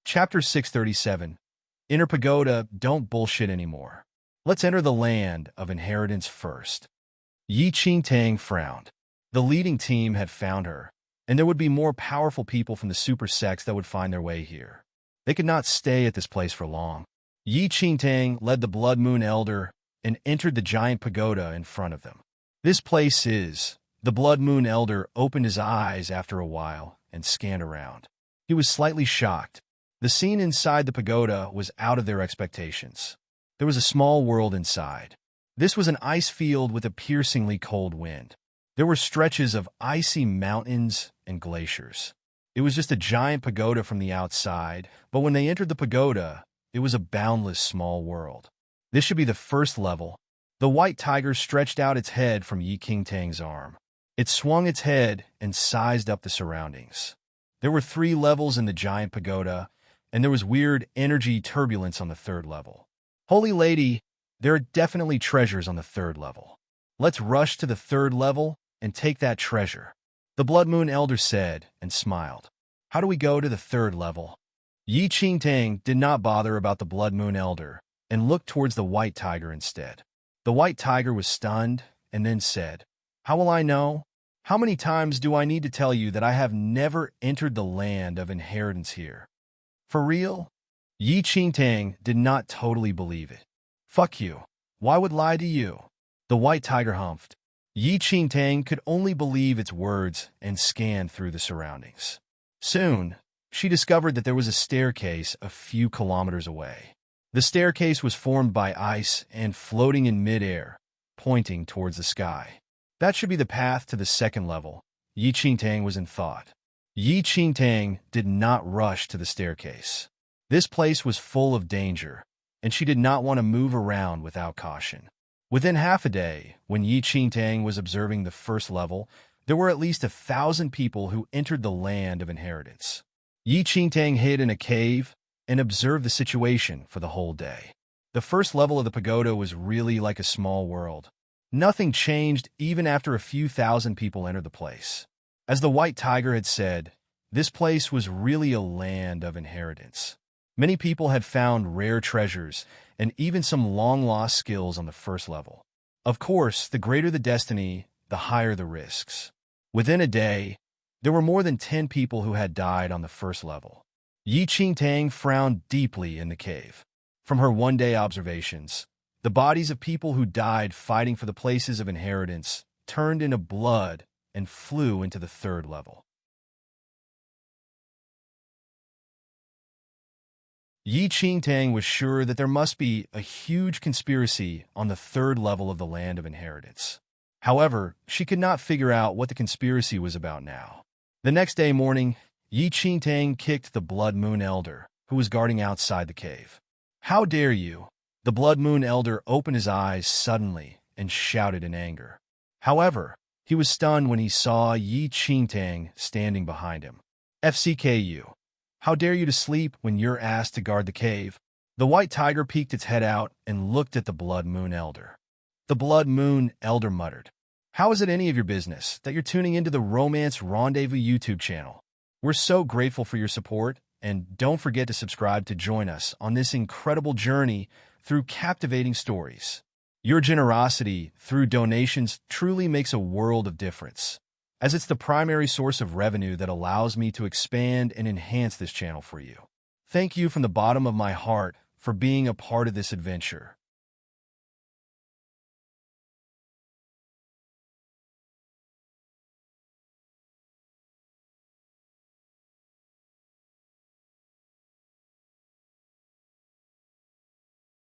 A: Chapter 637. Inner Pagoda, don't bullshit anymore. Let's enter the land of inheritance first. Yi Qingtang frowned. The leading team had found her, and there would be more powerful people from the super sects that would find their way here. They could not stay at this place for long. Yi Qingtang led the Blood Moon Elder and entered the giant pagoda in front of them. This place is... The Blood Moon Elder opened his eyes after a while and scanned around. He was slightly shocked. The scene inside the pagoda was out of their expectations. There was a small world inside. This was an ice field with a piercingly cold wind. There were stretches of icy mountains and glaciers. It was just a giant pagoda from the outside, but when they entered the pagoda, it was a boundless small world. This should be the first level. The White Tiger stretched out its head from Yi Qingtang's arm. It swung its head and sized up the surroundings. There were 3 levels in the giant pagoda, and there was weird energy turbulence on the 3rd level. Holy Lady, there are definitely treasures on the 3rd level. Let's rush to the 3rd level and take that treasure, the Blood Moon Elder said and smiled. How do we go to the 3rd level? Yi Qingtang did not bother about the Blood Moon Elder and looked towards the White Tiger instead. The White Tiger was stunned and then said, How will I know? How many times do I need to tell you that I have never entered the land of inheritance here? For real? Yi Qingtang did not totally believe it. Fuck you. Why would lie to you? The White Tiger humphed. Yi Qingtang could only believe its words and scanned through the surroundings. Soon, she discovered that there was a staircase a few kilometers away. The staircase was formed by ice and floating in midair, pointing towards the sky. That should be the path to the 2nd level. Yi Qingtang was in thought. Yi Qingtang did not rush to the staircase. This place was full of danger, and she did not want to move around without caution. Within half a day, when Yi Qingtang was observing the 1st level, there were at least 1,000 people who entered the land of inheritance. Yi Qingtang hid in a cave and observed the situation for the whole day. The 1st level of the pagoda was really like a small world. Nothing changed even after a few thousand people entered the place. As the White Tiger had said, this place was really a land of inheritance. Many people had found rare treasures and even some long-lost skills on the 1st level. Of course, the greater the destiny, the higher the risks. Within a day, there were more than 10 people who had died on the 1st level. Yi Qingtang frowned deeply in the cave. From her one-day observations, the bodies of people who died fighting for the places of inheritance turned into blood and flew into the 3rd level. Yi Qingtang was sure that there must be a huge conspiracy on the 3rd level of the land of inheritance. However, she could not figure out what the conspiracy was about now. The next day morning, Yi Qingtang kicked the Blood Moon Elder, who was guarding outside the cave. "How dare you?" The Blood Moon Elder opened his eyes suddenly and shouted in anger. However, he was stunned when he saw Yi Qingtang standing behind him. "FCKU. How dare you to sleep when you're asked to guard the cave?" The white tiger peeked its head out and looked at the Blood Moon Elder. The Blood Moon Elder muttered, "How is it any of your business that you're tuning into the Romance Rendezvous YouTube channel? We're so grateful for your support, and don't forget to subscribe to join us on this incredible journey through captivating stories. Your generosity through donations truly makes a world of difference, as it's the primary source of revenue that allows me to expand and enhance this channel for you. Thank you from the bottom of my heart for being a part of this adventure.